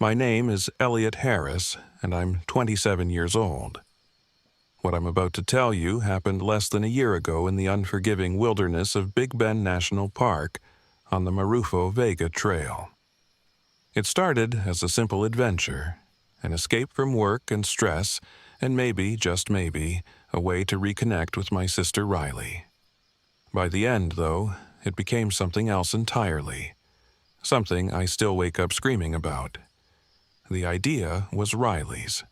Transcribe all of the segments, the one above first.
My name is Elliot Harris, and I'm 27 years old. What I'm about to tell you happened less than a year ago in the unforgiving wilderness of Big Bend National Park on the Marufo Vega Trail. It started as a simple adventure, an escape from work and stress, and maybe, just maybe, a way to reconnect with my sister Riley. By the end, though, it became something else entirely. Something I still wake up screaming about. The idea was Riley's.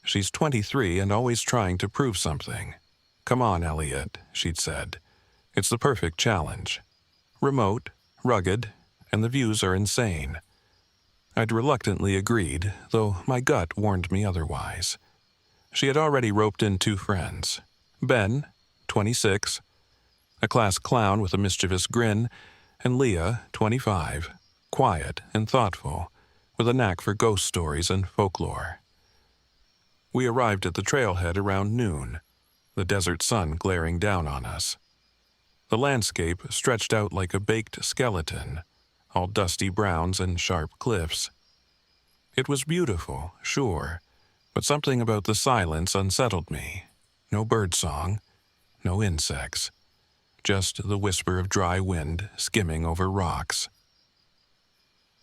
She's 23 and always trying to prove something. "Come on, Elliot," she'd said. "It's the perfect challenge. Remote, rugged, and the views are insane." I'd reluctantly agreed, though my gut warned me otherwise. She had already roped in 2 friends. Ben, 26, a class clown with a mischievous grin, and Leah, 25, quiet and thoughtful, with a knack for ghost stories and folklore. We arrived at the trailhead around noon, the desert sun glaring down on us. The landscape stretched out like a baked skeleton, all dusty browns and sharp cliffs. It was beautiful, sure, but something about the silence unsettled me. No birdsong, no insects, just the whisper of dry wind skimming over rocks.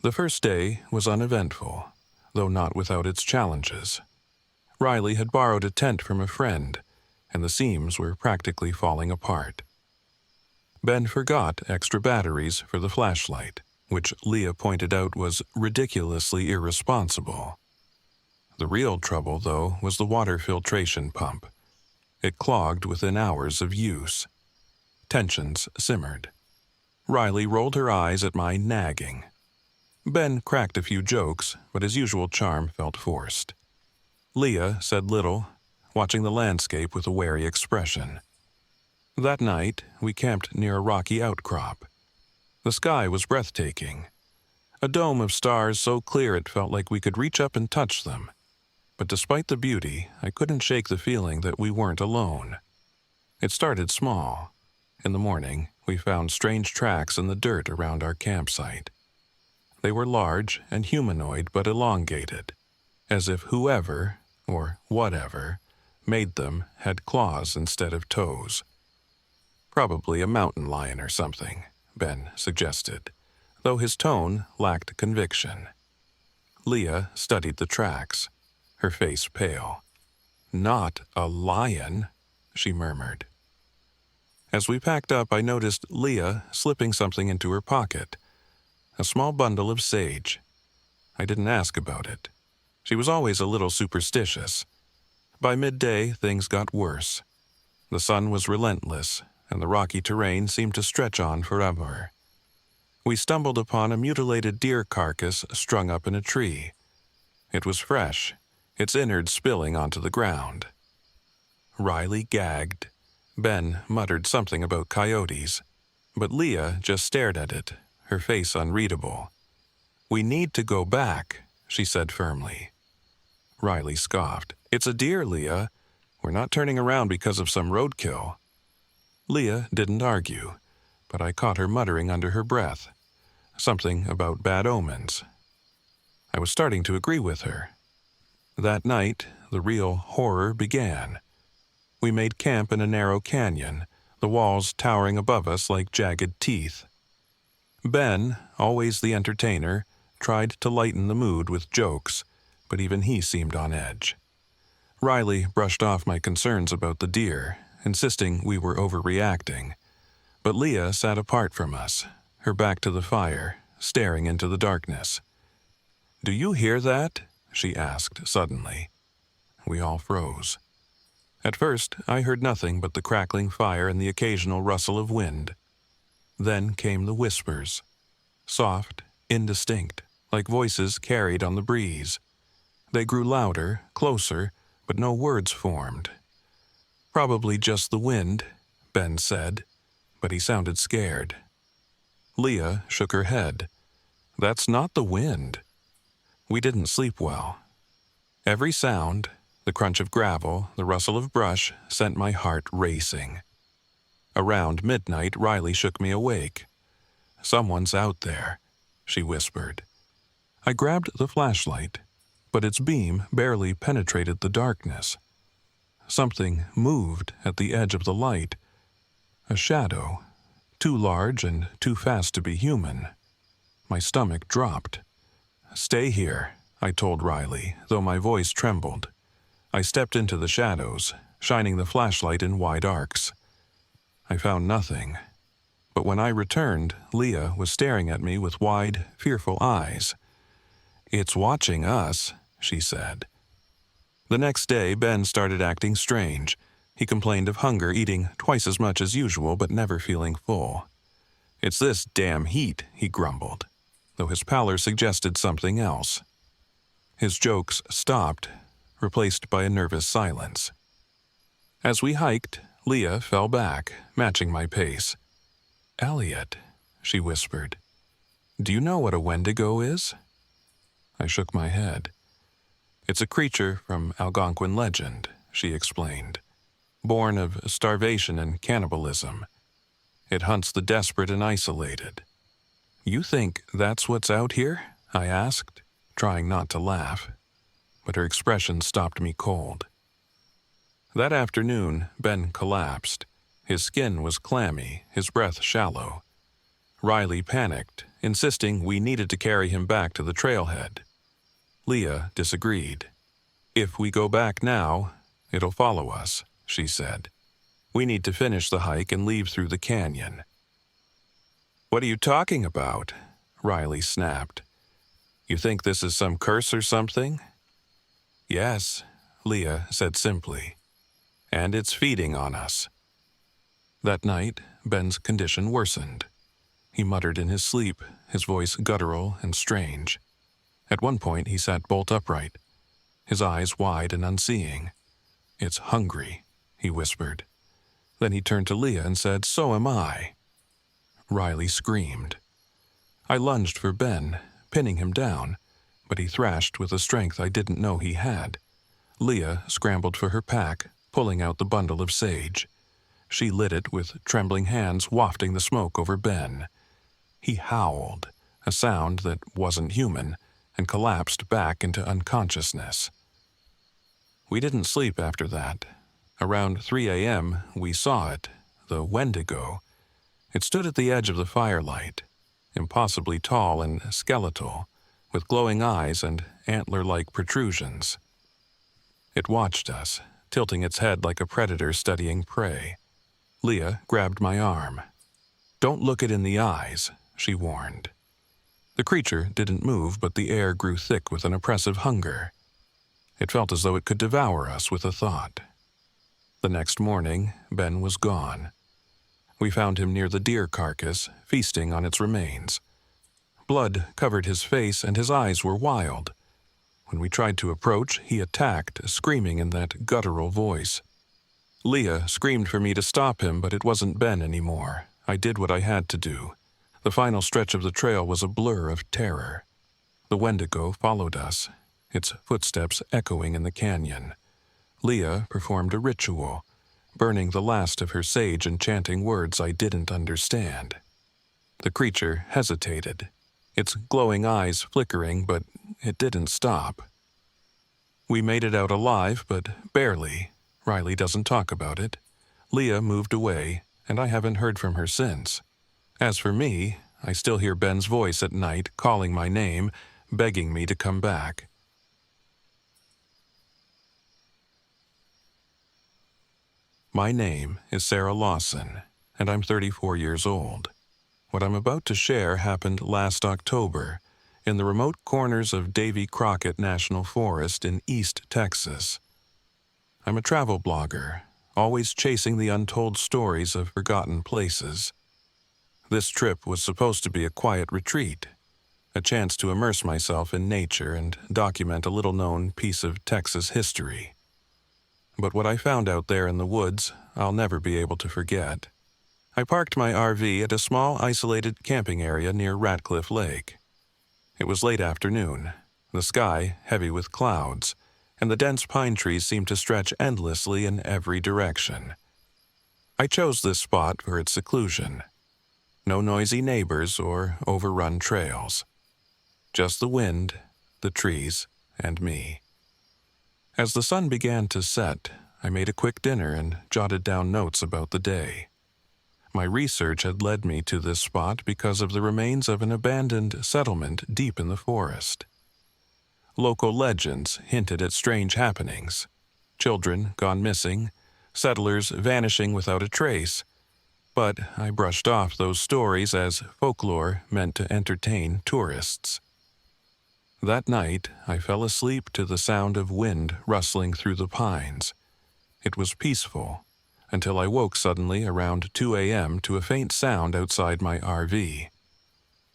The first day was uneventful, though not without its challenges. Riley had borrowed a tent from a friend, and the seams were practically falling apart. Ben forgot extra batteries for the flashlight, which Leah pointed out was ridiculously irresponsible. The real trouble, though, was the water filtration pump. It clogged within hours of use. Tensions simmered. Riley rolled her eyes at my nagging. Ben cracked a few jokes, but his usual charm felt forced. Leah said little, watching the landscape with a wary expression. That night, we camped near a rocky outcrop. The sky was breathtaking. A dome of stars so clear it felt like we could reach up and touch them. But despite the beauty, I couldn't shake the feeling that we weren't alone. It started small. In the morning, we found strange tracks in the dirt around our campsite. They were large and humanoid but elongated, as if whoever, or whatever, made them had claws instead of toes. "Probably a mountain lion or something," Ben suggested, though his tone lacked conviction. Leah studied the tracks, her face pale. "Not a lion," she murmured. As we packed up, I noticed Leah slipping something into her pocket, a small bundle of sage. I didn't ask about it. She was always a little superstitious. By midday, things got worse. The sun was relentless, and the rocky terrain seemed to stretch on forever. We stumbled upon a mutilated deer carcass strung up in a tree. It was fresh, its innards spilling onto the ground. Riley gagged. Ben muttered something about coyotes, but Leah just stared at it, her face unreadable. "We need to go back," she said firmly. Riley scoffed. "It's a deer, Leah. We're not turning around because of some roadkill." Leah didn't argue, but I caught her muttering under her breath, something about bad omens. I was starting to agree with her. That night, the real horror began. We made camp in a narrow canyon, the walls towering above us like jagged teeth. Ben, always the entertainer, tried to lighten the mood with jokes, but even he seemed on edge. Riley brushed off my concerns about the deer, insisting we were overreacting. But Leah sat apart from us, her back to the fire, staring into the darkness. "Do you hear that?" she asked suddenly. We all froze. At first, I heard nothing but the crackling fire and the occasional rustle of wind. Then came the whispers, soft, indistinct, like voices carried on the breeze. They grew louder, closer, but no words formed. "Probably just the wind," Ben said, but he sounded scared. Leah shook her head. "That's not the wind." We didn't sleep well. Every sound, the crunch of gravel, the rustle of brush, sent my heart racing. Around midnight, Riley shook me awake. "Someone's out there," she whispered. I grabbed the flashlight, but its beam barely penetrated the darkness. Something moved at the edge of the light, a shadow, too large and too fast to be human. My stomach dropped. "Stay here," I told Riley, though my voice trembled. I stepped into the shadows, shining the flashlight in wide arcs. I found nothing, but when I returned, Leah was staring at me with wide, fearful eyes. "It's watching us," she said. The next day, Ben started acting strange. He complained of hunger, eating twice as much as usual but never feeling full. "It's this damn heat," he grumbled, though his pallor suggested something else. His jokes stopped, replaced by a nervous silence. As we hiked, Leah fell back, matching my pace. "Elliot," she whispered, "do you know what a wendigo is?" I shook my head. "It's a creature from Algonquin legend," she explained, "born of starvation and cannibalism. It hunts the desperate and isolated." "You think that's what's out here?" I asked, trying not to laugh, but her expression stopped me cold. That afternoon, Ben collapsed. His skin was clammy, his breath shallow. Riley panicked, insisting we needed to carry him back to the trailhead. Leah disagreed. "If we go back now, it'll follow us," she said. "We need to finish the hike and leave through the canyon." "What are you talking about?" Riley snapped. "You think this is some curse or something?" "Yes," Leah said simply. "And it's feeding on us." That night, Ben's condition worsened. He muttered in his sleep, his voice guttural and strange. At one point, he sat bolt upright, his eyes wide and unseeing. "It's hungry," he whispered. Then he turned to Leah and said, "So am I." Riley screamed. I lunged for Ben, pinning him down, but he thrashed with a strength I didn't know he had. Leah scrambled for her pack, pulling out the bundle of sage. She lit it with trembling hands, wafting the smoke over Ben. He howled, a sound that wasn't human, and collapsed back into unconsciousness. We didn't sleep after that. Around 3 a.m., we saw it, the wendigo. It stood at the edge of the firelight, impossibly tall and skeletal, with glowing eyes and antler-like protrusions. It watched us, tilting its head like a predator studying prey. Leah grabbed my arm. "Don't look it in the eyes," she warned. The creature didn't move, but the air grew thick with an oppressive hunger. It felt as though it could devour us with a thought. The next morning, Ben was gone. We found him near the deer carcass, feasting on its remains. Blood covered his face and his eyes were wild. When we tried to approach, he attacked, screaming in that guttural voice. Leah screamed for me to stop him, but it wasn't Ben anymore. I did what I had to do. The final stretch of the trail was a blur of terror. The wendigo followed us, its footsteps echoing in the canyon. Leah performed a ritual, burning the last of her sage and chanting words I didn't understand. The creature hesitated, its glowing eyes flickering, but it didn't stop. We made it out alive, but barely. Riley doesn't talk about it. Leah moved away, and I haven't heard from her since. As for me, I still hear Ben's voice at night calling my name, begging me to come back. My name is Sarah Lawson, and I'm 34 years old. What I'm about to share happened last October in the remote corners of Davy Crockett National Forest in East Texas. I'm a travel blogger, always chasing the untold stories of forgotten places. This trip was supposed to be a quiet retreat, a chance to immerse myself in nature and document a little-known piece of Texas history. But what I found out there in the woods, I'll never be able to forget. I parked my RV at a small, isolated camping area near Ratcliffe Lake. It was late afternoon, the sky heavy with clouds, and the dense pine trees seemed to stretch endlessly in every direction. I chose this spot for its seclusion. No noisy neighbors or overrun trails. Just the wind, the trees, and me. As the sun began to set, I made a quick dinner and jotted down notes about the day. My research had led me to this spot because of the remains of an abandoned settlement deep in the forest. Local legends hinted at strange happenings: children gone missing, settlers vanishing without a trace. But I brushed off those stories as folklore meant to entertain tourists. That night, I fell asleep to the sound of wind rustling through the pines. It was peaceful, until I woke suddenly around 2 a.m. to a faint sound outside my RV.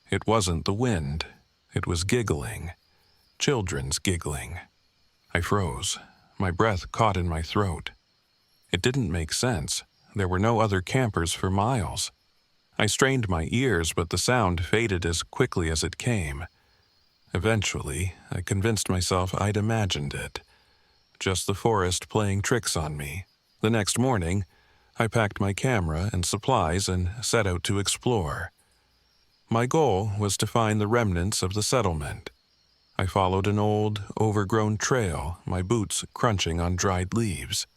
It wasn't the wind. It was giggling. Children's giggling. I froze. My breath caught in my throat. It didn't make sense. There were no other campers for miles. I strained my ears, but the sound faded as quickly as it came. Eventually, I convinced myself I'd imagined it. Just the forest playing tricks on me. The next morning, I packed my camera and supplies and set out to explore. My goal was to find the remnants of the settlement. I followed an old, overgrown trail, my boots crunching on dried leaves.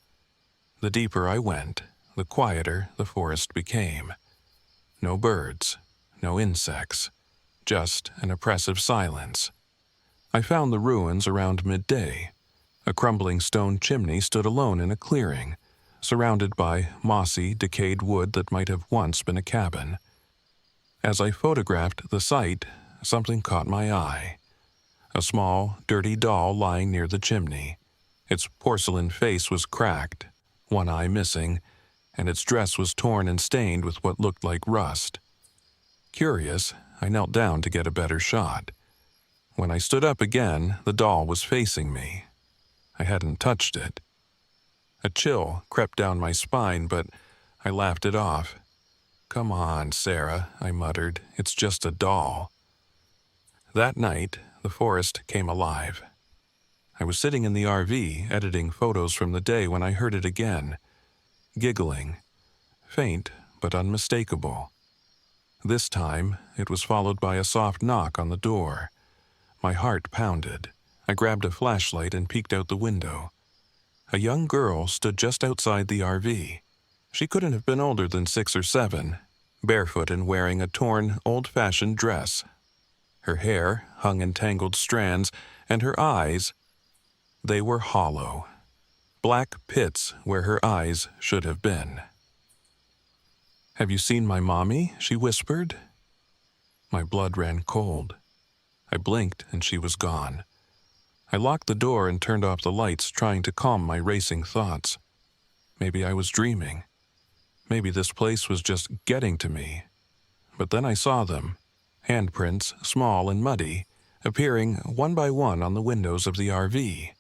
The deeper I went, the quieter the forest became. No birds, no insects, just an oppressive silence. I found the ruins around midday. A crumbling stone chimney stood alone in a clearing, surrounded by mossy, decayed wood that might have once been a cabin. As I photographed the site, something caught my eye. A small, dirty doll lying near the chimney. Its porcelain face was cracked, one eye missing, and its dress was torn and stained with what looked like rust. Curious, I knelt down to get a better shot. When I stood up again, the doll was facing me. I hadn't touched it. A chill crept down my spine, but I laughed it off. "Come on, Sarah," I muttered. "It's just a doll." That night, the forest came alive. I was sitting in the RV, editing photos from the day when I heard it again. Giggling. Faint, but unmistakable. This time, it was followed by a soft knock on the door. My heart pounded. I grabbed a flashlight and peeked out the window. A young girl stood just outside the RV. She couldn't have been older than 6 or 7, barefoot and wearing a torn, old-fashioned dress. Her hair hung in tangled strands, and her eyes, they were hollow. Black pits where her eyes should have been. "Have you seen my mommy?" she whispered. My blood ran cold. I blinked and she was gone. I locked the door and turned off the lights, trying to calm my racing thoughts. Maybe I was dreaming. Maybe this place was just getting to me. But then I saw them, handprints, small and muddy, appearing one by one on the windows of the RV.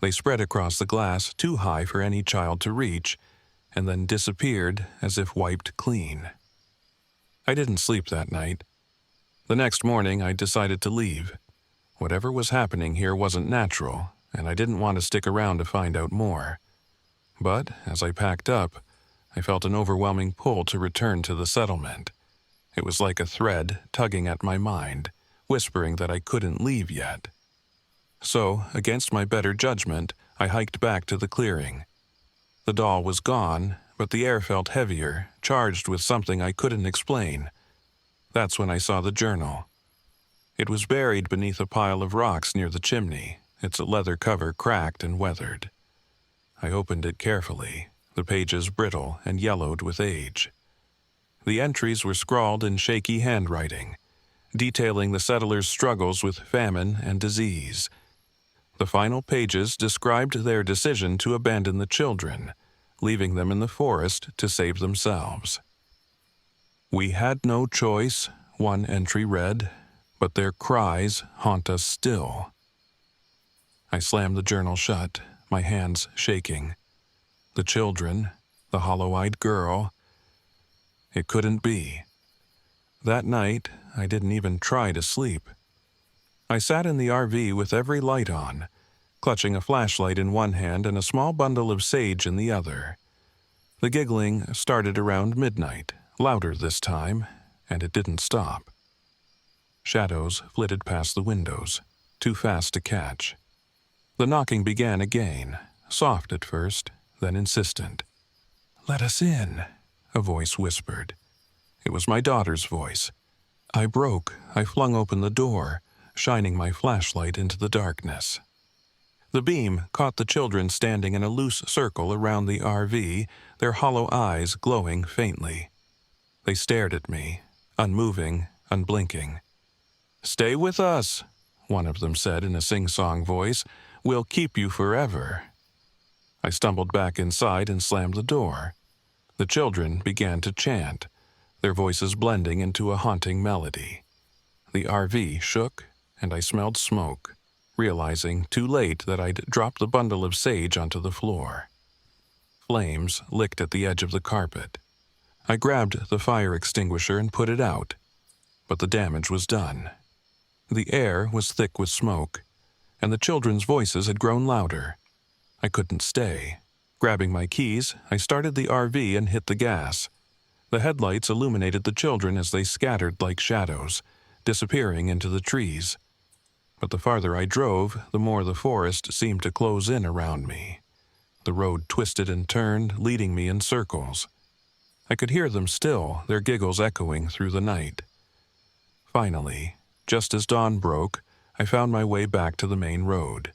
They spread across the glass too high for any child to reach, and then disappeared as if wiped clean. I didn't sleep that night. The next morning, I decided to leave. Whatever was happening here wasn't natural, and I didn't want to stick around to find out more. But as I packed up, I felt an overwhelming pull to return to the settlement. It was like a thread tugging at my mind, whispering that I couldn't leave yet. So, against my better judgment, I hiked back to the clearing. The doll was gone, but the air felt heavier, charged with something I couldn't explain. That's when I saw the journal. It was buried beneath a pile of rocks near the chimney, its leather cover cracked and weathered. I opened it carefully, the pages brittle and yellowed with age. The entries were scrawled in shaky handwriting, detailing the settlers' struggles with famine and disease. The final pages described their decision to abandon the children, leaving them in the forest to save themselves. "We had no choice," one entry read, "but their cries haunt us still." I slammed the journal shut, my hands shaking. The children, the hollow-eyed girl. It couldn't be. That night, I didn't even try to sleep. I sat in the RV with every light on, clutching a flashlight in one hand and a small bundle of sage in the other. The giggling started around midnight, louder this time, and it didn't stop. Shadows flitted past the windows, too fast to catch. The knocking began again, soft at first, then insistent. "Let us in," a voice whispered. It was my daughter's voice. I flung open the door, shining my flashlight into the darkness. The beam caught the children standing in a loose circle around the RV, their hollow eyes glowing faintly. They stared at me, unmoving, unblinking. "Stay with us," one of them said in a sing-song voice. "We'll keep you forever." I stumbled back inside and slammed the door. The children began to chant, their voices blending into a haunting melody. The RV shook, and I smelled smoke, realizing too late that I'd dropped the bundle of sage onto the floor. Flames licked at the edge of the carpet. I grabbed the fire extinguisher and put it out, but the damage was done. The air was thick with smoke, and the children's voices had grown louder. I couldn't stay. Grabbing my keys, I started the RV and hit the gas. The headlights illuminated the children as they scattered like shadows, disappearing into the trees. But the farther I drove, the more the forest seemed to close in around me. The road twisted and turned, leading me in circles. I could hear them still, their giggles echoing through the night. Finally, just as dawn broke, I found my way back to the main road.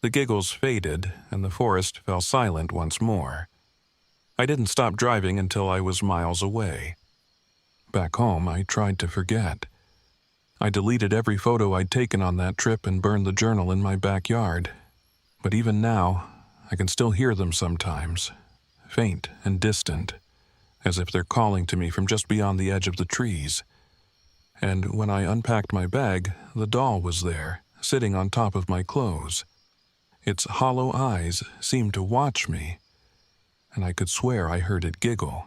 The giggles faded, and the forest fell silent once more. I didn't stop driving until I was miles away. Back home, I tried to forget. I deleted every photo I'd taken on that trip and burned the journal in my backyard. But even now, I can still hear them sometimes, faint and distant, as if they're calling to me from just beyond the edge of the trees. And when I unpacked my bag, the doll was there, sitting on top of my clothes. Its hollow eyes seemed to watch me, and I could swear I heard it giggle.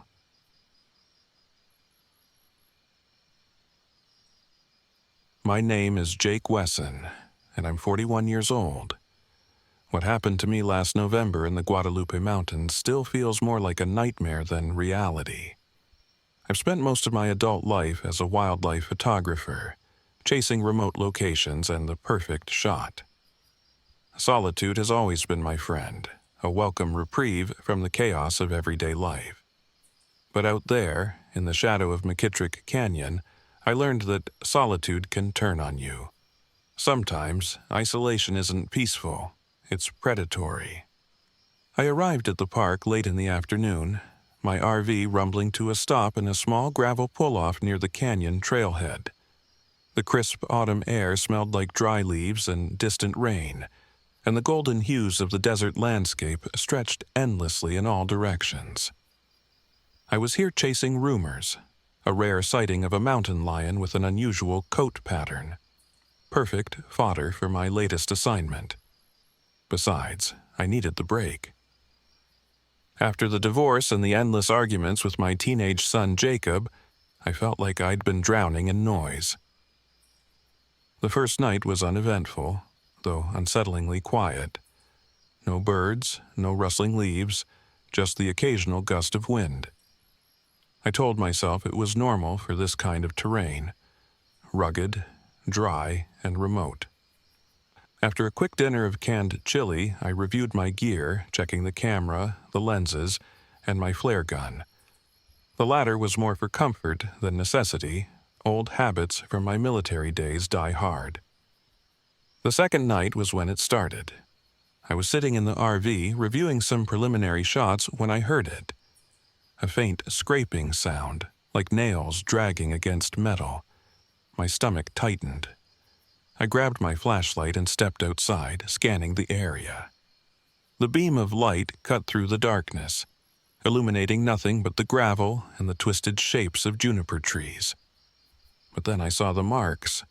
My name is Jake Wesson, and I'm 41 years old. What happened to me last November in the Guadalupe Mountains still feels more like a nightmare than reality. I've spent most of my adult life as a wildlife photographer, chasing remote locations and the perfect shot. Solitude has always been my friend, a welcome reprieve from the chaos of everyday life. But out there, in the shadow of McKittrick Canyon, I learned that solitude can turn on you. Sometimes, isolation isn't peaceful, it's predatory. I arrived at the park late in the afternoon, my RV rumbling to a stop in a small gravel pull-off near the canyon trailhead. The crisp autumn air smelled like dry leaves and distant rain, and the golden hues of the desert landscape stretched endlessly in all directions. I was here chasing rumors, a rare sighting of a mountain lion with an unusual coat pattern. Perfect fodder for my latest assignment. Besides, I needed the break. After the divorce and the endless arguments with my teenage son Jacob, I felt like I'd been drowning in noise. The first night was uneventful, though unsettlingly quiet. No birds, no rustling leaves, just the occasional gust of wind. I told myself it was normal for this kind of terrain, rugged, dry, and remote. After a quick dinner of canned chili, I reviewed my gear, checking the camera, the lenses, and my flare gun. The latter was more for comfort than necessity. Old habits from my military days die hard. The second night was when it started. I was sitting in the RV reviewing some preliminary shots when I heard it. A faint scraping sound, like nails dragging against metal. My stomach tightened. I grabbed my flashlight and stepped outside, scanning the area. The beam of light cut through the darkness, illuminating nothing but the gravel and the twisted shapes of juniper trees. But then I saw the marks.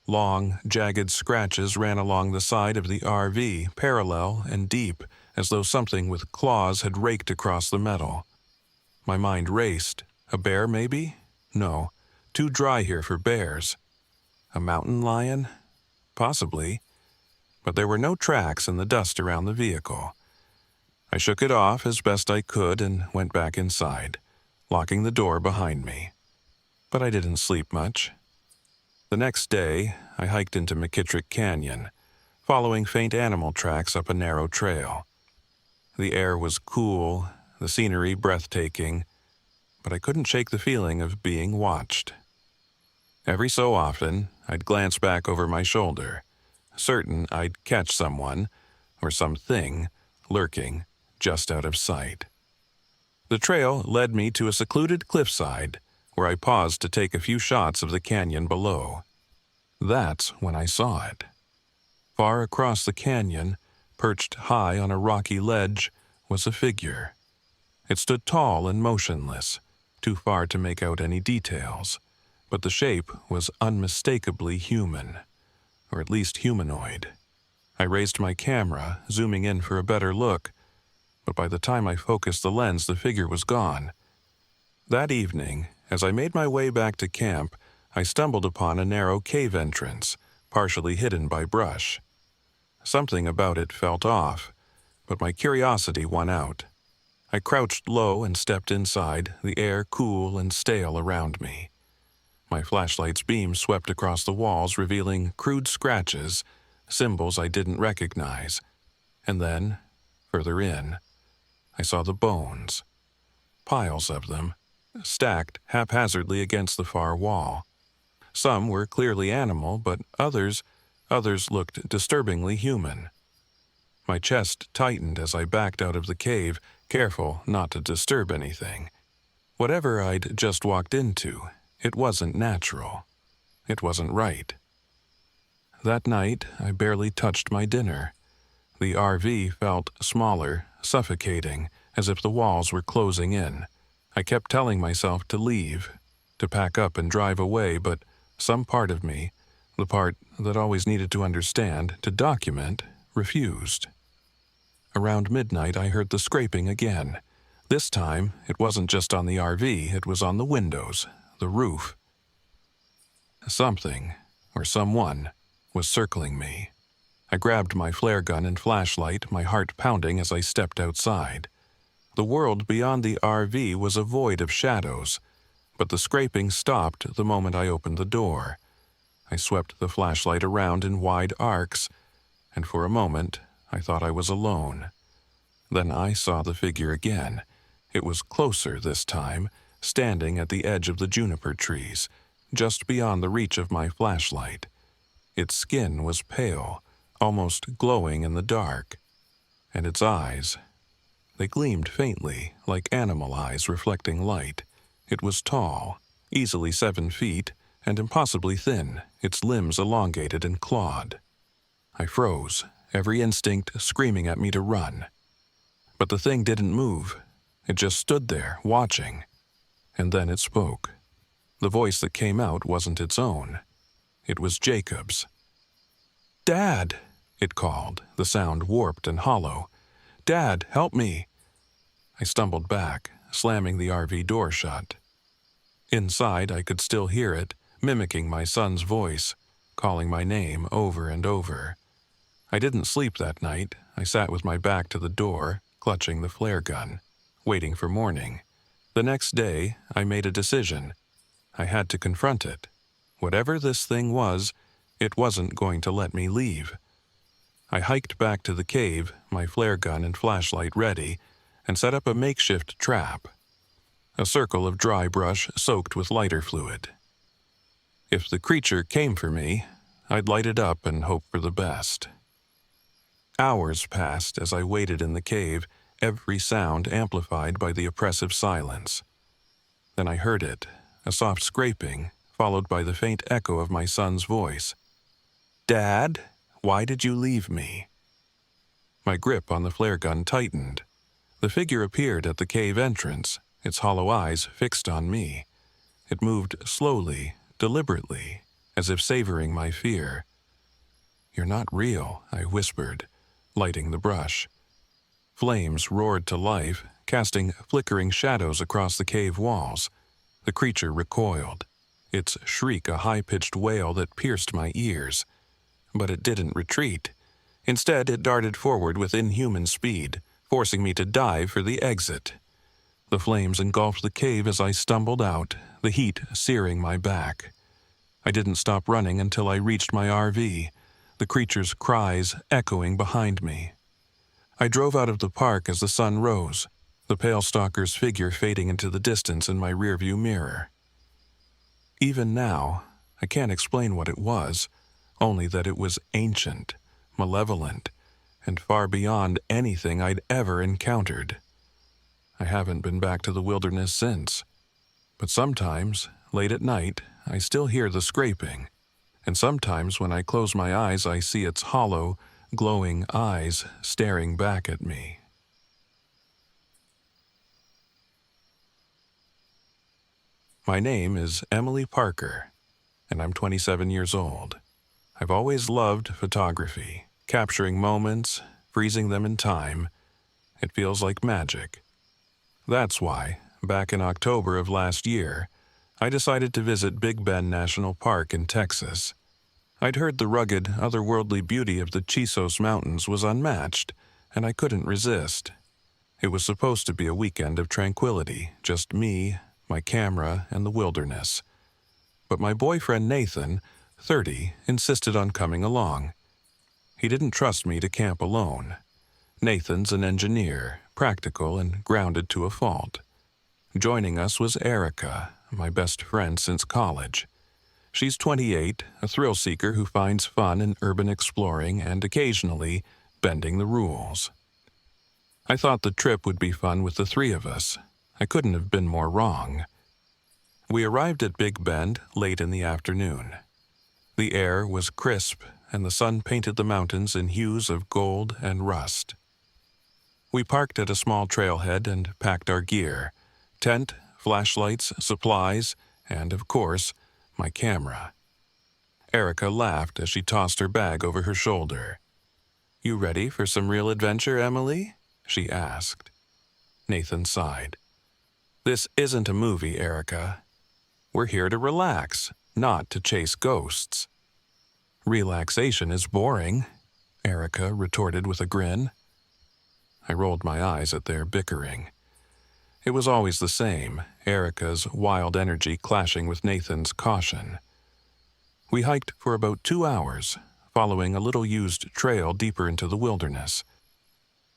Long, jagged scratches ran along the side of the RV, parallel and deep, as though something with claws had raked across the metal. My mind raced. A bear, maybe? No, too dry here for bears. A mountain lion? Possibly. But there were no tracks in the dust around the vehicle. I shook it off as best I could and went back inside, locking the door behind me. But I didn't sleep much. The next day, I hiked into McKittrick Canyon, following faint animal tracks up a narrow trail. The air was cool, the scenery breathtaking, but I couldn't shake the feeling of being watched. Every so often, I'd glance back over my shoulder, certain I'd catch someone, or something, lurking just out of sight. The trail led me to a secluded cliffside, where I paused to take a few shots of the canyon below. That's when I saw it. Far across the canyon, perched high on a rocky ledge, was a figure. It stood tall and motionless, too far to make out any details, but the shape was unmistakably human, or at least humanoid. I raised my camera, zooming in for a better look, but by the time I focused the lens, the figure was gone. That evening, as I made my way back to camp, I stumbled upon a narrow cave entrance, partially hidden by brush. Something about it felt off, but my curiosity won out. I crouched low and stepped inside, the air cool and stale around me. My flashlight's beam swept across the walls, revealing crude scratches, symbols I didn't recognize. And then, further in, I saw the bones. Piles of them, stacked haphazardly against the far wall. Some were clearly animal, but others looked disturbingly human. My chest tightened as I backed out of the cave, careful not to disturb anything. Whatever I'd just walked into, it wasn't natural. It wasn't right. That night, I barely touched my dinner. The RV felt smaller, suffocating, as if the walls were closing in. I kept telling myself to leave, to pack up and drive away, but some part of me, the part that always needed to understand, to document, refused. Around midnight, I heard the scraping again. This time, it wasn't just on the RV, it was on the windows, the roof. Something, or someone, was circling me. I grabbed my flare gun and flashlight, my heart pounding as I stepped outside. The world beyond the RV was a void of shadows, but the scraping stopped the moment I opened the door. I swept the flashlight around in wide arcs, and for a moment, I thought I was alone. Then I saw the figure again. It was closer this time, standing at the edge of the juniper trees, just beyond the reach of my flashlight. Its skin was pale, almost glowing in the dark, and its eyes, they gleamed faintly, like animal eyes reflecting light. It was tall, easily 7 feet, and impossibly thin, its limbs elongated and clawed. I froze, every instinct screaming at me to run. But the thing didn't move. It just stood there, watching. And then it spoke. The voice that came out wasn't its own. It was Jacob's. "Dad!" it called, the sound warped and hollow. "Dad, help me!" I stumbled back, slamming the RV door shut. Inside, I could still hear it, mimicking my son's voice, calling my name over and over. I didn't sleep that night. I sat with my back to the door, clutching the flare gun, waiting for morning. The next day, I made a decision. I had to confront it. Whatever this thing was, it wasn't going to let me leave. I hiked back to the cave, my flare gun and flashlight ready, and set up a makeshift trap. A circle of dry brush soaked with lighter fluid. If the creature came for me, I'd light it up and hope for the best. Hours passed as I waited in the cave, every sound amplified by the oppressive silence. Then I heard it, a soft scraping, followed by the faint echo of my son's voice. "Dad, why did you leave me?" My grip on the flare gun tightened. The figure appeared at the cave entrance, its hollow eyes fixed on me. It moved slowly, deliberately, as if savoring my fear. "You're not real," I whispered, lighting the brush. Flames roared to life, casting flickering shadows across the cave walls. The creature recoiled, its shriek a high-pitched wail that pierced my ears. But it didn't retreat. Instead, it darted forward with inhuman speed, forcing me to dive for the exit. The flames engulfed the cave as I stumbled out, the heat searing my back. I didn't stop running until I reached my RV, the creature's cries echoing behind me. I drove out of the park as the sun rose, the pale stalker's figure fading into the distance in my rearview mirror. Even now, I can't explain what it was, only that it was ancient, malevolent, and far beyond anything I'd ever encountered. I haven't been back to the wilderness since, but sometimes, late at night, I still hear the scraping, and sometimes when I close my eyes I see its hollow, glowing eyes staring back at me. My name is Emily Parker, and I'm 27 years old. I've always loved photography, capturing moments, freezing them in time. It feels like magic. That's why, back in October of last year, I decided to visit Big Bend National Park in Texas. I'd heard the rugged, otherworldly beauty of the Chisos Mountains was unmatched, and I couldn't resist. It was supposed to be a weekend of tranquility, just me, my camera, and the wilderness. But my boyfriend Nathan, 30, insisted on coming along. He didn't trust me to camp alone. Nathan's an engineer, practical and grounded to a fault. Joining us was Erica, my best friend since college. She's 28, a thrill seeker who finds fun in urban exploring and occasionally bending the rules. I thought the trip would be fun with the three of us. I couldn't have been more wrong. We arrived at Big Bend late in the afternoon. The air was crisp, and the sun painted the mountains in hues of gold and rust. We parked at a small trailhead and packed our gear: tent, flashlights, supplies, and, of course, my camera. Erica laughed as she tossed her bag over her shoulder. "You ready for some real adventure, Emily?" she asked. Nathan sighed. "This isn't a movie, Erica. We're here to relax, not to chase ghosts." "Relaxation is boring," Erica retorted with a grin. I rolled my eyes at their bickering. It was always the same, Erica's wild energy clashing with Nathan's caution. We hiked for about 2 hours, following a little used trail deeper into the wilderness.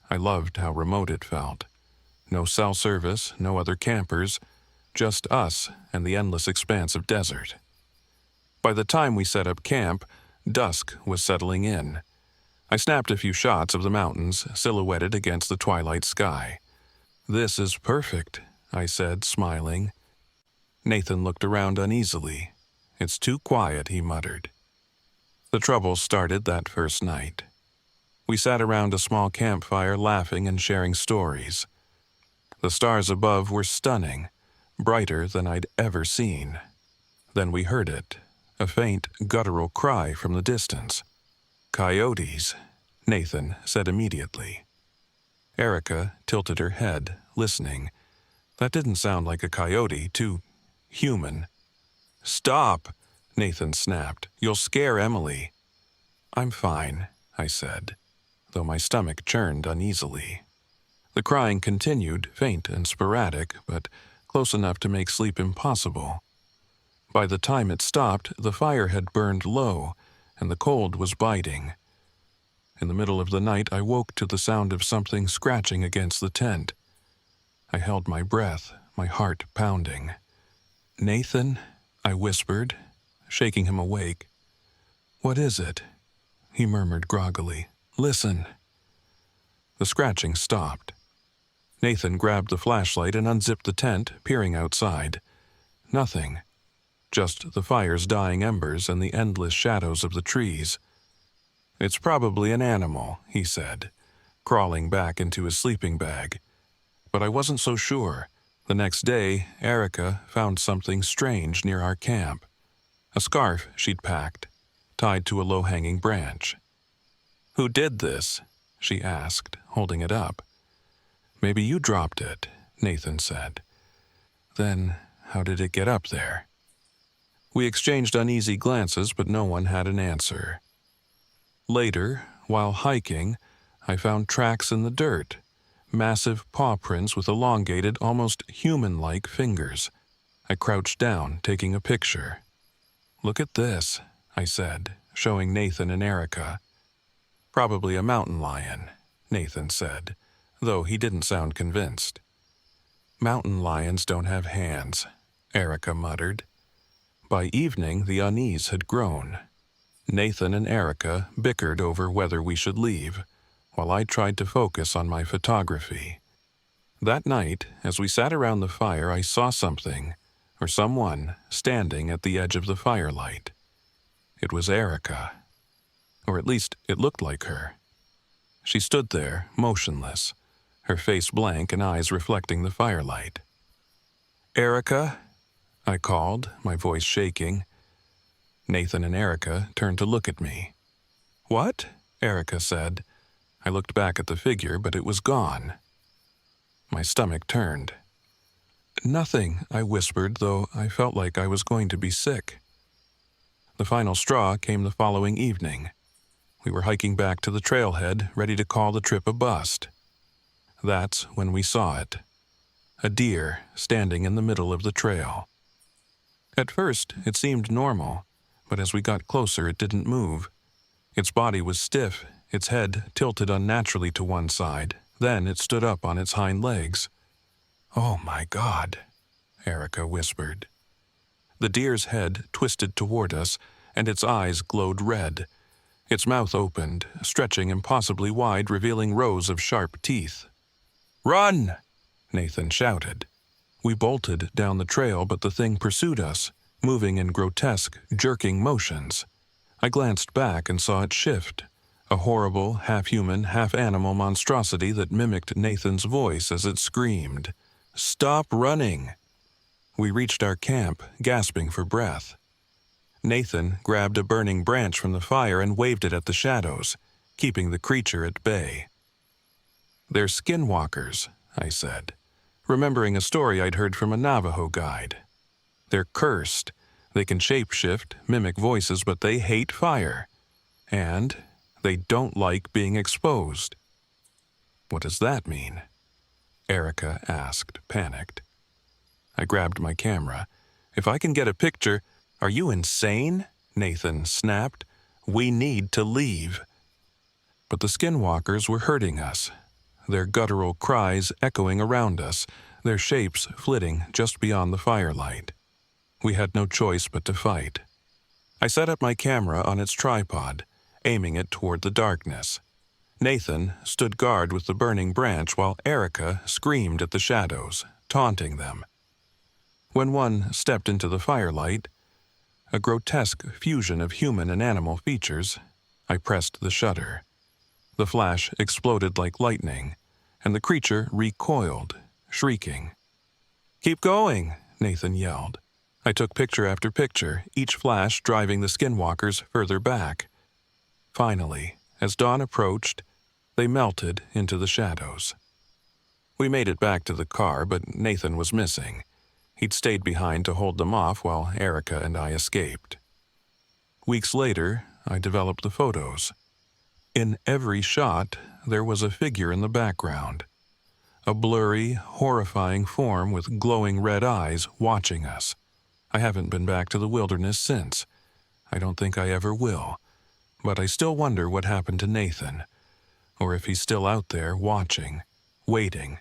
I loved how remote it felt. No cell service, no other campers, just us and the endless expanse of desert. By the time we set up camp, dusk was settling in. I snapped a few shots of the mountains silhouetted against the twilight sky. "This is perfect," I said, smiling. Nathan looked around uneasily. "It's too quiet," he muttered. The trouble started that first night. We sat around a small campfire laughing and sharing stories. The stars above were stunning, brighter than I'd ever seen. Then we heard it, a faint, guttural cry from the distance. "Coyotes," Nathan said immediately. Erica tilted her head, listening. That didn't sound like a coyote, too human. "Stop," Nathan snapped. "You'll scare Emily." "I'm fine," I said, though my stomach churned uneasily. The crying continued, faint and sporadic, but close enough to make sleep impossible. By the time it stopped, the fire had burned low, and the cold was biting. In the middle of the night, I woke to the sound of something scratching against the tent. I held my breath, my heart pounding. "Nathan," I whispered, shaking him awake. "What is it?" he murmured groggily. "Listen." The scratching stopped. Nathan grabbed the flashlight and unzipped the tent, peering outside. Nothing. Just the fire's dying embers and the endless shadows of the trees. "It's probably an animal," he said, crawling back into his sleeping bag. But I wasn't so sure. The next day, Erica found something strange near our camp. A scarf she'd packed, tied to a low-hanging branch. "Who did this?" she asked, holding it up. "Maybe you dropped it," Nathan said. "Then how did it get up there?" We exchanged uneasy glances, but no one had an answer. Later, while hiking, I found tracks in the dirt, massive paw prints with elongated, almost human-like fingers. I crouched down, taking a picture. "Look at this," I said, showing Nathan and Erica. "Probably a mountain lion," Nathan said, though he didn't sound convinced. "Mountain lions don't have hands," Erica muttered. By evening, the unease had grown. Nathan and Erica bickered over whether we should leave, while I tried to focus on my photography. That night, as we sat around the fire, I saw something, or someone, standing at the edge of the firelight. It was Erica. Or at least it looked like her. She stood there, motionless, her face blank and eyes reflecting the firelight. "Erica?" I called, my voice shaking. Nathan and Erica turned to look at me. "What?" Erica said. I looked back at the figure, but it was gone. My stomach turned. "Nothing," I whispered, though I felt like I was going to be sick. The final straw came the following evening. We were hiking back to the trailhead, ready to call the trip a bust. That's when we saw it. A deer standing in the middle of the trail. At first, it seemed normal, but as we got closer, it didn't move. Its body was stiff, its head tilted unnaturally to one side. Then it stood up on its hind legs. "Oh my God," Erica whispered. The deer's head twisted toward us, and its eyes glowed red. Its mouth opened, stretching impossibly wide, revealing rows of sharp teeth. "Run!" Nathan shouted. We bolted down the trail, but the thing pursued us, moving in grotesque, jerking motions. I glanced back and saw it shift, a horrible, half-human, half-animal monstrosity that mimicked Nathan's voice as it screamed, "Stop running!" We reached our camp, gasping for breath. Nathan grabbed a burning branch from the fire and waved it at the shadows, keeping the creature at bay. "They're Skinwalkers," I said, remembering a story I'd heard from a Navajo guide. "They're cursed. They can shapeshift, mimic voices, but they hate fire. And they don't like being exposed." "What does that mean?" Erica asked, panicked. I grabbed my camera. "If I can get a picture—" "Are you insane?" Nathan snapped. "We need to leave." But the Skinwalkers were hurting us, their guttural cries echoing around us, their shapes flitting just beyond the firelight. We had no choice but to fight. I set up my camera on its tripod, aiming it toward the darkness. Nathan stood guard with the burning branch while Erica screamed at the shadows, taunting them. When one stepped into the firelight, a grotesque fusion of human and animal features, I pressed the shutter. The flash exploded like lightning, and the creature recoiled, shrieking. "Keep going!" Nathan yelled. I took picture after picture, each flash driving the Skinwalkers further back. Finally, as dawn approached, they melted into the shadows. We made it back to the car, but Nathan was missing. He'd stayed behind to hold them off while Erica and I escaped. Weeks later, I developed the photos. In every shot, there was a figure in the background. A blurry, horrifying form with glowing red eyes watching us. I haven't been back to the wilderness since. I don't think I ever will. But I still wonder what happened to Nathan, or if he's still out there watching, waiting,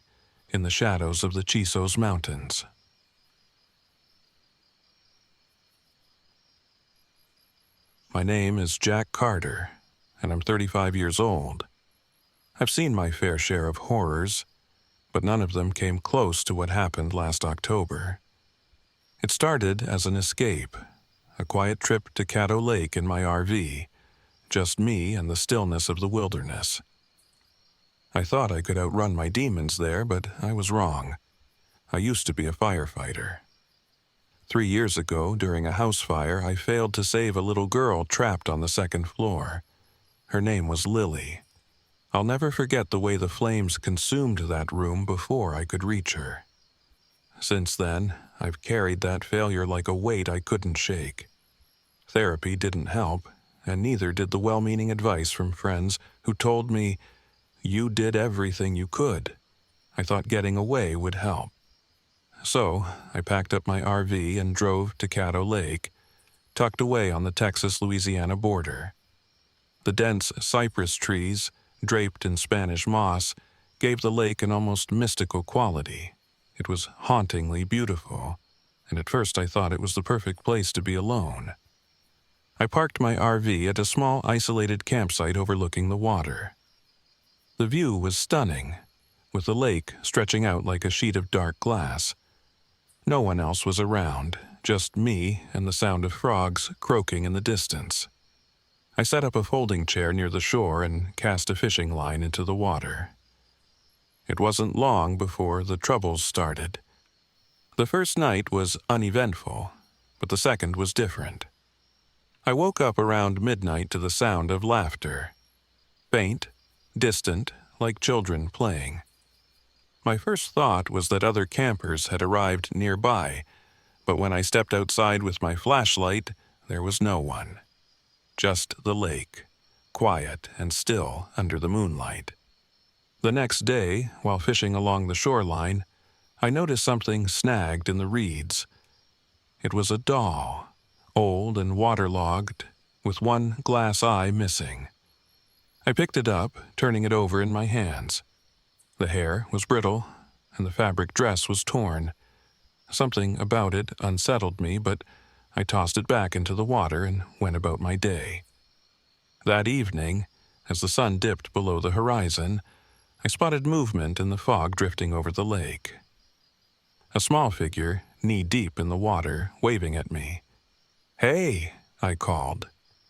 in the shadows of the Chisos Mountains. My name is Jack Carter, and I'm 35 years old. I've seen my fair share of horrors, but none of them came close to what happened last October. It started as an escape, a quiet trip to Caddo Lake in my RV, just me and the stillness of the wilderness. I thought I could outrun my demons there, but I was wrong. I used to be a firefighter. 3 years ago, during a house fire, I failed to save a little girl trapped on the second floor. Her name was Lily. I'll never forget the way the flames consumed that room before I could reach her. Since then, I've carried that failure like a weight I couldn't shake. Therapy didn't help, and neither did the well-meaning advice from friends who told me, "You did everything you could." I thought getting away would help. So, I packed up my RV and drove to Caddo Lake, tucked away on the Texas-Louisiana border. The dense cypress trees, draped in Spanish moss, gave the lake an almost mystical quality. It was hauntingly beautiful, and at first I thought it was the perfect place to be alone. I parked my RV at a small isolated campsite overlooking the water. The view was stunning, with the lake stretching out like a sheet of dark glass. No one else was around, just me and the sound of frogs croaking in the distance. I set up a folding chair near the shore and cast a fishing line into the water. It wasn't long before the troubles started. The first night was uneventful, but the second was different. I woke up around midnight to the sound of laughter. Faint, distant, like children playing. My first thought was that other campers had arrived nearby, but when I stepped outside with my flashlight, there was no one. Just the lake, quiet and still under the moonlight. The next day, while fishing along the shoreline, I noticed something snagged in the reeds. It was a doll, old and waterlogged, with one glass eye missing. I picked it up, turning it over in my hands. The hair was brittle, and the fabric dress was torn. Something about it unsettled me, but I tossed it back into the water and went about my day. That evening, as the sun dipped below the horizon, I spotted movement in the fog drifting over the lake. A small figure, knee-deep in the water, waving at me. "Hey!" I called,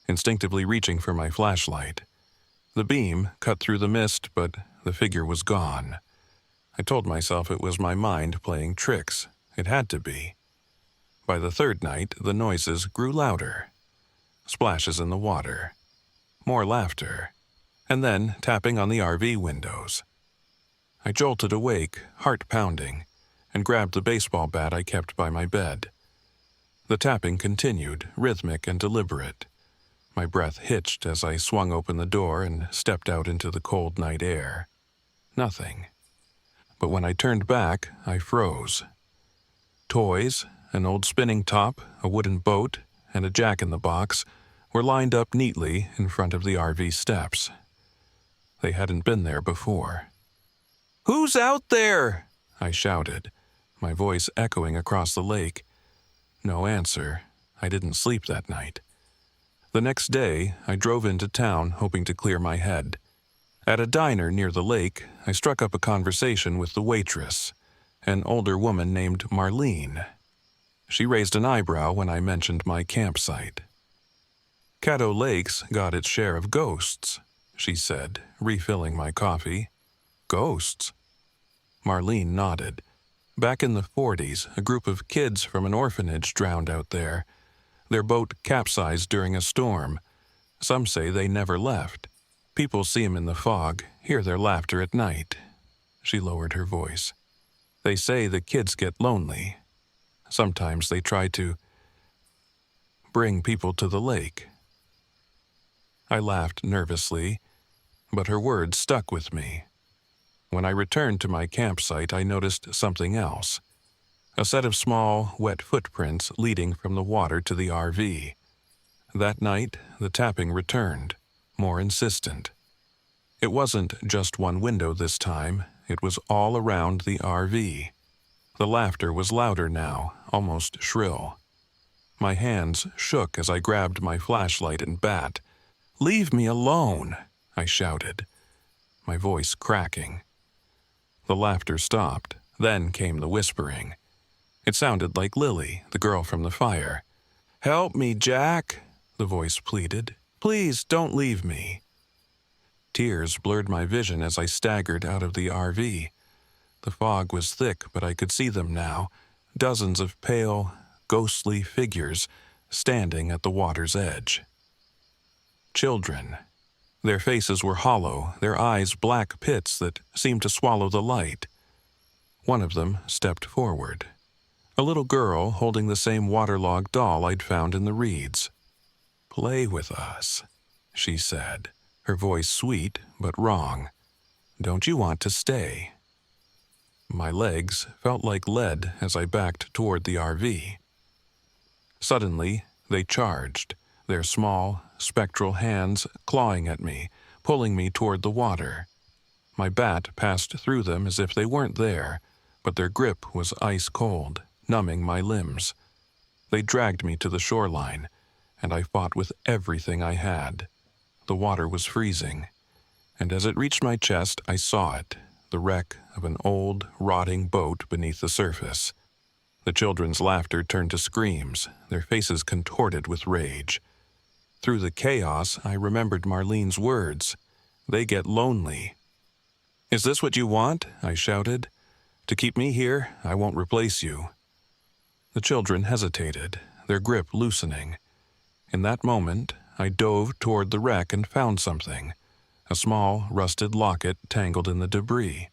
instinctively reaching for my flashlight. The beam cut through the mist, but the figure was gone. I told myself it was my mind playing tricks. It had to be. By the third night, the noises grew louder. Splashes in the water. More laughter. And then tapping on the RV windows. I jolted awake, heart pounding, and grabbed the baseball bat I kept by my bed. The tapping continued, rhythmic and deliberate. My breath hitched as I swung open the door and stepped out into the cold night air. Nothing. But when I turned back, I froze. Toys, an old spinning top, a wooden boat, and a jack-in-the-box were lined up neatly in front of the RV steps. They hadn't been there before. "Who's out there?" I shouted, my voice echoing across the lake. No answer. I didn't sleep that night. The next day, I drove into town hoping to clear my head. At a diner near the lake, I struck up a conversation with the waitress, an older woman named Marlene. She raised an eyebrow when I mentioned my campsite. "Caddo Lake's got its share of ghosts," she said, refilling my coffee. "Ghosts?" Marlene nodded. "Back in the 40s, a group of kids from an orphanage drowned out there. Their boat capsized during a storm. Some say they never left. People see 'em in the fog, hear their laughter at night." She lowered her voice. "They say the kids get lonely. Sometimes they try to bring people to the lake." I laughed nervously, but her words stuck with me. When I returned to my campsite, I noticed something else. A set of small, wet footprints leading from the water to the RV. That night, the tapping returned, more insistent. It wasn't just one window this time, it was all around the RV. The laughter was louder now, almost shrill. My hands shook as I grabbed my flashlight and bat. "Leave me alone!" I shouted, my voice cracking. The laughter stopped, then came the whispering. It sounded like Lily, the girl from the fire. "Help me, Jack," the voice pleaded. "Please don't leave me." Tears blurred my vision as I staggered out of the RV. The fog was thick, but I could see them now, dozens of pale, ghostly figures standing at the water's edge. Children. Their faces were hollow, their eyes black pits that seemed to swallow the light. One of them stepped forward. A little girl holding the same waterlogged doll I'd found in the reeds. "Play with us," she said, her voice sweet but wrong. "Don't you want to stay?" My legs felt like lead as I backed toward the RV. Suddenly, They charged, their small, spectral hands clawing at me, pulling me toward the water. My bat passed through them as if they weren't there, but their grip was ice cold, numbing my limbs. They dragged me to the shoreline, and I fought with everything I had. The water was freezing, and as it reached my chest, I saw it, the wreck of an old, rotting boat beneath the surface. The children's laughter turned to screams, their faces contorted with rage. Through the chaos, I remembered Marlene's words. They get lonely. "Is this what you want?" I shouted. "To keep me here, I won't replace you." The children hesitated, their grip loosening. In that moment, I dove toward the wreck and found something, a small, rusted locket tangled in the debris.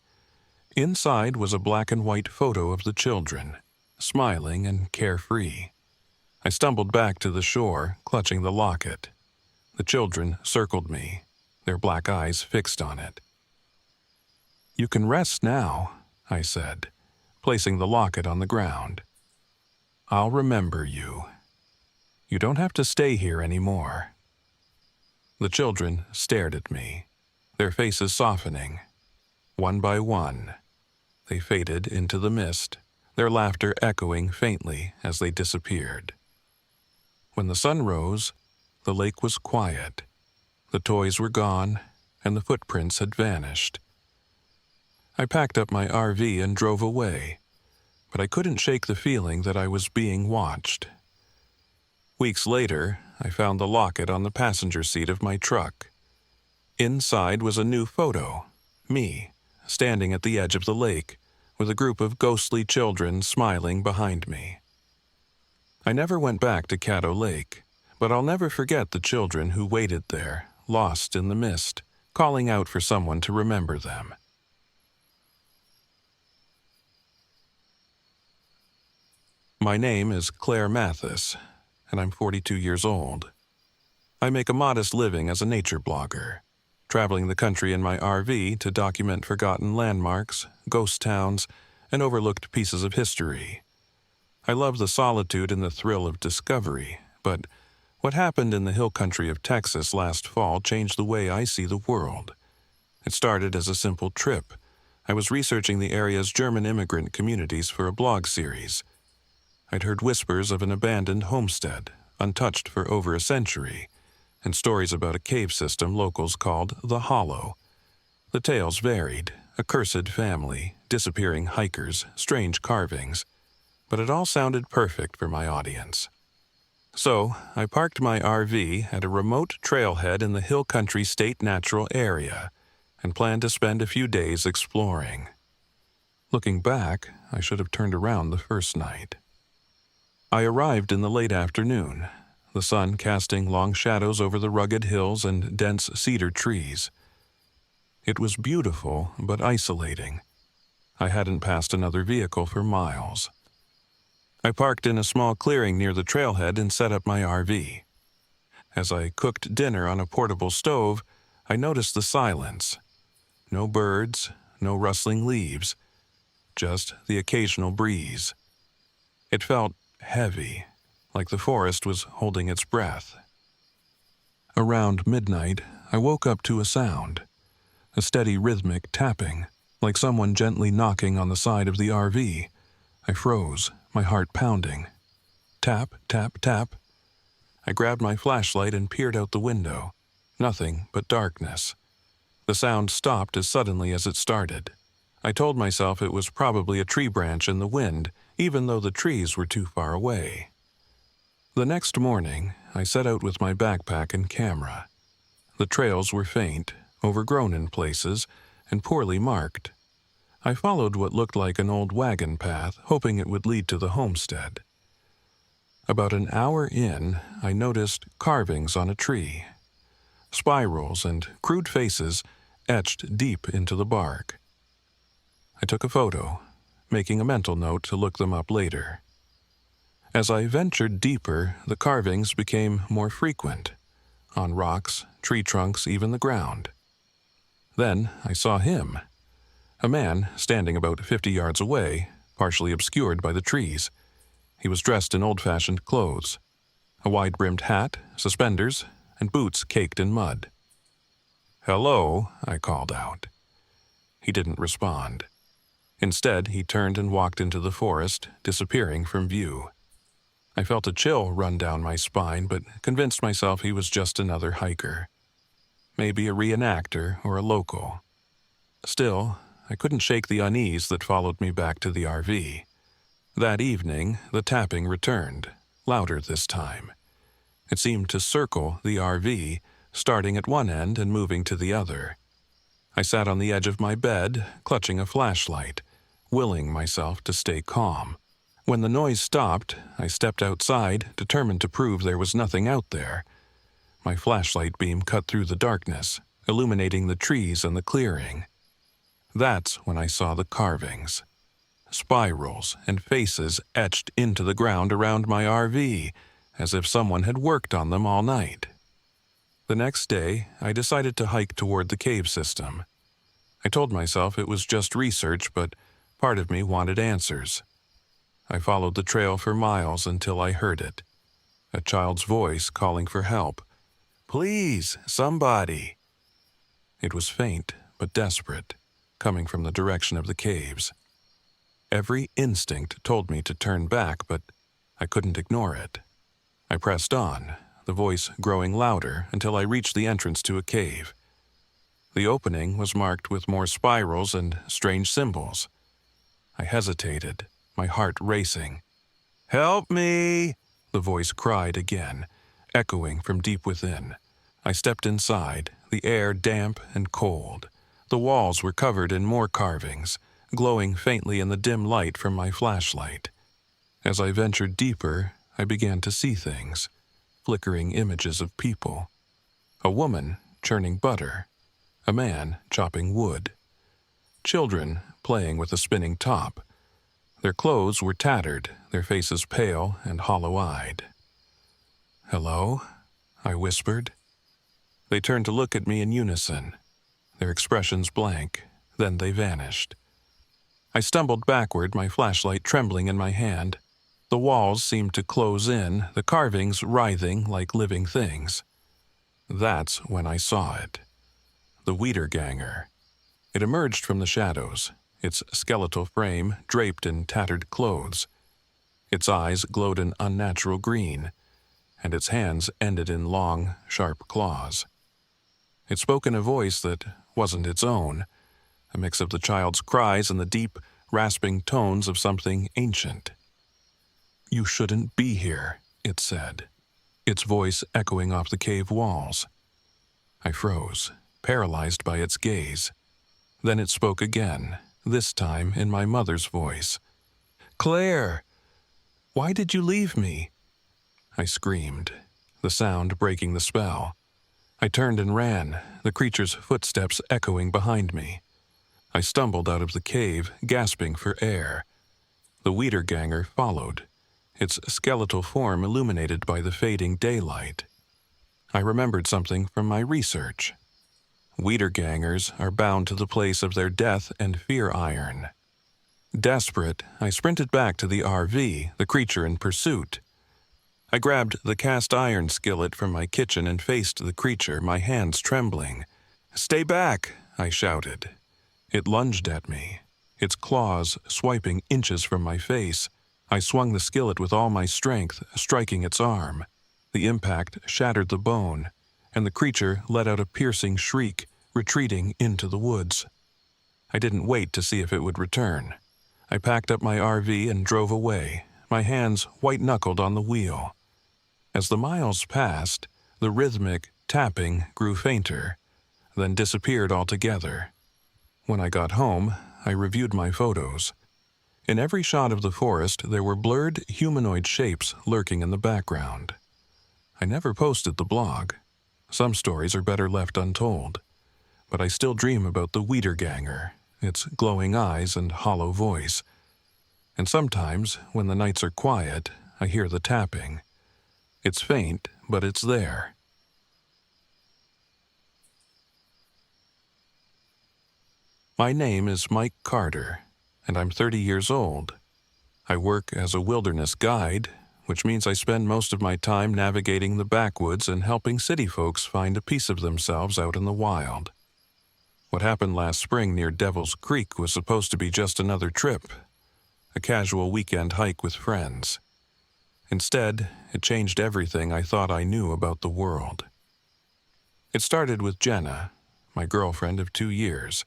Inside was a black and white photo of the children, smiling and carefree. I stumbled back to the shore, clutching the locket. The children circled me, their black eyes fixed on it. "You can rest now," I said, placing the locket on the ground. "I'll remember you. You don't have to stay here anymore." The children stared at me, their faces softening. One by one, they faded into the mist, their laughter echoing faintly as they disappeared. When the sun rose, the lake was quiet. The toys were gone, and the footprints had vanished. I packed up my RV and drove away, but I couldn't shake the feeling that I was being watched. Weeks later, I found the locket on the passenger seat of my truck. Inside was a new photo, me, standing at the edge of the lake, with a group of ghostly children smiling behind me. I never went back to Caddo Lake, but I'll never forget the children who waited there, lost in the mist, calling out for someone to remember them. My name is Claire Mathis, and I'm 42 years old. I make a modest living as a nature blogger, traveling the country in my RV to document forgotten landmarks, ghost towns, and overlooked pieces of history. I love the solitude and the thrill of discovery, but what happened in the hill country of Texas last fall changed the way I see the world. It started as a simple trip. I was researching the area's German immigrant communities for a blog series. I'd heard whispers of an abandoned homestead, untouched for over a century, and stories about a cave system locals called the Hollow. The tales varied: a cursed family, disappearing hikers, strange carvings, but it all sounded perfect for my audience. So, I parked my RV at a remote trailhead in the Hill Country State Natural Area and planned to spend a few days exploring. Looking back, I should have turned around the first night. I arrived in the late afternoon, the sun casting long shadows over the rugged hills and dense cedar trees. It was beautiful, but isolating. I hadn't passed another vehicle for miles. I parked in a small clearing near the trailhead and set up my RV. As I cooked dinner on a portable stove, I noticed the silence. No birds, no rustling leaves, just the occasional breeze. It felt heavy, like the forest was holding its breath. Around midnight, I woke up to a sound, a steady rhythmic tapping, like someone gently knocking on the side of the RV. I froze, my heart pounding. Tap, tap, tap. I grabbed my flashlight and peered out the window. Nothing but darkness. The sound stopped as suddenly as it started. I told myself it was probably a tree branch in the wind, even though the trees were too far away. The next morning, I set out with my backpack and camera. The trails were faint, overgrown in places, and poorly marked. I followed what looked like an old wagon path, hoping it would lead to the homestead. About an hour in, I noticed carvings on a tree. Spirals and crude faces etched deep into the bark. I took a photo, making a mental note to look them up later. As I ventured deeper, the carvings became more frequent, on rocks, tree trunks, even the ground. Then I saw him, a man standing about 50 yards away, partially obscured by the trees. He was dressed in old-fashioned clothes. a wide-brimmed hat, suspenders, and boots caked in mud. "Hello," I called out. He didn't respond. Instead, he turned and walked into the forest, disappearing from view. I felt a chill run down my spine, but convinced myself he was just another hiker. Maybe a reenactor or a local. Still, I couldn't shake the unease that followed me back to the RV. That evening, the tapping returned, louder this time. It seemed to circle the RV, starting at one end and moving to the other. I sat on the edge of my bed, clutching a flashlight, willing myself to stay calm. When the noise stopped, I stepped outside, determined to prove there was nothing out there. My flashlight beam cut through the darkness, illuminating the trees and the clearing. That's when I saw the carvings. Spirals and faces etched into the ground around my RV, as if someone had worked on them all night. The next day, I decided to hike toward the cave system. I told myself it was just research, but part of me wanted answers. I followed the trail for miles until I heard it. A child's voice calling for help. "Please, somebody." It was faint but desperate, coming from the direction of the caves. Every instinct told me to turn back, but I couldn't ignore it. I pressed on, the voice growing louder until I reached the entrance to a cave. The opening was marked with more spirals and strange symbols. I hesitated, my heart racing. "Help me!" the voice cried again, echoing from deep within. I stepped inside, the air damp and cold. The walls were covered in more carvings, glowing faintly in the dim light from my flashlight. As I ventured deeper, I began to see things, flickering images of people. A woman churning butter, a man chopping wood, children playing with a spinning top. Their clothes were tattered, their faces pale and hollow-eyed. "Hello?" I whispered. They turned to look at me in unison, their expressions blank, then they vanished. I stumbled backward, my flashlight trembling in my hand. The walls seemed to close in, the carvings writhing like living things. That's when I saw it. The Wiederganger. It emerged from the shadows, its skeletal frame draped in tattered clothes. Its eyes glowed an unnatural green, and its hands ended in long, sharp claws. It spoke in a voice that wasn't its own, a mix of the child's cries and the deep, rasping tones of something ancient. "You shouldn't be here," it said, its voice echoing off the cave walls. I froze, paralyzed by its gaze. Then it spoke again, this time in my mother's voice. "Claire, why did you leave me?" I screamed, the sound breaking the spell. I turned and ran, the creature's footsteps echoing behind me. I stumbled out of the cave, gasping for air. The Wiederganger followed, its skeletal form illuminated by the fading daylight. I remembered something from my research. Wiedergangers are bound to the place of their death and fear iron. Desperate, I sprinted back to the RV, the creature in pursuit. I grabbed the cast iron skillet from my kitchen and faced the creature, my hands trembling. "Stay back!" I shouted. It lunged at me, its claws swiping inches from my face. I swung the skillet with all my strength, striking its arm. The impact shattered the bone, and the creature let out a piercing shriek, retreating into the woods. I didn't wait to see if it would return. I packed up my RV and drove away, my hands white-knuckled on the wheel. As the miles passed, the rhythmic tapping grew fainter, then disappeared altogether. When I got home, I reviewed my photos. In every shot of the forest, there were blurred humanoid shapes lurking in the background. I never posted the blog. Some stories are better left untold. But I still dream about the Wiederganger, its glowing eyes and hollow voice. And sometimes, when the nights are quiet, I hear the tapping. It's faint, but it's there. My name is Mike Carter, and I'm 30 years old. I work as a wilderness guide, which means I spend most of my time navigating the backwoods and helping city folks find a piece of themselves out in the wild. What happened last spring near Devil's Creek was supposed to be just another trip, a casual weekend hike with friends. Instead, it changed everything I thought I knew about the world. It started with Jenna, my girlfriend of 2 years.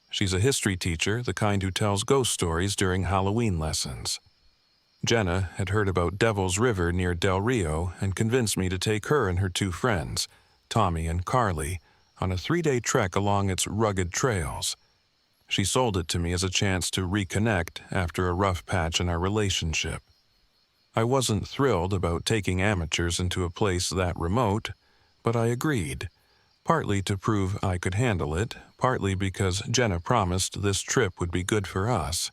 She's a history teacher, the kind who tells ghost stories during Halloween lessons. Jenna had heard about Devil's River near Del Rio and convinced me to take her and her 2 friends, Tommy and Carly, on a 3-day trek along its rugged trails. She sold it to me as a chance to reconnect after a rough patch in our relationship. I wasn't thrilled about taking amateurs into a place that remote, but I agreed, partly to prove I could handle it, partly because Jenna promised this trip would be good for us.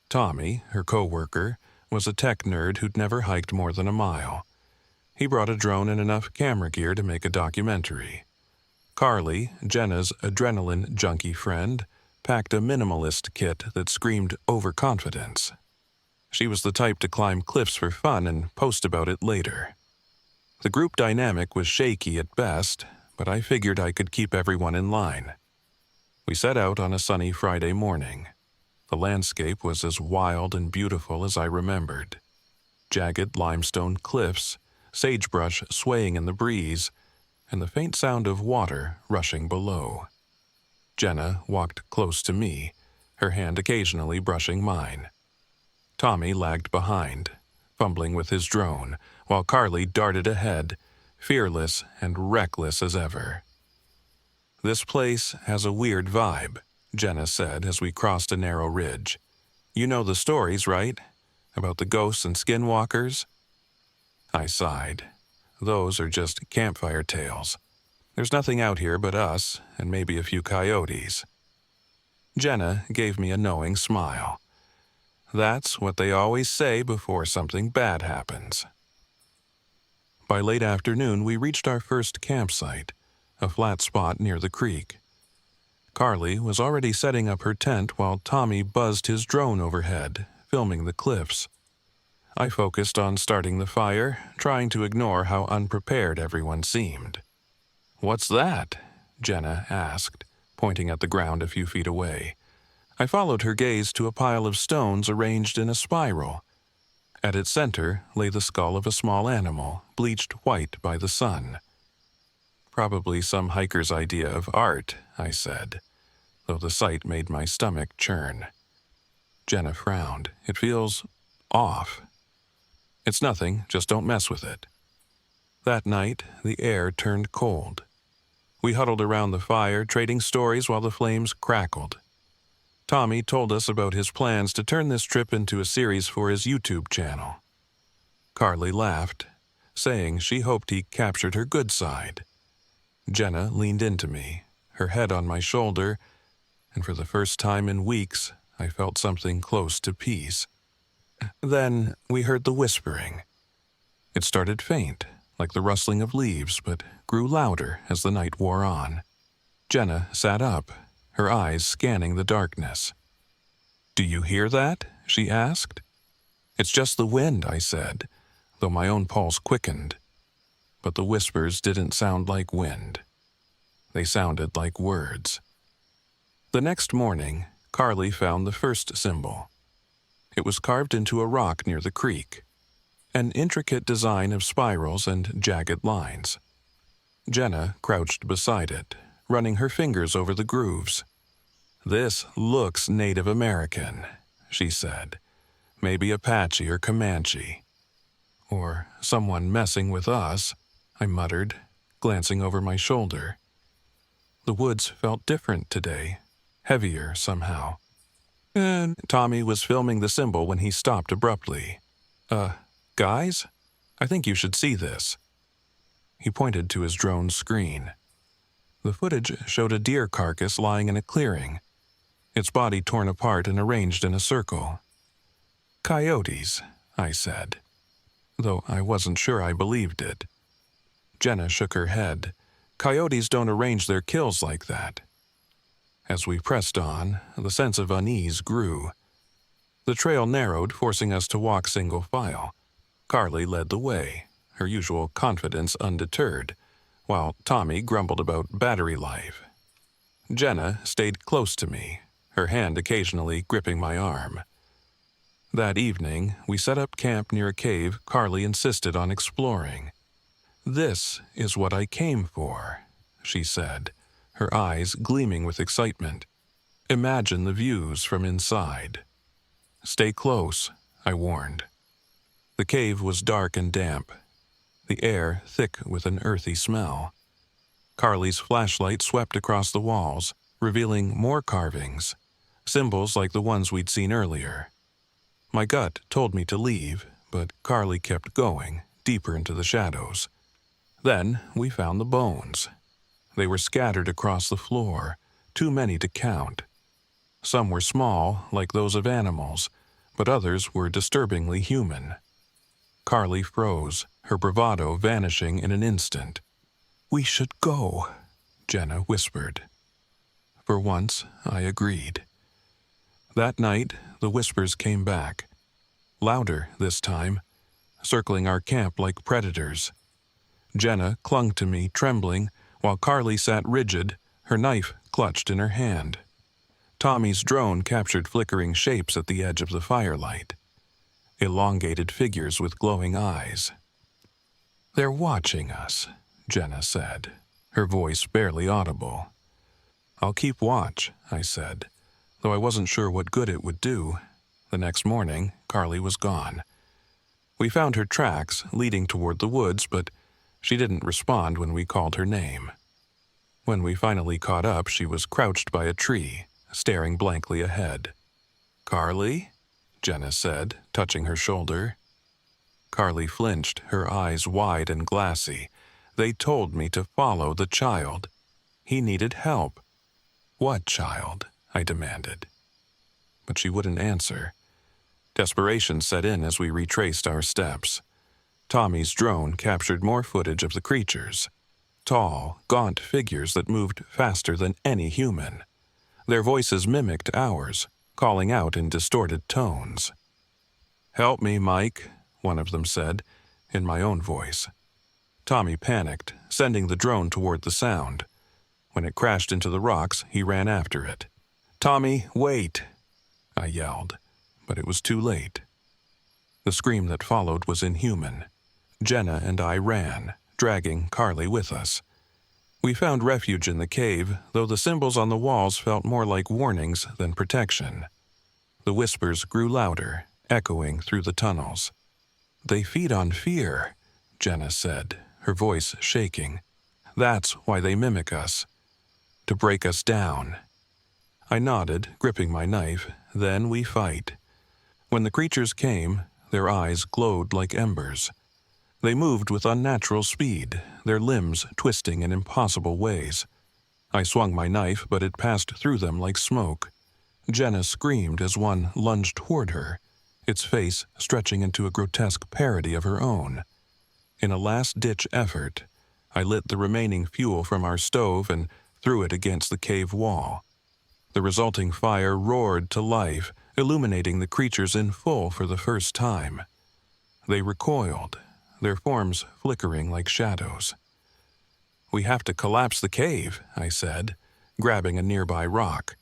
Tommy, her co-worker, was a tech nerd who'd never hiked more than a mile. He brought a drone and enough camera gear to make a documentary. Carly, Jenna's adrenaline junkie friend, packed a minimalist kit that screamed overconfidence. She was the type to climb cliffs for fun and post about it later. The group dynamic was shaky at best, but I figured I could keep everyone in line. We set out on a sunny Friday morning. The landscape was as wild and beautiful as I remembered. Jagged limestone cliffs, sagebrush swaying in the breeze, and the faint sound of water rushing below. Jenna walked close to me, her hand occasionally brushing mine. Tommy lagged behind, fumbling with his drone, while Carly darted ahead, fearless and reckless as ever. "This place has a weird vibe," Jenna said as we crossed a narrow ridge. "You know the stories, right? About the ghosts and skinwalkers?" I sighed. "Those are just campfire tales. There's nothing out here but us, and maybe a few coyotes." Jenna gave me a knowing smile. "That's what they always say before something bad happens." By late afternoon, we reached our first campsite, a flat spot near the creek. Carly was already setting up her tent while Tommy buzzed his drone overhead, filming the cliffs. I focused on starting the fire, trying to ignore how unprepared everyone seemed. "What's that?" Jenna asked, pointing at the ground a few feet away. I followed her gaze to a pile of stones arranged in a spiral. At its center lay the skull of a small animal, bleached white by the sun. "Probably some hiker's idea of art," I said, though the sight made my stomach churn. Jenna frowned. "It feels off." "It's nothing, just don't mess with it." That night, the air turned cold. We huddled around the fire, trading stories while the flames crackled. Tommy told us about his plans to turn this trip into a series for his YouTube channel. Carly laughed, saying she hoped he captured her good side. Jenna leaned into me, her head on my shoulder, and for the first time in weeks, I felt something close to peace. Then we heard the whispering. It started faint, like the rustling of leaves, but grew louder as the night wore on. Jenna sat up, her eyes scanning the darkness. "Do you hear that?" she asked. "It's just the wind," I said, though my own pulse quickened. But the whispers didn't sound like wind. They sounded like words. The next morning, Carly found the first symbol. It was carved into a rock near the creek, an intricate design of spirals and jagged lines. Jenna crouched beside it, running her fingers over the grooves. "This looks Native American," she said. "Maybe Apache or Comanche. Or someone messing with us," I muttered, glancing over my shoulder. The woods felt different today, heavier somehow. And Tommy was filming the symbol when he stopped abruptly. Guys? I think you should see this." He pointed to his drone's screen. The footage showed a deer carcass lying in a clearing, its body torn apart and arranged in a circle. "Coyotes," I said, though I wasn't sure I believed it. Jenna shook her head. "Coyotes don't arrange their kills like that." As we pressed on, the sense of unease grew. The trail narrowed, forcing us to walk single file. Carly led the way, her usual confidence undeterred, while Tommy grumbled about battery life. Jenna stayed close to me, her hand occasionally gripping my arm. That evening, we set up camp near a cave Carly insisted on exploring. "This is what I came for," she said, her eyes gleaming with excitement. "Imagine the views from inside." "Stay close," I warned. The cave was dark and damp, the air thick with an earthy smell. Carly's flashlight swept across the walls, revealing more carvings, symbols like the ones we'd seen earlier. My gut told me to leave, but Carly kept going, deeper into the shadows. Then we found the bones. They were scattered across the floor, too many to count. Some were small, like those of animals, but others were disturbingly human. Carly froze, her bravado vanishing in an instant. "We should go," Jenna whispered. For once, I agreed. That night, the whispers came back. Louder this time, circling our camp like predators. Jenna clung to me, trembling, while Carly sat rigid, her knife clutched in her hand. Tommy's drone captured flickering shapes at the edge of the firelight. Elongated figures with glowing eyes. "They're watching us," Jenna said, her voice barely audible. "I'll keep watch," I said, though I wasn't sure what good it would do. The next morning, Carly was gone. We found her tracks leading toward the woods, but she didn't respond when we called her name. When we finally caught up, she was crouched by a tree, staring blankly ahead. "Carly?" Jenna said, touching her shoulder. Carly flinched, her eyes wide and glassy. "They told me to follow the child. He needed help." "What child?" I demanded. But she wouldn't answer. Desperation set in as we retraced our steps. Tommy's drone captured more footage of the creatures. Tall, gaunt figures that moved faster than any human. Their voices mimicked ours, calling out in distorted tones. "Help me, Mike," one of them said, in my own voice. Tommy panicked, sending the drone toward the sound. When it crashed into the rocks, he ran after it. "Tommy, wait!" I yelled, but it was too late. The scream that followed was inhuman. Jenna and I ran, dragging Carly with us. We found refuge in the cave, though the symbols on the walls felt more like warnings than protection. The whispers grew louder, echoing through the tunnels. "They feed on fear," Jenna said, her voice shaking. "That's why they mimic us. To break us down." I nodded, gripping my knife. Then we fight. When the creatures came, their eyes glowed like embers. They moved with unnatural speed, their limbs twisting in impossible ways. I swung my knife, but it passed through them like smoke. Jenna screamed as one lunged toward her, its face stretching into a grotesque parody of her own. In a last-ditch effort, I lit the remaining fuel from our stove and threw it against the cave wall. The resulting fire roared to life, illuminating the creatures in full for the first time. They recoiled, their forms flickering like shadows. "We have to collapse the cave," I said, grabbing a nearby rock.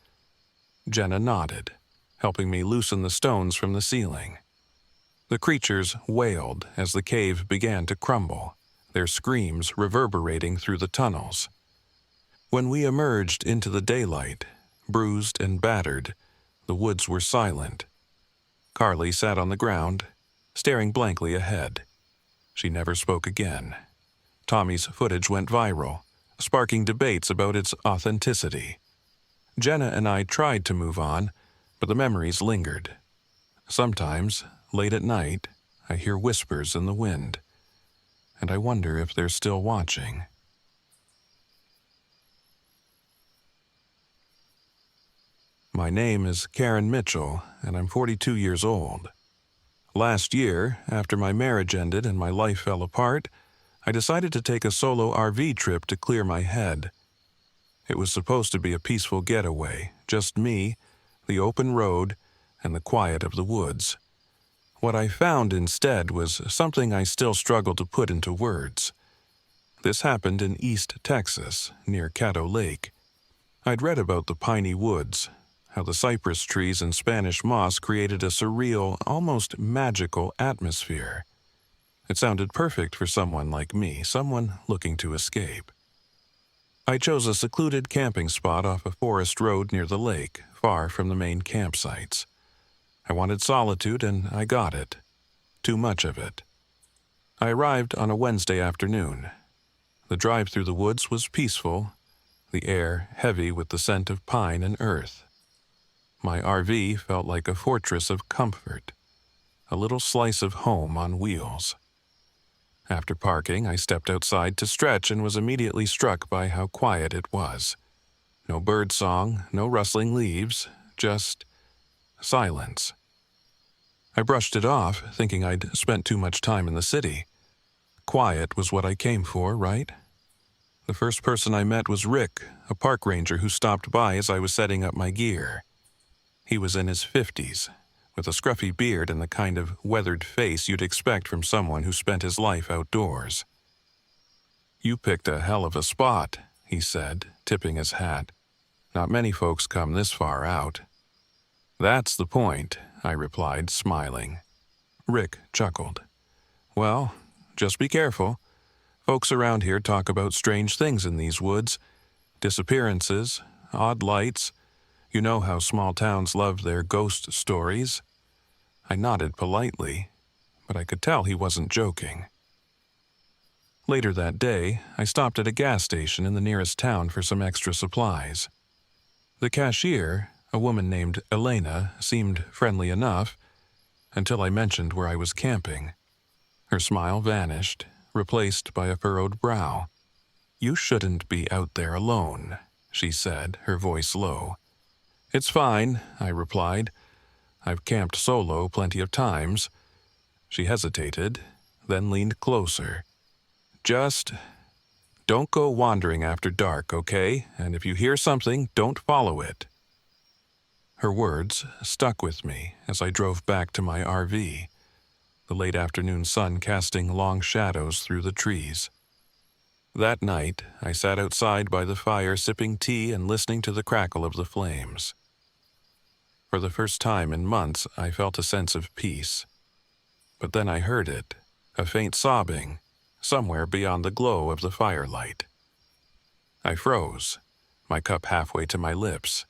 Jenna nodded, helping me loosen the stones from the ceiling. The creatures wailed as the cave began to crumble, their screams reverberating through the tunnels. When we emerged into the daylight, bruised and battered, the woods were silent. Carly sat on the ground, staring blankly ahead. She never spoke again. Tommy's footage went viral, sparking debates about its authenticity. Jenna and I tried to move on, but the memories lingered. Sometimes, late at night, I hear whispers in the wind, and I wonder if they're still watching. My name is Karen Mitchell, and I'm 42 years old. Last year, after my marriage ended and my life fell apart, I decided to take a solo RV trip to clear my head. It was supposed to be a peaceful getaway, just me, the open road, and the quiet of the woods. What I found instead was something I still struggle to put into words. This happened in East Texas, near Caddo Lake. I'd read about the piney woods, how the cypress trees and Spanish moss created a surreal, almost magical atmosphere. It sounded perfect for someone like me, someone looking to escape. I chose a secluded camping spot off a forest road near the lake, far from the main campsites. I wanted solitude, and I got it. Too much of it. I arrived on a Wednesday afternoon. The drive through the woods was peaceful, the air heavy with the scent of pine and earth. My RV felt like a fortress of comfort, a little slice of home on wheels. After parking, I stepped outside to stretch and was immediately struck by how quiet it was. No bird song, no rustling leaves, just silence. I brushed it off, thinking I'd spent too much time in the city. Quiet was what I came for, right? The first person I met was Rick, a park ranger who stopped by as I was setting up my gear. He was in his 50s, with a scruffy beard and the kind of weathered face you'd expect from someone who spent his life outdoors. "You picked a hell of a spot," he said, tipping his hat. "Not many folks come this far out." "That's the point," I replied, smiling. Rick chuckled. "Well, just be careful. Folks around here talk about strange things in these woods. Disappearances, odd lights. You know how small towns love their ghost stories." I nodded politely, but I could tell he wasn't joking. Later that day, I stopped at a gas station in the nearest town for some extra supplies. The cashier, a woman named Elena, seemed friendly enough until I mentioned where I was camping. Her smile vanished, replaced by a furrowed brow. "You shouldn't be out there alone," she said, her voice low. "It's fine," I replied. "I've camped solo plenty of times." She hesitated, then leaned closer. "Just don't go wandering after dark, okay? And if you hear something, don't follow it." Her words stuck with me as I drove back to my RV, the late afternoon sun casting long shadows through the trees. That night, I sat outside by the fire sipping tea and listening to the crackle of the flames. For the first time in months, I felt a sense of peace. But then I heard it, a faint sobbing, somewhere beyond the glow of the firelight. I froze, my cup halfway to my lips.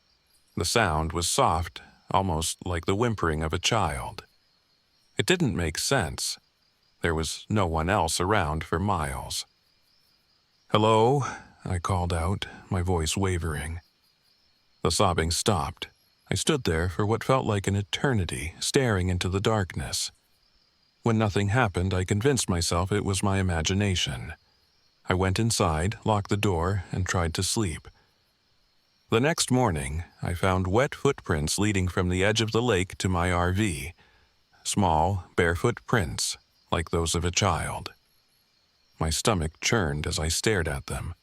The sound was soft, almost like the whimpering of a child. It didn't make sense. There was no one else around for miles. "Hello?" I called out, my voice wavering. The sobbing stopped. I stood there for what felt like an eternity, staring into the darkness. When nothing happened, I convinced myself it was my imagination. I went inside, locked the door, and tried to sleep. The next morning, I found wet footprints leading from the edge of the lake to my RV. Small, barefoot prints, like those of a child. My stomach churned as I stared at them.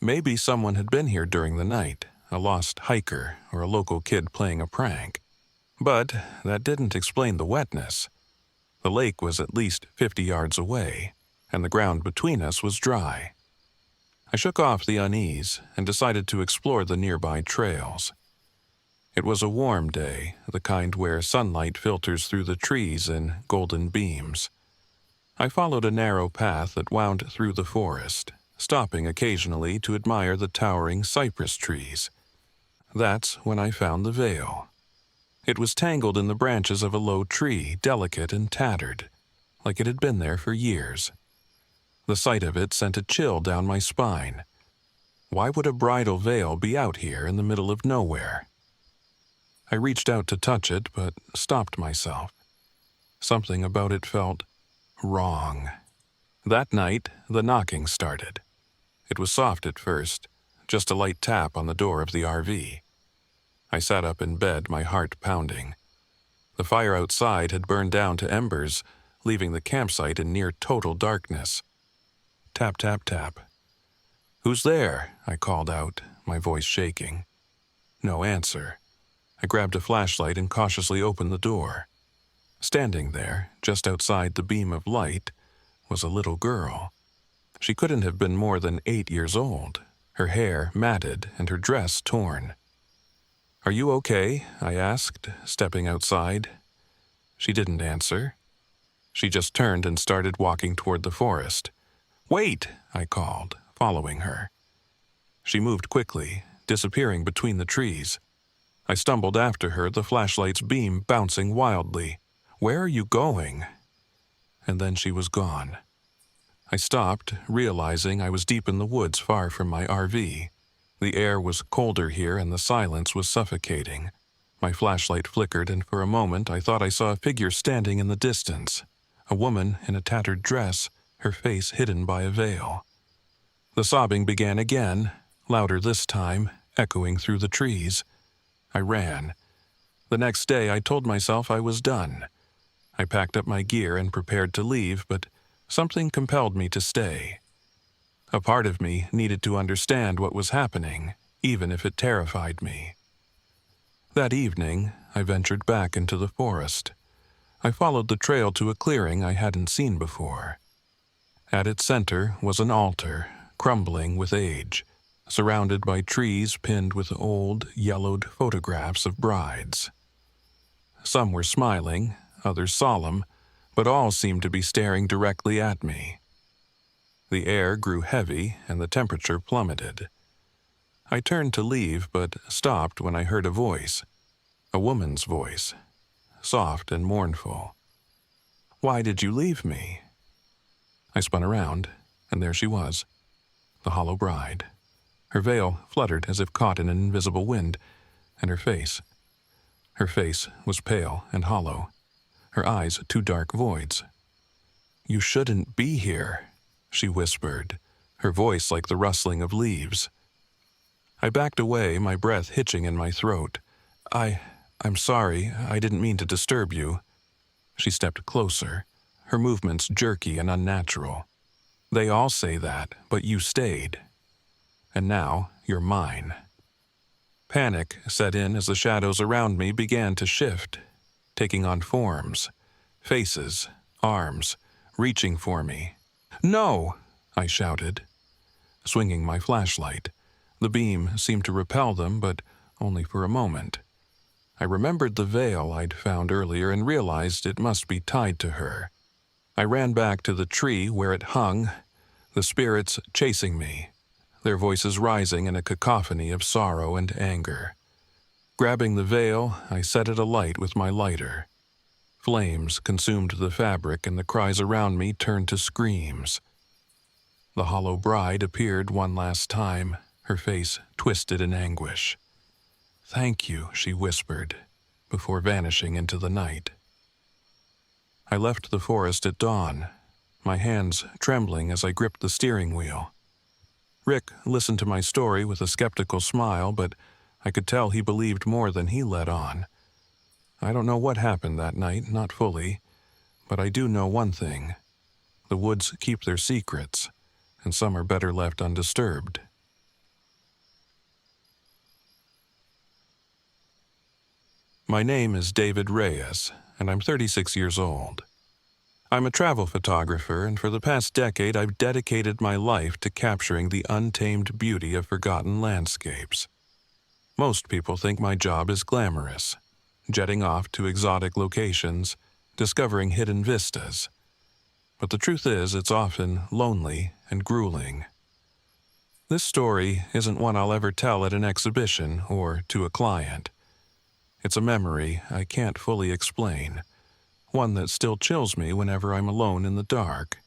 Maybe someone had been here during the night, a lost hiker or a local kid playing a prank. But that didn't explain the wetness. The lake was at least 50 yards away, and the ground between us was dry. I shook off the unease and decided to explore the nearby trails. It was a warm day, the kind where sunlight filters through the trees in golden beams. I followed a narrow path that wound through the forest, stopping occasionally to admire the towering cypress trees. That's when I found the veil. It was tangled in the branches of a low tree, delicate and tattered, like it had been there for years. The sight of it sent a chill down my spine. Why would a bridal veil be out here in the middle of nowhere? I reached out to touch it, but stopped myself. Something about it felt wrong. That night, the knocking started. It was soft at first, just a light tap on the door of the RV. I sat up in bed, my heart pounding. The fire outside had burned down to embers, leaving the campsite in near total darkness. Tap, tap, tap. "Who's there?" I called out, my voice shaking. No answer. I grabbed a flashlight and cautiously opened the door. Standing there, just outside the beam of light, was a little girl. She couldn't have been more than 8 years old, her hair matted and her dress torn. "Are you okay?" I asked, stepping outside. She didn't answer. She just turned and started walking toward the forest. "Wait!" I called, following her. She moved quickly, disappearing between the trees. I stumbled after her, the flashlight's beam bouncing wildly. "Where are you going?" And then she was gone. I stopped, realizing I was deep in the woods far from my RV. The air was colder here and the silence was suffocating. My flashlight flickered, and for a moment I thought I saw a figure standing in the distance. A woman in a tattered dress, her face hidden by a veil. The sobbing began again, louder this time, echoing through the trees. I ran. The next day I told myself I was done. I packed up my gear and prepared to leave, but something compelled me to stay. A part of me needed to understand what was happening, even if it terrified me. That evening, I ventured back into the forest. I followed the trail to a clearing I hadn't seen before. At its center was an altar, crumbling with age, surrounded by trees pinned with old, yellowed photographs of brides. Some were smiling, others solemn, but all seemed to be staring directly at me. The air grew heavy and the temperature plummeted. I turned to leave, but stopped when I heard a voice. A woman's voice, soft and mournful. "Why did you leave me?" I spun around, and there she was, the hollow bride. Her veil fluttered as if caught in an invisible wind, and her face was pale and hollow, her eyes two dark voids. "You shouldn't be here," she whispered, her voice like the rustling of leaves. I backed away, my breath hitching in my throat. I'm sorry, I didn't mean to disturb you." She stepped closer, her movements jerky and unnatural. "They all say that, but you stayed. And now you're mine." Panic set in as the shadows around me began to shift, taking on forms, faces, arms, reaching for me. "No!" I shouted, swinging my flashlight. The beam seemed to repel them, but only for a moment. I remembered the veil I'd found earlier and realized it must be tied to her. I ran back to the tree where it hung, the spirits chasing me, their voices rising in a cacophony of sorrow and anger. Grabbing the veil, I set it alight with my lighter. Flames consumed the fabric and the cries around me turned to screams. The hollow bride appeared one last time, her face twisted in anguish. "Thank you," she whispered, before vanishing into the night. I left the forest at dawn, my hands trembling as I gripped the steering wheel. Rick listened to my story with a skeptical smile, but I could tell he believed more than he let on. I don't know what happened that night, not fully, but I do know one thing. The woods keep their secrets, and some are better left undisturbed. My name is David Reyes, and I'm 36 years old. I'm a travel photographer, and for the past decade I've dedicated my life to capturing the untamed beauty of forgotten landscapes. Most people think my job is glamorous, jetting off to exotic locations, discovering hidden vistas. But the truth is, it's often lonely and grueling. This story isn't one I'll ever tell at an exhibition or to a client. It's a memory I can't fully explain, one that still chills me whenever I'm alone in the dark.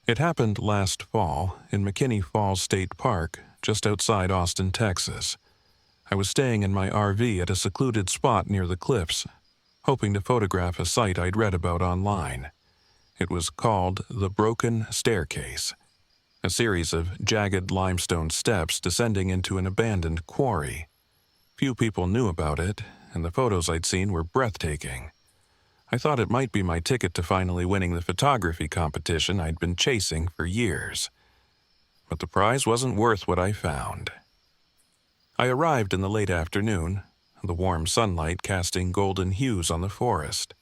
It happened last fall in McKinney Falls State Park, just outside Austin, Texas. I was staying in my RV at a secluded spot near the cliffs, hoping to photograph a site I'd read about online. It was called the Broken Staircase, a series of jagged limestone steps descending into an abandoned quarry. Few people knew about it, and the photos I'd seen were breathtaking. I thought it might be my ticket to finally winning the photography competition I'd been chasing for years. But the prize wasn't worth what I found. I arrived in the late afternoon, the warm sunlight casting golden hues on the forest.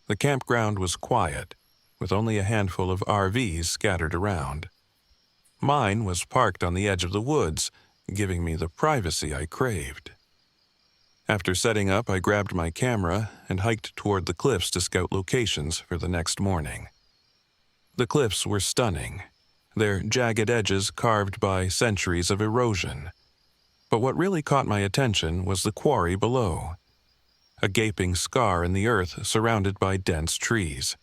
The campground was quiet, with only a handful of RVs scattered around. Mine was parked on the edge of the woods, giving me the privacy I craved. After setting up, I grabbed my camera and hiked toward the cliffs to scout locations for the next morning. The cliffs were stunning, their jagged edges carved by centuries of erosion. But what really caught my attention was the quarry below, a gaping scar in the earth surrounded by dense trees.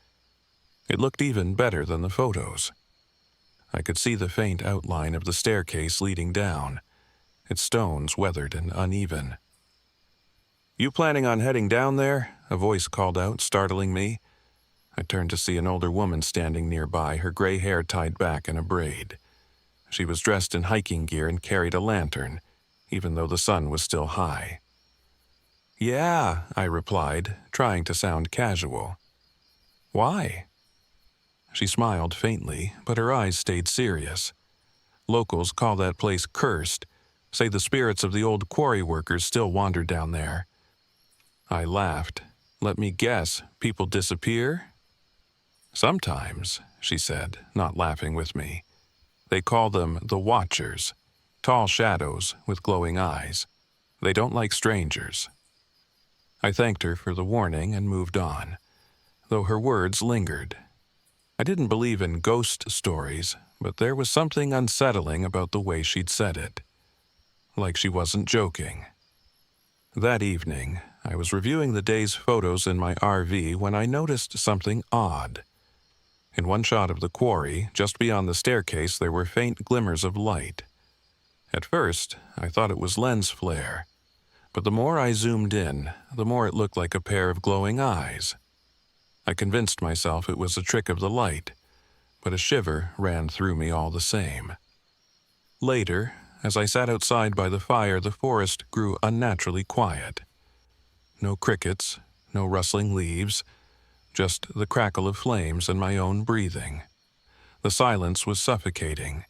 It looked even better than the photos. I could see the faint outline of the staircase leading down, its stones weathered and uneven. "You planning on heading down there?" a voice called out, startling me. I turned to see an older woman standing nearby, her gray hair tied back in a braid. She was dressed in hiking gear and carried a lantern, even though the sun was still high. "Yeah," I replied, trying to sound casual. "Why?" She smiled faintly, but her eyes stayed serious. "Locals call that place cursed, say the spirits of the old quarry workers still wander down there." I laughed. "Let me guess, people disappear?" "Sometimes," she said, not laughing with me. "They call them the Watchers, tall shadows with glowing eyes. They don't like strangers." I thanked her for the warning and moved on, though her words lingered. I didn't believe in ghost stories, but there was something unsettling about the way she'd said it. Like she wasn't joking. That evening, I was reviewing the day's photos in my RV when I noticed something odd. In one shot of the quarry, just beyond the staircase, there were faint glimmers of light. At first, I thought it was lens flare, but the more I zoomed in, the more it looked like a pair of glowing eyes. I convinced myself it was a trick of the light, but a shiver ran through me all the same. Later, as I sat outside by the fire, the forest grew unnaturally quiet. No crickets, no rustling leaves, just the crackle of flames and my own breathing. The silence was suffocating,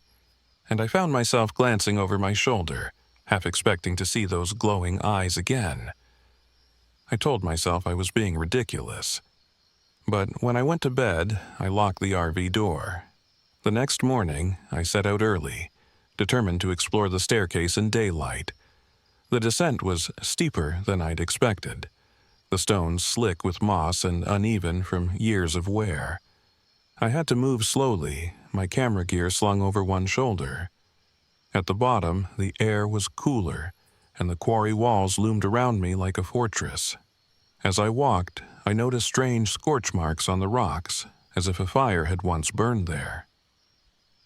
and I found myself glancing over my shoulder, half expecting to see those glowing eyes again. I told myself I was being ridiculous. But when I went to bed, I locked the RV door. The next morning, I set out early, determined to explore the staircase in daylight. The descent was steeper than I'd expected, the stones slick with moss and uneven from years of wear. I had to move slowly, my camera gear slung over one shoulder. At the bottom, the air was cooler, and the quarry walls loomed around me like a fortress. As I walked, I noticed strange scorch marks on the rocks, as if a fire had once burned there.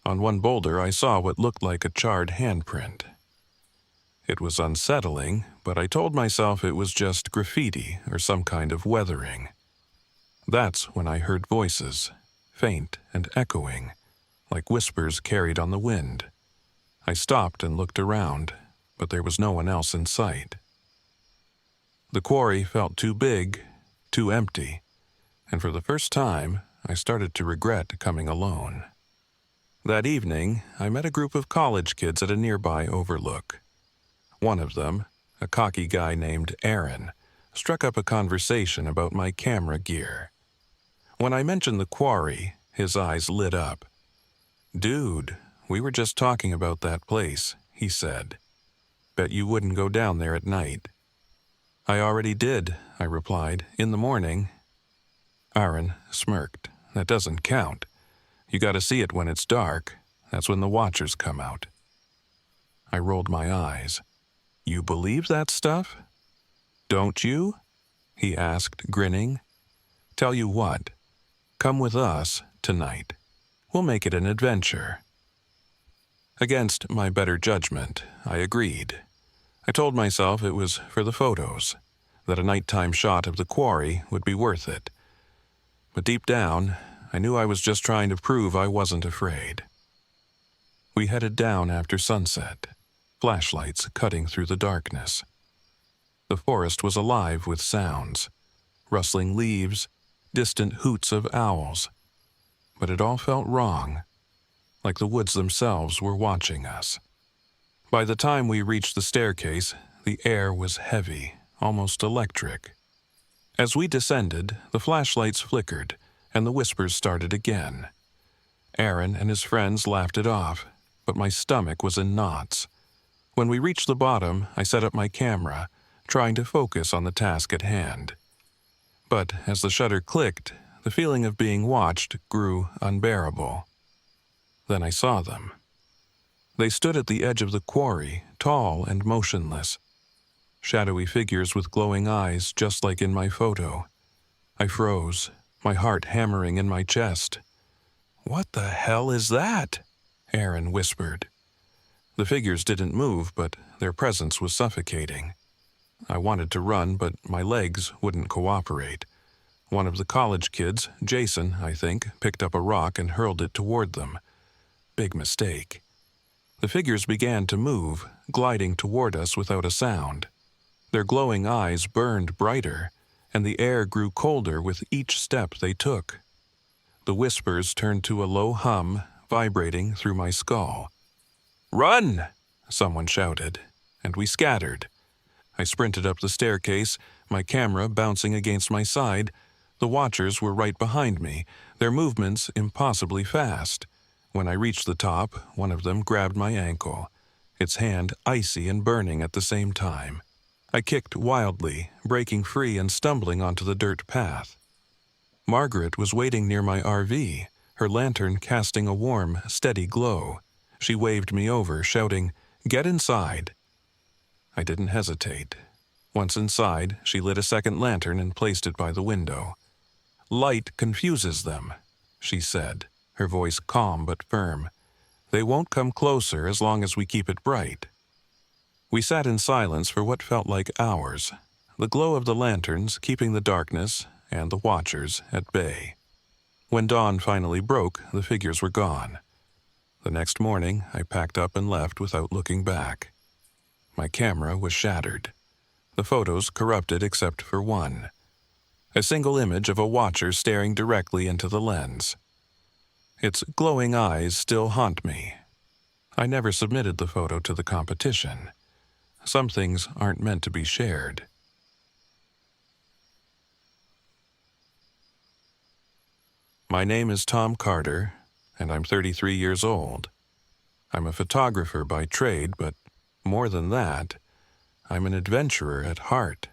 On one boulder, I saw what looked like a charred handprint. It was unsettling, but I told myself it was just graffiti or some kind of weathering. That's when I heard voices, faint and echoing, like whispers carried on the wind. I stopped and looked around, but there was no one else in sight. The quarry felt too big, too empty, and for the first time, I started to regret coming alone. That evening, I met a group of college kids at a nearby overlook. One of them, a cocky guy named Aaron, struck up a conversation about my camera gear. When I mentioned the quarry, his eyes lit up. "Dude, we were just talking about that place," he said. "Bet you wouldn't go down there at night." "I already did," I replied, "in the morning." Aaron smirked. "That doesn't count. You gotta see it when it's dark. That's when the Watchers come out." I rolled my eyes. "You believe that stuff?" "Don't you?" he asked, grinning. "Tell you what, come with us tonight. We'll make it an adventure." Against my better judgment, I agreed. I told myself it was for the photos, that a nighttime shot of the quarry would be worth it. But deep down, I knew I was just trying to prove I wasn't afraid. We headed down after sunset, flashlights cutting through the darkness. The forest was alive with sounds, rustling leaves, distant hoots of owls. But it all felt wrong, like the woods themselves were watching us. By the time we reached the staircase, the air was heavy, almost electric. As we descended, the flashlights flickered, and the whispers started again. Aaron and his friends laughed it off, but my stomach was in knots. When we reached the bottom, I set up my camera, trying to focus on the task at hand. But as the shutter clicked, the feeling of being watched grew unbearable. Then I saw them. They stood at the edge of the quarry, tall and motionless. Shadowy figures with glowing eyes, just like in my photo. I froze, my heart hammering in my chest. "What the hell is that?" Aaron whispered. The figures didn't move, but their presence was suffocating. I wanted to run, but my legs wouldn't cooperate. One of the college kids, Jason, I think, picked up a rock and hurled it toward them. Big mistake. The figures began to move, gliding toward us without a sound. Their glowing eyes burned brighter, and the air grew colder with each step they took. The whispers turned to a low hum, vibrating through my skull. "Run!" someone shouted, and we scattered. I sprinted up the staircase, my camera bouncing against my side. The watchers were right behind me, their movements impossibly fast. When I reached the top, one of them grabbed my ankle, its hand icy and burning at the same time. I kicked wildly, breaking free and stumbling onto the dirt path. Margaret was waiting near my RV, her lantern casting a warm, steady glow. She waved me over, shouting, "Get inside." I didn't hesitate. Once inside, she lit a second lantern and placed it by the window. "Light confuses them," she said, her voice calm but firm. "They won't come closer as long as we keep it bright." We sat in silence for what felt like hours, the glow of the lanterns keeping the darkness and the watchers at bay. When dawn finally broke, the figures were gone. The next morning, I packed up and left without looking back. My camera was shattered, the photos corrupted except for one. A single image of a watcher staring directly into the lens. Its glowing eyes still haunt me. I never submitted the photo to the competition. Some things aren't meant to be shared. My name is Tom Carter, and I'm 33 years old. I'm a photographer by trade, but more than that, I'm an adventurer at heart.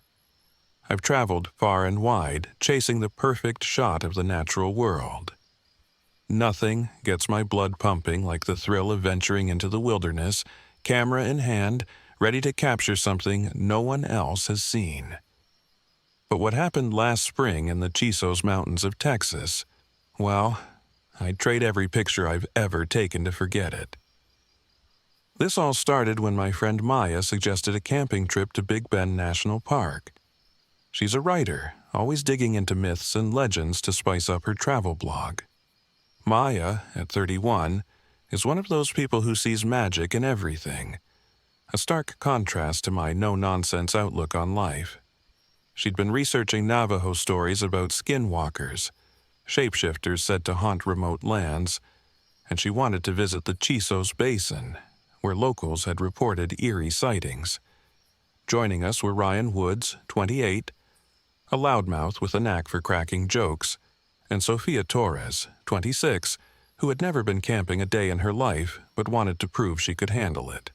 I've traveled far and wide, chasing the perfect shot of the natural world. Nothing gets my blood pumping like the thrill of venturing into the wilderness, camera in hand, ready to capture something no one else has seen. But what happened last spring in the Chisos mountains of Texas, well, I'd trade every picture I've ever taken to forget it. This all started when my friend Maya suggested a camping trip to Big Bend National Park. She's a writer, always digging into myths and legends to spice up her travel blog. Maya, at 31, is one of those people who sees magic in everything, a stark contrast to my no-nonsense outlook on life. She'd been researching Navajo stories about skinwalkers, shapeshifters said to haunt remote lands, and she wanted to visit the Chisos Basin, where locals had reported eerie sightings. Joining us were Ryan Woods, 28, a loudmouth with a knack for cracking jokes, and Sophia Torres, 26, who had never been camping a day in her life but wanted to prove she could handle it.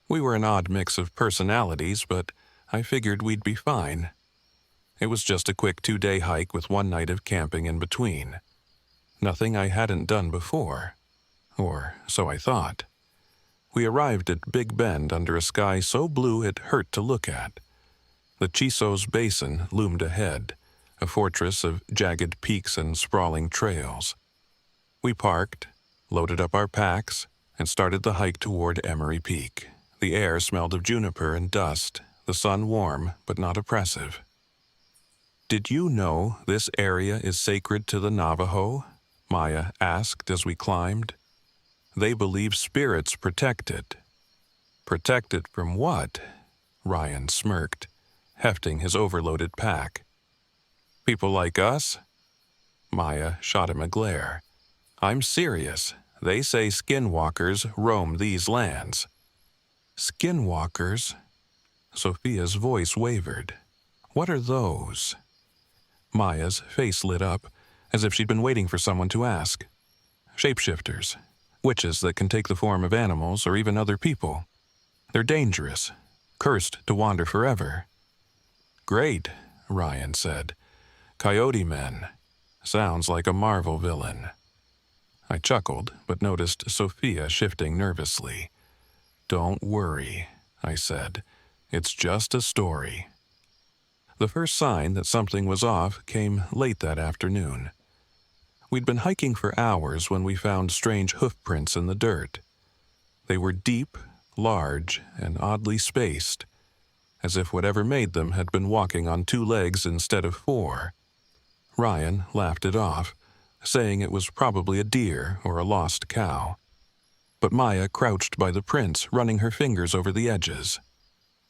We were an odd mix of personalities, but I figured we'd be fine. It was just a quick 2-day hike with one night of camping in between. Nothing I hadn't done before. Or so I thought. We arrived at Big Bend under a sky so blue it hurt to look at. The Chisos Basin loomed ahead, a fortress of jagged peaks and sprawling trails. We parked, loaded up our packs, and started the hike toward Emery Peak. The air smelled of juniper and dust, the sun warm but not oppressive. "Did you know this area is sacred to the Navajo?" Maya asked as we climbed. "They believe spirits protect it." "Protect it from what?" Ryan smirked, hefting his overloaded pack. "People like us?" Maya shot him a glare. "I'm serious. They say skinwalkers roam these lands." "Skinwalkers?" Sophia's voice wavered. What are those? Maya's face lit up, as if she'd been waiting for someone to ask. Shapeshifters. Witches that can take the form of animals or even other people. They're dangerous, cursed to wander forever. Great, Ryan said. Coyote men. Sounds like a Marvel villain. I chuckled, but noticed Sophia shifting nervously. Don't worry, I said. It's just a story. The first sign that something was off came late that afternoon. We'd been hiking for hours when we found strange hoof prints in the dirt. They were deep, large, and oddly spaced, as if whatever made them had been walking on 2 legs instead of 4. Ryan laughed it off, saying it was probably a deer or a lost cow. But Maya crouched by the prints, running her fingers over the edges.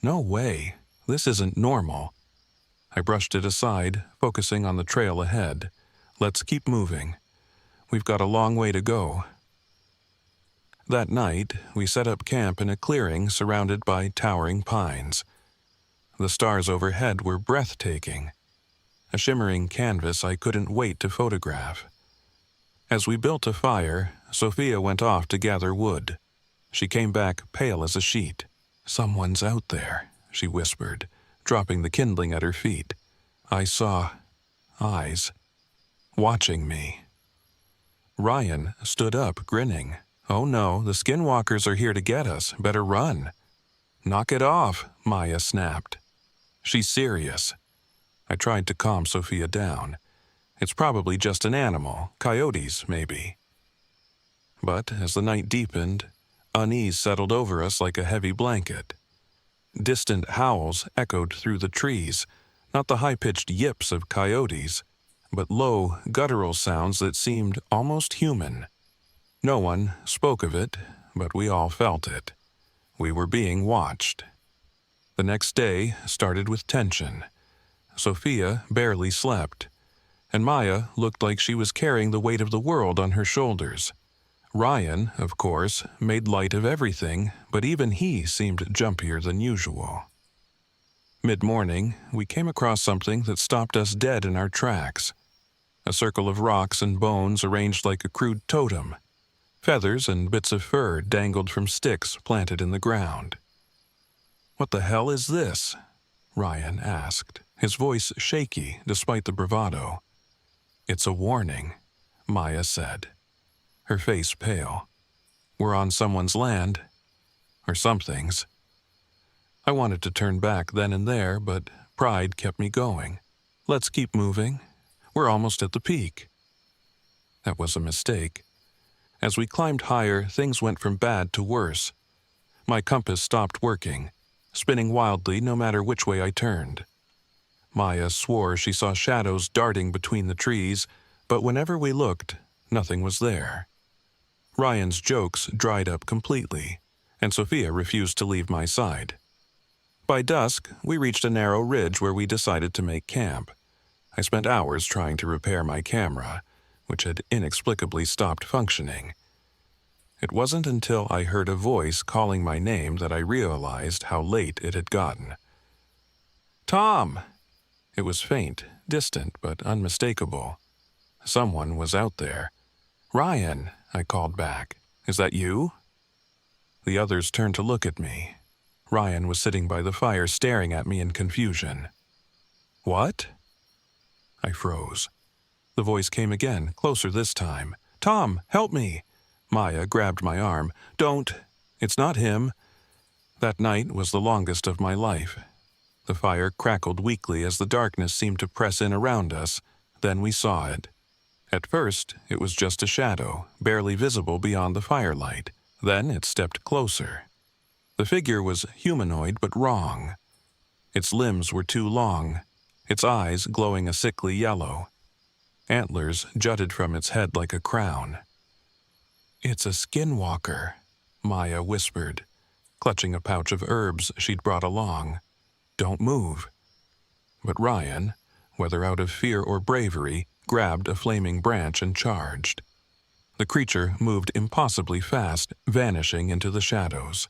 No way, this isn't normal. I brushed it aside, focusing on the trail ahead. Let's keep moving. We've got a long way to go. That night, we set up camp in a clearing surrounded by towering pines. The stars overhead were breathtaking, a shimmering canvas I couldn't wait to photograph. As we built a fire, Sophia went off to gather wood. She came back pale as a sheet. Someone's out there, she whispered, dropping the kindling at her feet. I saw eyes watching me. Ryan stood up, grinning. Oh no, the Skinwalkers are here to get us. Better run. Knock it off, Maya snapped. She's serious. I tried to calm Sophia down. It's probably just an animal, coyotes, maybe. But as the night deepened, unease settled over us like a heavy blanket. Distant howls echoed through the trees, not the high-pitched yips of coyotes, but low, guttural sounds that seemed almost human. No one spoke of it, but we all felt it. We were being watched. The next day started with tension. Sophia barely slept, and Maya looked like she was carrying the weight of the world on her shoulders. Ryan, of course, made light of everything, but even he seemed jumpier than usual. Mid-morning, we came across something that stopped us dead in our tracks. A circle of rocks and bones arranged like a crude totem. Feathers and bits of fur dangled from sticks planted in the ground. "What the hell is this?" Ryan asked, his voice shaky despite the bravado. "It's a warning," Maya said, her face pale. "We're on someone's land, or something's." I wanted to turn back then and there, but pride kept me going. "Let's keep moving. We're almost at the peak." That was a mistake. As we climbed higher, things went from bad to worse. My compass stopped working, spinning wildly no matter which way I turned. Maya swore she saw shadows darting between the trees, but whenever we looked, nothing was there. Ryan's jokes dried up completely, and Sophia refused to leave my side. By dusk, we reached a narrow ridge where we decided to make camp. I spent hours trying to repair my camera, which had inexplicably stopped functioning. It wasn't until I heard a voice calling my name that I realized how late it had gotten. "Tom!" It was faint, distant, but unmistakable. Someone was out there. "Ryan," I called back. "Is that you?" The others turned to look at me. Ryan was sitting by the fire staring at me in confusion. "What?" I froze. The voice came again, closer this time. "Tom, help me!" Maya grabbed my arm. "Don't! It's not him." That night was the longest of my life. The fire crackled weakly as the darkness seemed to press in around us. Then we saw it. At first, it was just a shadow, barely visible beyond the firelight. Then it stepped closer. The figure was humanoid but wrong. Its limbs were too long, its eyes glowing a sickly yellow. Antlers jutted from its head like a crown. "It's a skinwalker," Maya whispered, clutching a pouch of herbs she'd brought along. "Don't move." But Ryan, whether out of fear or bravery, grabbed a flaming branch and charged. The creature moved impossibly fast, vanishing into the shadows.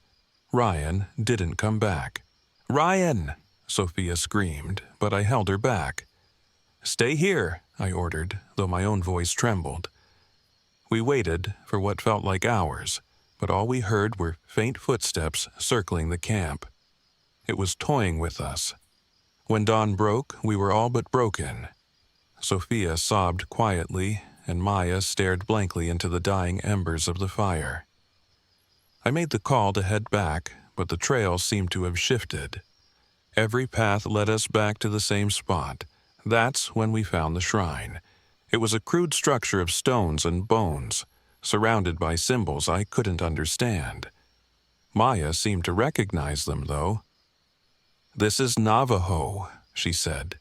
Ryan didn't come back. "Ryan!" Sophia screamed, but I held her back. "Stay here," I ordered, though my own voice trembled. We waited for what felt like hours, but all we heard were faint footsteps circling the camp. It was toying with us. When dawn broke, we were all but broken. Sophia sobbed quietly, and Maya stared blankly into the dying embers of the fire. I made the call to head back, but the trail seemed to have shifted. Every path led us back to the same spot. That's when we found the shrine. It was a crude structure of stones and bones, surrounded by symbols I couldn't understand. Maya seemed to recognize them, though. "This is Navajo," she said,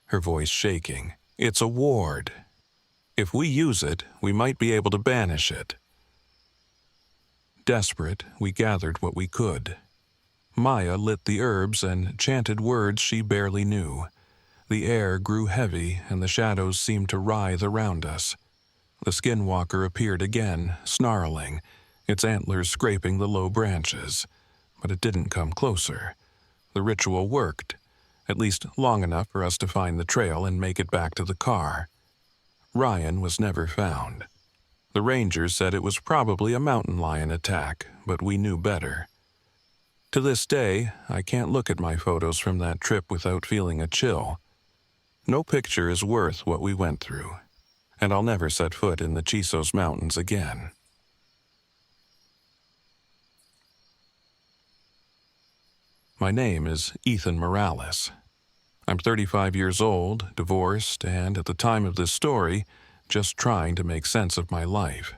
her voice shaking. "It's a ward. If we use it, we might be able to banish it." Desperate, we gathered what we could. Maya lit the herbs and chanted words she barely knew. The air grew heavy, and the shadows seemed to writhe around us. The skinwalker appeared again, snarling, its antlers scraping the low branches. But it didn't come closer. The ritual worked, at least long enough for us to find the trail and make it back to the car. Ryan was never found. The rangers said it was probably a mountain lion attack, but we knew better. To this day, I can't look at my photos from that trip without feeling a chill. No picture is worth what we went through, and I'll never set foot in the Chisos Mountains again. My name is Ethan Morales. I'm 35 years old, divorced, and at the time of this story, just trying to make sense of my life.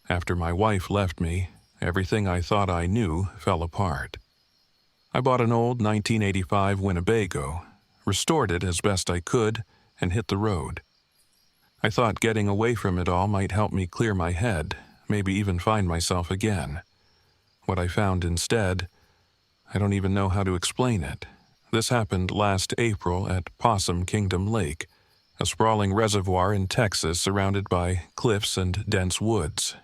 After my wife left me, everything I thought I knew fell apart. I bought an old 1985 Winnebago, restored it as best I could, and hit the road. I thought getting away from it all might help me clear my head, maybe even find myself again. What I found instead, I don't even know how to explain it. This happened last April at Possum Kingdom Lake, a sprawling reservoir in Texas surrounded by cliffs and dense woods.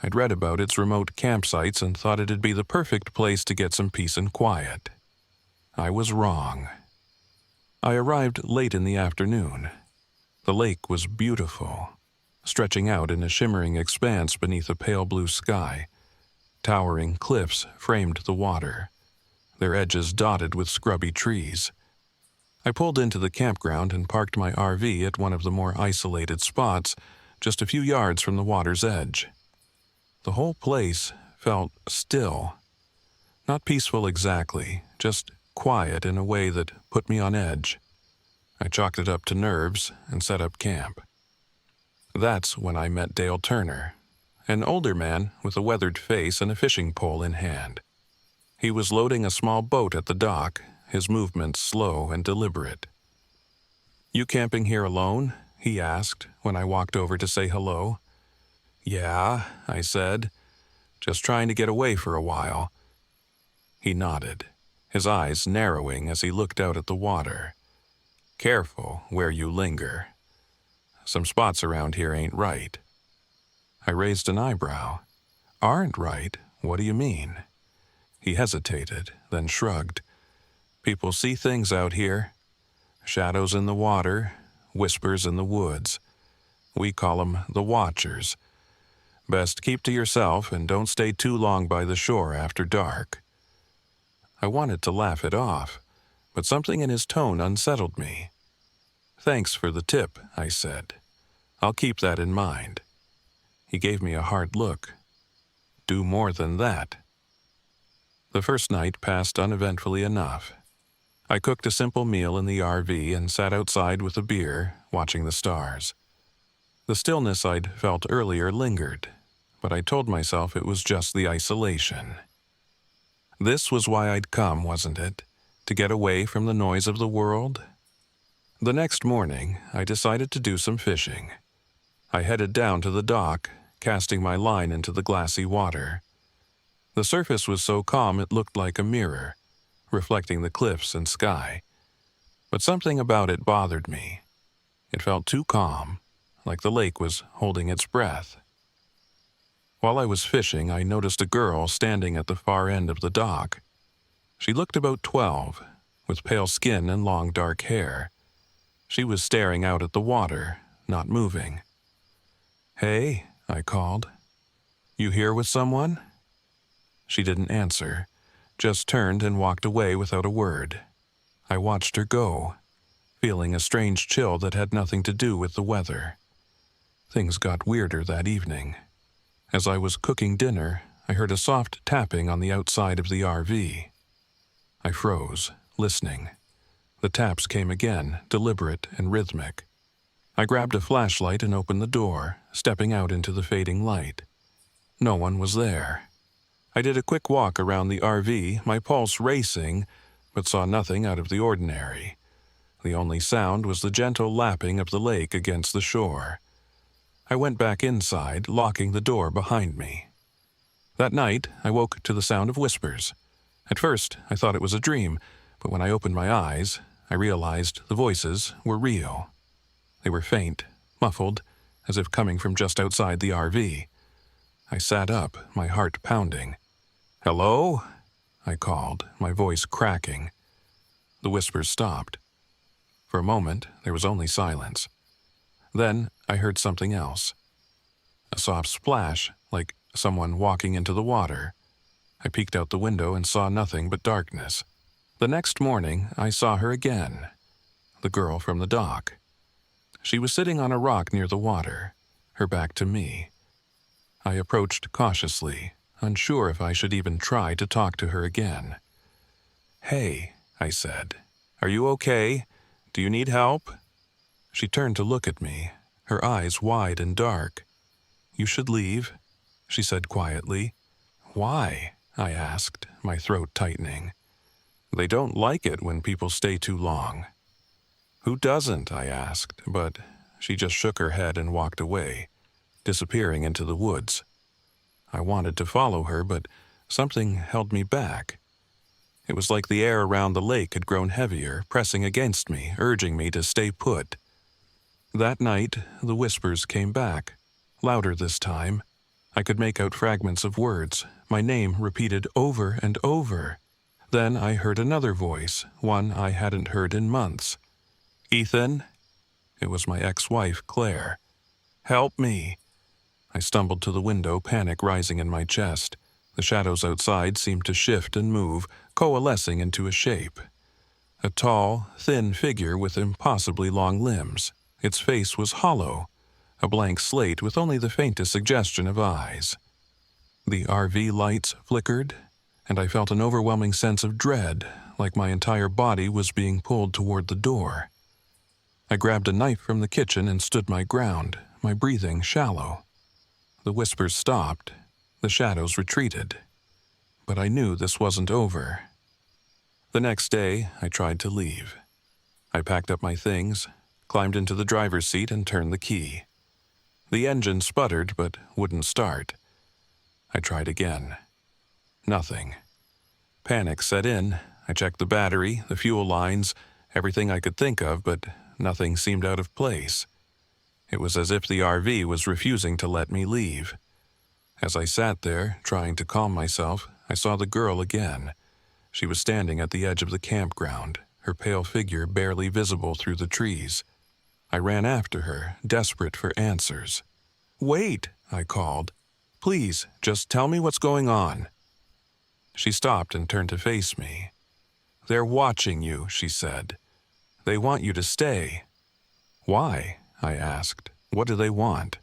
I'd read about its remote campsites and thought it'd be the perfect place to get some peace and quiet. I was wrong. I arrived late in the afternoon. The lake was beautiful, stretching out in a shimmering expanse beneath a pale blue sky. Towering cliffs framed the water, their edges dotted with scrubby trees. I pulled into the campground and parked my RV at one of the more isolated spots, just a few yards from the water's edge. The whole place felt still. Not peaceful exactly, just quiet in a way that put me on edge. I chalked it up to nerves and set up camp. That's when I met Dale Turner, an older man with a weathered face and a fishing pole in hand. He was loading a small boat at the dock, his movements slow and deliberate. "You camping here alone?" he asked when I walked over to say hello. "Yeah," I said, "just trying to get away for a while." He nodded, his eyes narrowing as he looked out at the water. "Careful where you linger. Some spots around here ain't right." I raised an eyebrow. "Aren't right? What do you mean?" He hesitated, then shrugged. "People see things out here. Shadows in the water, whispers in the woods. We call 'em the Watchers. Best keep to yourself and don't stay too long by the shore after dark." I wanted to laugh it off, but something in his tone unsettled me. "Thanks for the tip," I said. "I'll keep that in mind." He gave me a hard look. "Do more than that." The first night passed uneventfully enough. I cooked a simple meal in the RV and sat outside with a beer, watching the stars. The stillness I'd felt earlier lingered, but I told myself it was just the isolation. This was why I'd come, wasn't it? To get away from the noise of the world? The next morning, I decided to do some fishing. I headed down to the dock, casting my line into the glassy water. The surface was so calm it looked like a mirror, reflecting the cliffs and sky. But something about it bothered me. It felt too calm, like the lake was holding its breath. While I was fishing, I noticed a girl standing at the far end of the dock. She looked about 12, with pale skin and long dark hair. She was staring out at the water, not moving. "Hey," I called. "You here with someone?" She didn't answer, just turned and walked away without a word. I watched her go, feeling a strange chill that had nothing to do with the weather. Things got weirder that evening. As I was cooking dinner, I heard a soft tapping on the outside of the RV. I froze, listening. The taps came again, deliberate and rhythmic. I grabbed a flashlight and opened the door, stepping out into the fading light. No one was there. I did a quick walk around the RV, my pulse racing, but saw nothing out of the ordinary. The only sound was the gentle lapping of the lake against the shore. I went back inside, locking the door behind me. That night, I woke to the sound of whispers. At first, I thought it was a dream, but when I opened my eyes, I realized the voices were real. They were faint, muffled, as if coming from just outside the RV. I sat up, my heart pounding. "Hello?" I called, my voice cracking. The whispers stopped. For a moment, there was only silence. Then I heard something else. A soft splash, like someone walking into the water. I peeked out the window and saw nothing but darkness. The next morning, I saw her again. The girl from the dock. She was sitting on a rock near the water, her back to me. I approached cautiously, unsure if I should even try to talk to her again. "Hey," I said. "Are you okay? Do you need help?" She turned to look at me, her eyes wide and dark. "You should leave," she said quietly. "Why?" I asked, my throat tightening. "They don't like it when people stay too long." "Who doesn't?" I asked, but she just shook her head and walked away, disappearing into the woods. I wanted to follow her, but something held me back. It was like the air around the lake had grown heavier, pressing against me, urging me to stay put. That night, the whispers came back, louder this time. I could make out fragments of words, my name repeated over and over. Then I heard another voice, one I hadn't heard in months. "Ethan?" It was my ex-wife, Claire. "Help me." I stumbled to the window, panic rising in my chest. The shadows outside seemed to shift and move, coalescing into a shape. A tall, thin figure with impossibly long limbs. Its face was hollow, a blank slate with only the faintest suggestion of eyes. The RV lights flickered, and I felt an overwhelming sense of dread, like my entire body was being pulled toward the door. I grabbed a knife from the kitchen and stood my ground, my breathing shallow. The whispers stopped, the shadows retreated. But I knew this wasn't over. The next day, I tried to leave. I packed up my things, climbed into the driver's seat and turned the key. The engine sputtered but wouldn't start. I tried again. Nothing. Panic set in. I checked the battery, the fuel lines, everything I could think of, but nothing seemed out of place. It was as if the RV was refusing to let me leave. As I sat there, trying to calm myself, I saw the girl again. She was standing at the edge of the campground, her pale figure barely visible through the trees. I ran after her, desperate for answers. "Wait," I called. "Please, just tell me what's going on." She stopped and turned to face me. "They're watching you," she said. "They want you to stay." "Why?" I asked. "What do they want?"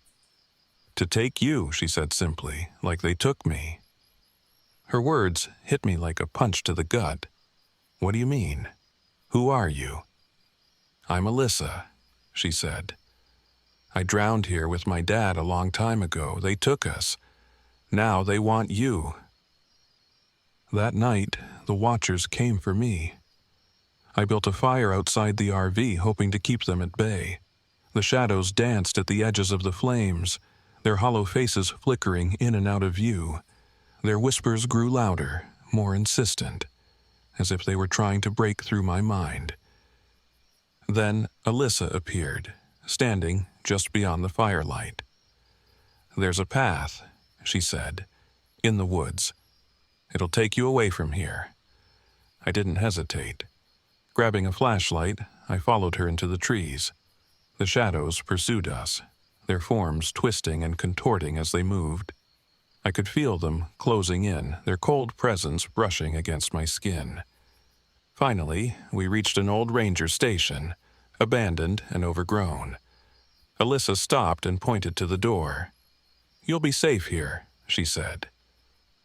"To take you," she said simply, "like they took me." Her words hit me like a punch to the gut. "What do you mean? Who are you?" "I'm Alyssa," she said. "I drowned here with my dad a long time ago. They took us. Now they want you." That night, the watchers came for me. I built a fire outside the RV, hoping to keep them at bay. The shadows danced at the edges of the flames, their hollow faces flickering in and out of view. Their whispers grew louder, more insistent, as if they were trying to break through my mind. Then Alyssa appeared, standing just beyond the firelight. "There's a path," she said, "in the woods. It'll take you away from here. I didn't hesitate. Grabbing a flashlight, I followed her into the trees. The shadows pursued us, their forms twisting and contorting as they moved. I could feel them closing in, their cold presence brushing against my skin. Finally, we reached an old ranger station, abandoned and overgrown. Alyssa stopped and pointed to the door. "You'll be safe here," she said.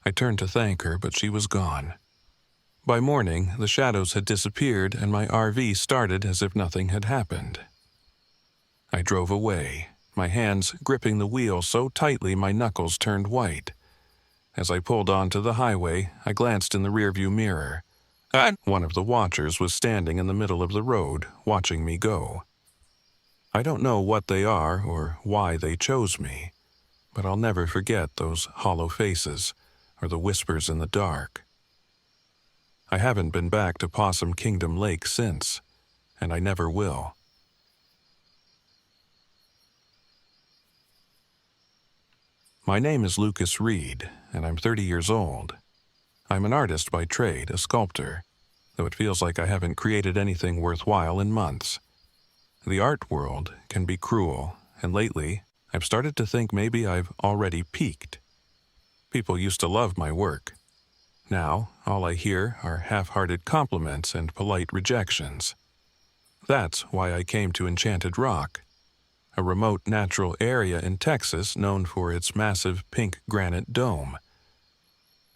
I turned to thank her, but she was gone. By morning, the shadows had disappeared and my RV started as if nothing had happened. I drove away, my hands gripping the wheel so tightly my knuckles turned white. As I pulled onto the highway, I glanced in the rearview mirror. One of the watchers was standing in the middle of the road, watching me go. I don't know what they are or why they chose me, but I'll never forget those hollow faces or the whispers in the dark. I haven't been back to Possum Kingdom Lake since, and I never will. My name is Lucas Reed, and I'm 30 years old. I'm an artist by trade, a sculptor, though it feels like I haven't created anything worthwhile in months. The art world can be cruel, and lately, I've started to think maybe I've already peaked. People used to love my work. Now, all I hear are half-hearted compliments and polite rejections. That's why I came to Enchanted Rock, a remote natural area in Texas known for its massive pink granite dome.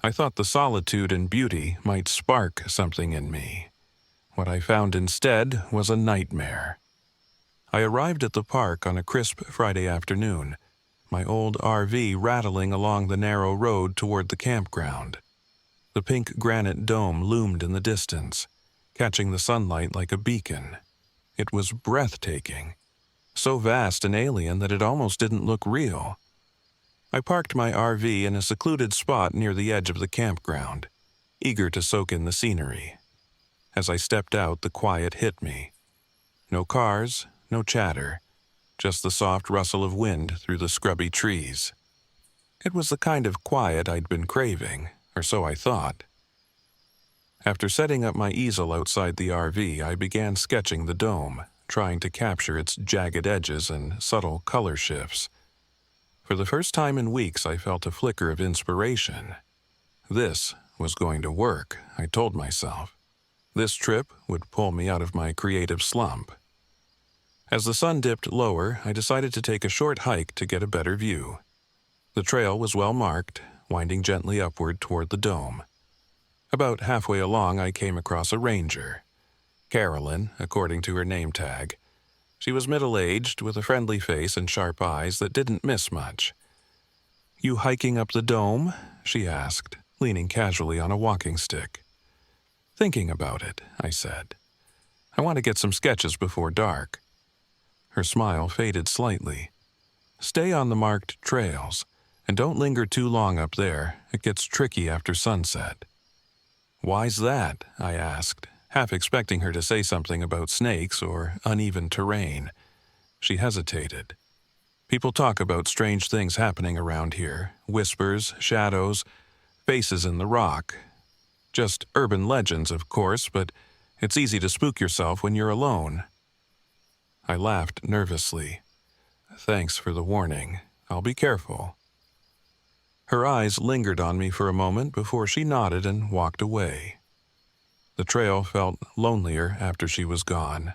I thought the solitude and beauty might spark something in me. What I found instead was a nightmare. I arrived at the park on a crisp Friday afternoon, my old RV rattling along the narrow road toward the campground. The pink granite dome loomed in the distance, catching the sunlight like a beacon. It was breathtaking, so vast and alien that it almost didn't look real. I parked my RV in a secluded spot near the edge of the campground, eager to soak in the scenery. As I stepped out, the quiet hit me. No cars, no chatter, just the soft rustle of wind through the scrubby trees. It was the kind of quiet I'd been craving, or so I thought. After setting up my easel outside the RV, I began sketching the dome, trying to capture its jagged edges and subtle color shifts. For the first time in weeks, I felt a flicker of inspiration. This was going to work, I told myself. This trip would pull me out of my creative slump. As the sun dipped lower, I decided to take a short hike to get a better view. The trail was well marked, winding gently upward toward the dome. About halfway along, I came across a ranger. Carolyn, according to her name tag. She was middle-aged, with a friendly face and sharp eyes that didn't miss much. "You hiking up the dome?" she asked, leaning casually on a walking stick. "Thinking about it," I said. "I want to get some sketches before dark." Her smile faded slightly. "Stay on the marked trails, and don't linger too long up there. It gets tricky after sunset." "Why's that?" I asked, half expecting her to say something about snakes or uneven terrain. She hesitated. "People talk about strange things happening around here, whispers, shadows, faces in the rock. Just urban legends, of course, but it's easy to spook yourself when you're alone." I laughed nervously. "Thanks for the warning. I'll be careful." Her eyes lingered on me for a moment before she nodded and walked away. The trail felt lonelier after she was gone.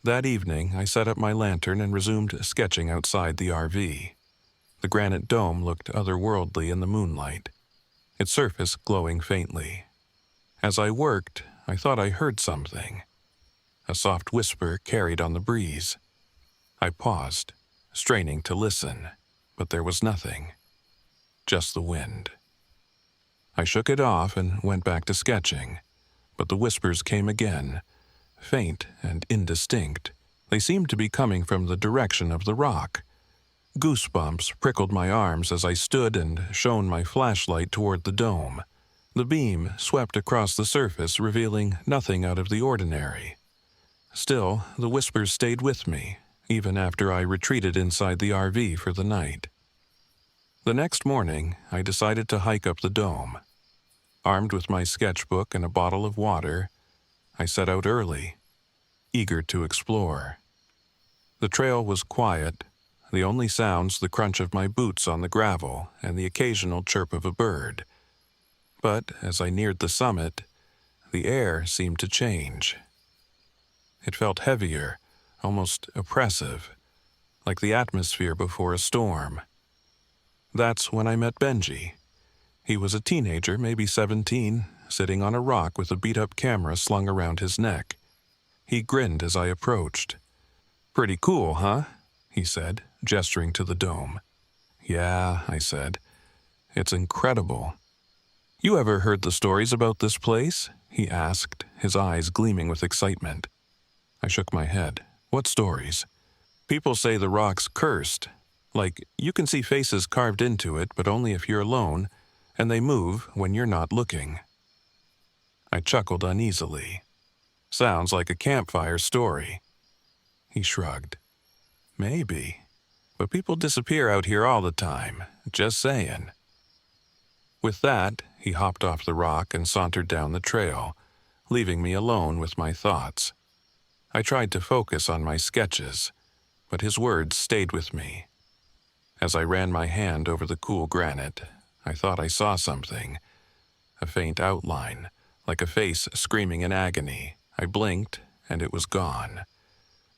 That evening, I set up my lantern and resumed sketching outside the RV. The granite dome looked otherworldly in the moonlight, its surface glowing faintly. As I worked, I thought I heard something. A soft whisper carried on the breeze. I paused, straining to listen, but there was nothing. Just the wind. I shook it off and went back to sketching, but the whispers came again, faint and indistinct. They seemed to be coming from the direction of the rock. Goosebumps prickled my arms as I stood and shone my flashlight toward the dome. The beam swept across the surface, revealing nothing out of the ordinary. Still, the whispers stayed with me, even after I retreated inside the RV for the night. The next morning, I decided to hike up the dome. Armed with my sketchbook and a bottle of water, I set out early, eager to explore. The trail was quiet, the only sounds the crunch of my boots on the gravel and the occasional chirp of a bird. But as I neared the summit, the air seemed to change. It felt heavier, almost oppressive, like the atmosphere before a storm. That's when I met Benji. He was a teenager, maybe 17, sitting on a rock with a beat-up camera slung around his neck. He grinned as I approached. "Pretty cool, huh?" he said, gesturing to the dome. "Yeah," I said. "It's incredible." "You ever heard the stories about this place?" he asked, his eyes gleaming with excitement. I shook my head. "What stories?" "People say the rock's cursed. Like, you can see faces carved into it, but only if you're alone, and they move when you're not looking." I chuckled uneasily. "Sounds like a campfire story." He shrugged. "Maybe. But people disappear out here all the time. Just saying." With that, he hopped off the rock and sauntered down the trail, leaving me alone with my thoughts. I tried to focus on my sketches, but his words stayed with me. As I ran my hand over the cool granite, I thought I saw something. A faint outline, like a face screaming in agony. I blinked, and it was gone.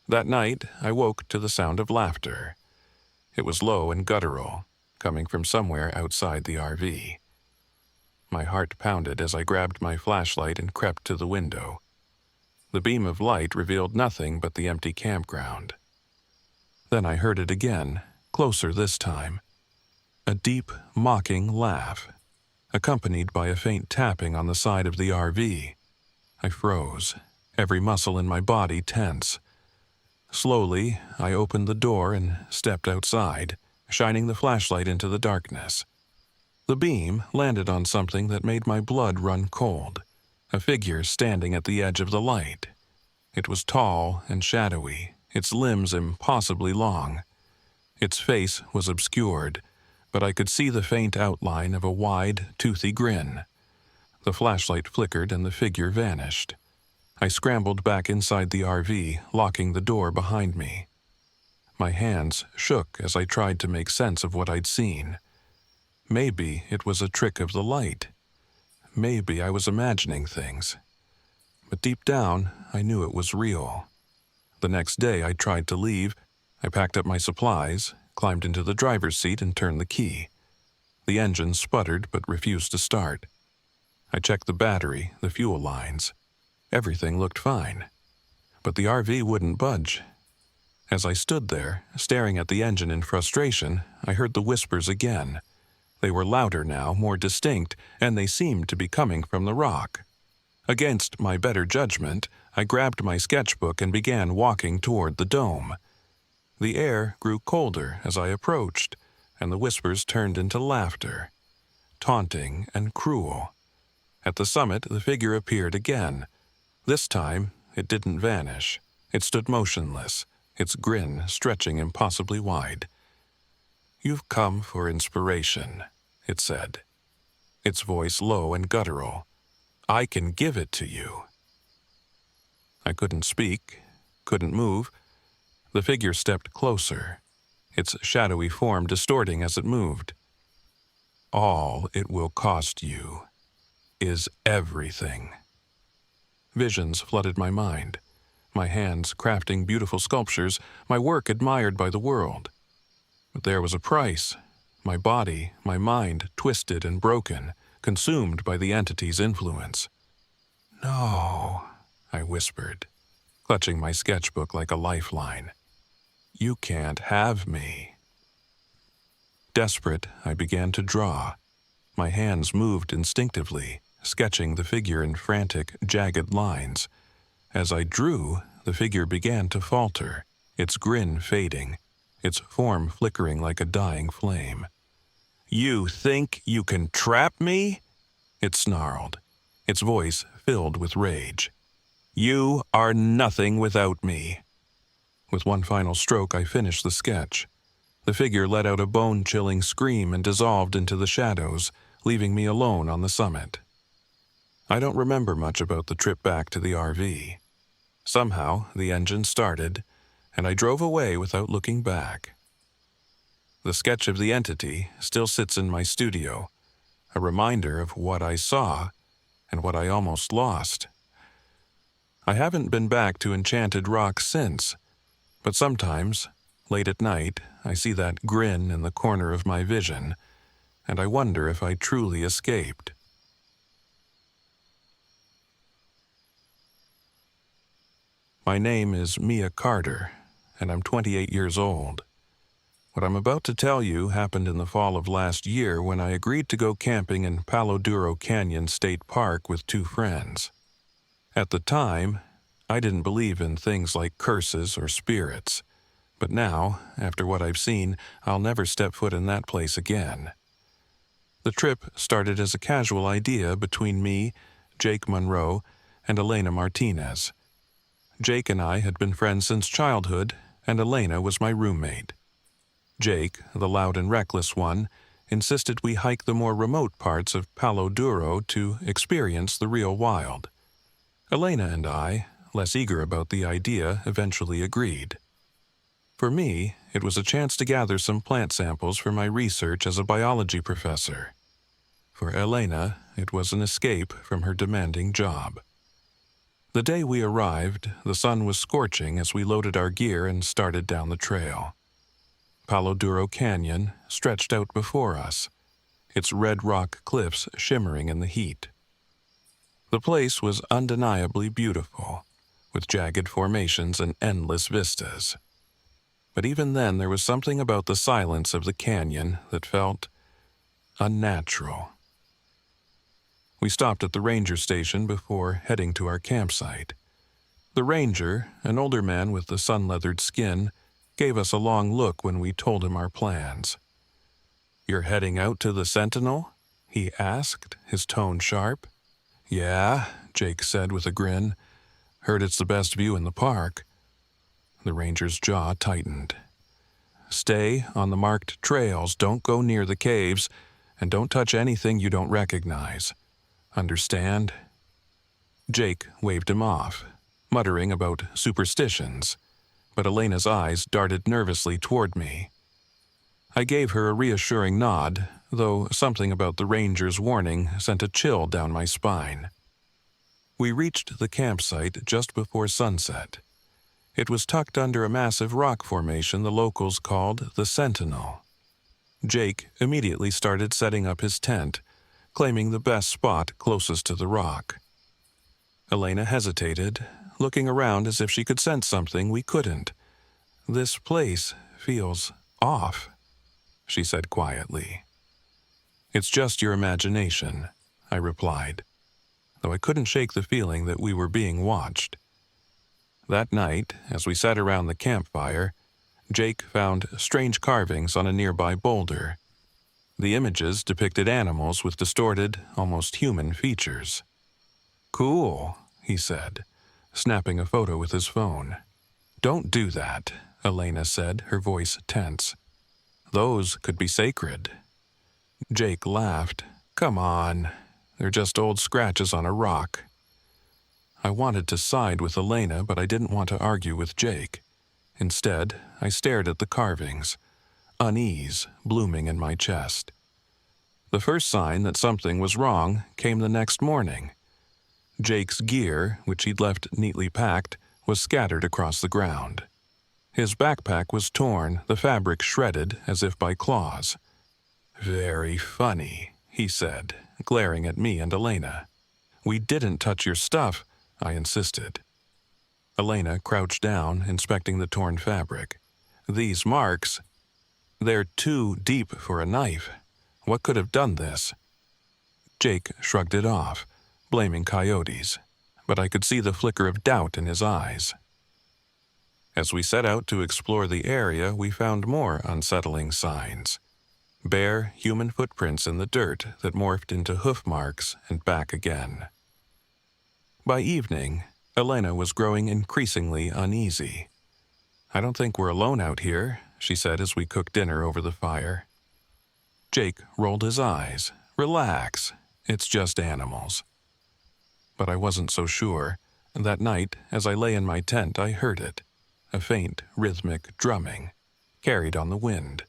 That night, I woke to the sound of laughter. It was low and guttural, coming from somewhere outside the RV. My heart pounded as I grabbed my flashlight and crept to the window. The beam of light revealed nothing but the empty campground. Then I heard it again, closer this time. A deep, mocking laugh, accompanied by a faint tapping on the side of the RV. I froze, every muscle in my body tense. Slowly, I opened the door and stepped outside, shining the flashlight into the darkness. The beam landed on something that made my blood run cold, a figure standing at the edge of the light. It was tall and shadowy, its limbs impossibly long. Its face was obscured, but I could see the faint outline of a wide, toothy grin. The flashlight flickered and the figure vanished. I scrambled back inside the RV, locking the door behind me. My hands shook as I tried to make sense of what I'd seen. Maybe it was a trick of the light. Maybe I was imagining things. But deep down, I knew it was real. The next day I tried to leave. I packed up my supplies, climbed into the driver's seat and turned the key. The engine sputtered but refused to start. I checked the battery, the fuel lines. Everything looked fine. But the RV wouldn't budge. As I stood there, staring at the engine in frustration, I heard the whispers again. They were louder now, more distinct, and they seemed to be coming from the rock. Against my better judgment, I grabbed my sketchbook and began walking toward the dome. The air grew colder as I approached, and the whispers turned into laughter, taunting and cruel. At the summit, the figure appeared again. This time, it didn't vanish. It stood motionless, its grin stretching impossibly wide. "You've come for inspiration," it said, its voice low and guttural. "I can give it to you." I couldn't speak, couldn't move. The figure stepped closer, its shadowy form distorting as it moved. "All it will cost you is everything." Visions flooded my mind, my hands crafting beautiful sculptures, my work admired by the world. But there was a price. My body, my mind, twisted and broken, consumed by the entity's influence. "No," I whispered, clutching my sketchbook like a lifeline. "You can't have me." Desperate, I began to draw. My hands moved instinctively, sketching the figure in frantic, jagged lines. As I drew, the figure began to falter, its grin fading, its form flickering like a dying flame. "You think you can trap me?" it snarled, its voice filled with rage. "You are nothing without me." With one final stroke, I finished the sketch. The figure let out a bone-chilling scream and dissolved into the shadows, leaving me alone on the summit. I don't remember much about the trip back to the RV. Somehow, the engine started, and I drove away without looking back. The sketch of the entity still sits in my studio, a reminder of what I saw and what I almost lost. I haven't been back to Enchanted Rock since, but sometimes, late at night, I see that grin in the corner of my vision, and I wonder if I truly escaped. My name is Mia Carter, and I'm 28 years old. What I'm about to tell you happened in the fall of last year when I agreed to go camping in Palo Duro Canyon State Park with 2 friends. At the time, I didn't believe in things like curses or spirits, but now, after what I've seen, I'll never step foot in that place again. The trip started as a casual idea between me, Jake Monroe, and Elena Martinez. Jake and I had been friends since childhood, and Elena was my roommate. Jake, the loud and reckless one, insisted we hike the more remote parts of Palo Duro to experience the real wild. Elena and I, less eager about the idea, eventually agreed. For me, it was a chance to gather some plant samples for my research as a biology professor. For Elena, it was an escape from her demanding job. The day we arrived, the sun was scorching as we loaded our gear and started down the trail. Palo Duro Canyon stretched out before us, its red rock cliffs shimmering in the heat. The place was undeniably beautiful, with jagged formations and endless vistas. But even then there was something about the silence of the canyon that felt unnatural. We stopped at the ranger station before heading to our campsite. The ranger, an older man with the sun-leathered skin, gave us a long look when we told him our plans. "You're heading out to the Sentinel?" he asked, his tone sharp. "Yeah," Jake said with a grin. "Heard it's the best view in the park." The ranger's jaw tightened. "Stay on the marked trails, don't go near the caves, and don't touch anything you don't recognize. Understand?" Jake waved him off, muttering about superstitions, but Elena's eyes darted nervously toward me. I gave her a reassuring nod, though something about the ranger's warning sent a chill down my spine. We reached the campsite just before sunset. It was tucked under a massive rock formation the locals called the Sentinel. Jake immediately started setting up his tent, claiming the best spot closest to the rock. Elena hesitated, looking around as if she could sense something we couldn't. "This place feels off," she said quietly. "It's just your imagination," I replied, though I couldn't shake the feeling that we were being watched. That night, as we sat around the campfire, Jake found strange carvings on a nearby boulder. The images depicted animals with distorted, almost human features. "Cool," he said, snapping a photo with his phone. "Don't do that," Elena said, her voice tense. "Those could be sacred." Jake laughed. "Come on, they're just old scratches on a rock." I wanted to side with Elena, but I didn't want to argue with Jake. Instead, I stared at the carvings, unease blooming in my chest. The first sign that something was wrong came the next morning. Jake's gear, which he'd left neatly packed, was scattered across the ground. His backpack was torn, the fabric shredded as if by claws. "Very funny," he said, glaring at me and Elena. "We didn't touch your stuff," I insisted. Elena crouched down, inspecting the torn fabric. "These marks, they're too deep for a knife. What could have done this?" Jake shrugged it off, blaming coyotes, but I could see the flicker of doubt in his eyes. As we set out to explore the area, we found more unsettling signs. Bare human footprints in the dirt that morphed into hoof marks and back again. By evening, Elena was growing increasingly uneasy. "I don't think we're alone out here," she said as we cooked dinner over the fire. Jake rolled his eyes. "Relax, it's just animals." But I wasn't so sure, and that night, as I lay in my tent, I heard it, a faint, rhythmic drumming, carried on the wind.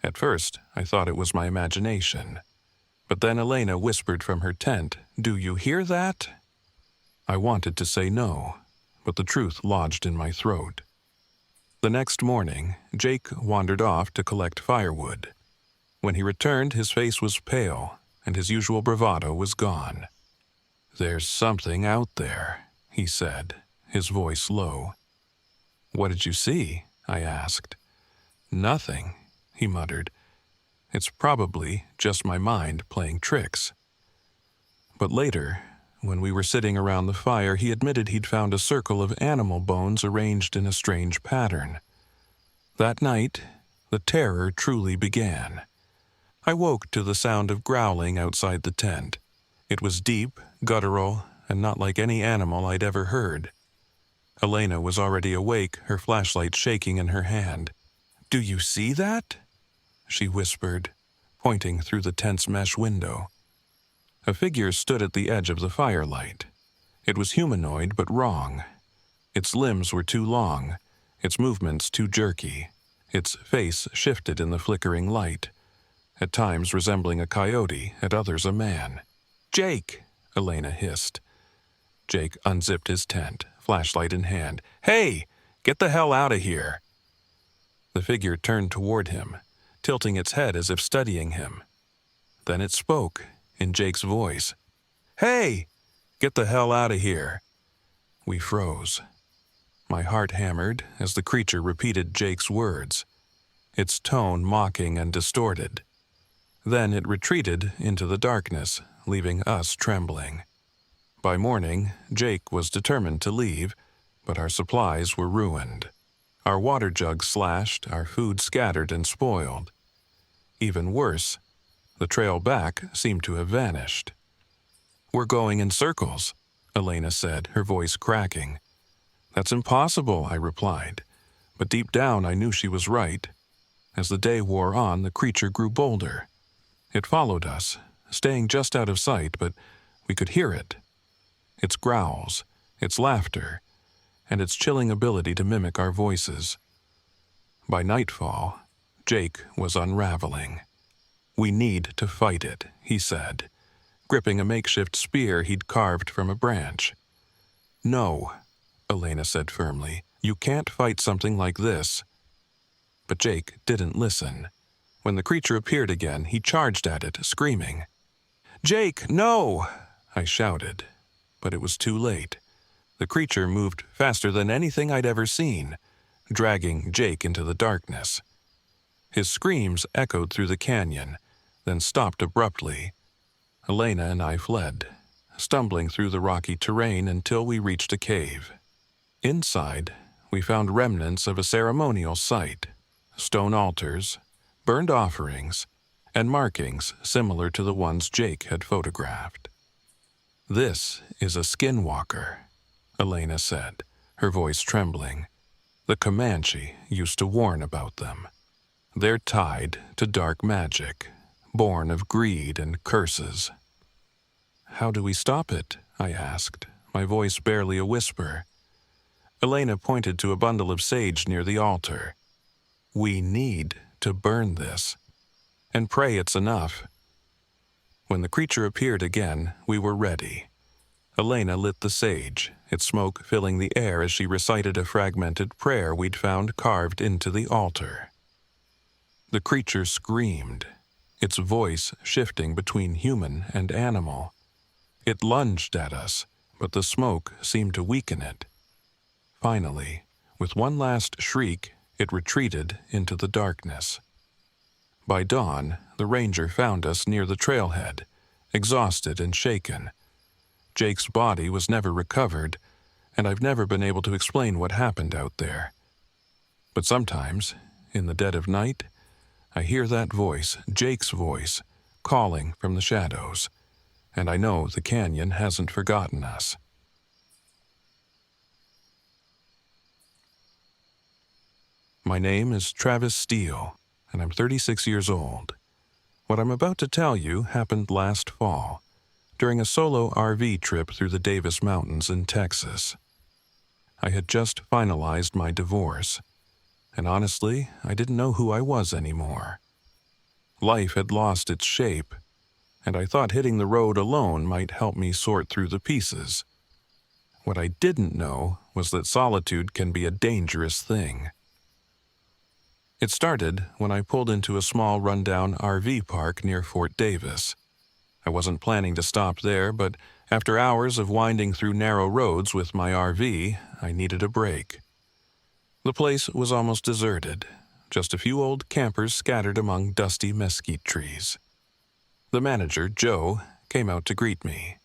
At first, I thought it was my imagination. But then Elena whispered from her tent, "Do you hear that?" I wanted to say no, but the truth lodged in my throat. The next morning, Jake wandered off to collect firewood. When he returned, his face was pale, and his usual bravado was gone. "There's something out there," he said, his voice low. "What did you see?" I asked. "Nothing," he muttered. "It's probably just my mind playing tricks." But later, when we were sitting around the fire, he admitted he'd found a circle of animal bones arranged in a strange pattern. That night, the terror truly began. I woke to the sound of growling outside the tent. It was deep, guttural, and not like any animal I'd ever heard. Elena was already awake, her flashlight shaking in her hand. "Do you see that?" she whispered, pointing through the tent's mesh window. A figure stood at the edge of the firelight. It was humanoid but wrong. Its limbs were too long, its movements too jerky. Its face shifted in the flickering light, at times resembling a coyote, at others a man. "Jake!" Elena hissed. Jake unzipped his tent, flashlight in hand. "Hey! Get the hell out of here!" The figure turned toward him, tilting its head as if studying him. Then it spoke, in Jake's voice. "Hey! Get the hell out of here!" We froze. My heart hammered as the creature repeated Jake's words, its tone mocking and distorted. Then it retreated into the darkness, leaving us trembling. By morning, Jake was determined to leave, but our supplies were ruined. Our water jugs slashed, our food scattered and spoiled. Even worse, the trail back seemed to have vanished. "We're going in circles," Elena said, her voice cracking. "That's impossible," I replied, but deep down I knew she was right. As the day wore on, the creature grew bolder. It followed us, staying just out of sight, but we could hear it. Its growls, its laughter, and its chilling ability to mimic our voices. By nightfall, Jake was unraveling. "We need to fight it," he said, gripping a makeshift spear he'd carved from a branch. "No," Elena said firmly, "you can't fight something like this." But Jake didn't listen. When the creature appeared again, he charged at it, screaming. "Jake, no!" I shouted, but it was too late. The creature moved faster than anything I'd ever seen, dragging Jake into the darkness. His screams echoed through the canyon, then stopped abruptly. Elena and I fled, stumbling through the rocky terrain until we reached a cave. Inside, we found remnants of a ceremonial site, stone altars, burned offerings, and markings similar to the ones Jake had photographed. "This is a skinwalker," Elena said, her voice trembling. "The Comanche used to warn about them. They're tied to dark magic, born of greed and curses." "How do we stop it?" I asked, my voice barely a whisper. Elena pointed to a bundle of sage near the altar. "We need to burn this, and pray it's enough." When the creature appeared again, we were ready. Elena lit the sage, its smoke filling the air as she recited a fragmented prayer we'd found carved into the altar. The creature screamed, its voice shifting between human and animal. It lunged at us, but the smoke seemed to weaken it. Finally, with one last shriek, it retreated into the darkness. By dawn, the ranger found us near the trailhead, exhausted and shaken. Jake's body was never recovered, and I've never been able to explain what happened out there. But sometimes, in the dead of night, I hear that voice, Jake's voice, calling from the shadows, and I know the canyon hasn't forgotten us. My name is Travis Steele, and I'm 36 years old. What I'm about to tell you happened last fall. during a solo RV trip through the Davis Mountains in Texas. I had just finalized my divorce, and honestly, I didn't know who I was anymore. Life had lost its shape, and I thought hitting the road alone might help me sort through the pieces. What I didn't know was that solitude can be a dangerous thing. It started when I pulled into a small rundown RV park near Fort Davis. I wasn't planning to stop there, but after hours of winding through narrow roads with my RV, I needed a break. The place was almost deserted, just a few old campers scattered among dusty mesquite trees. The manager, Joe, came out to greet me.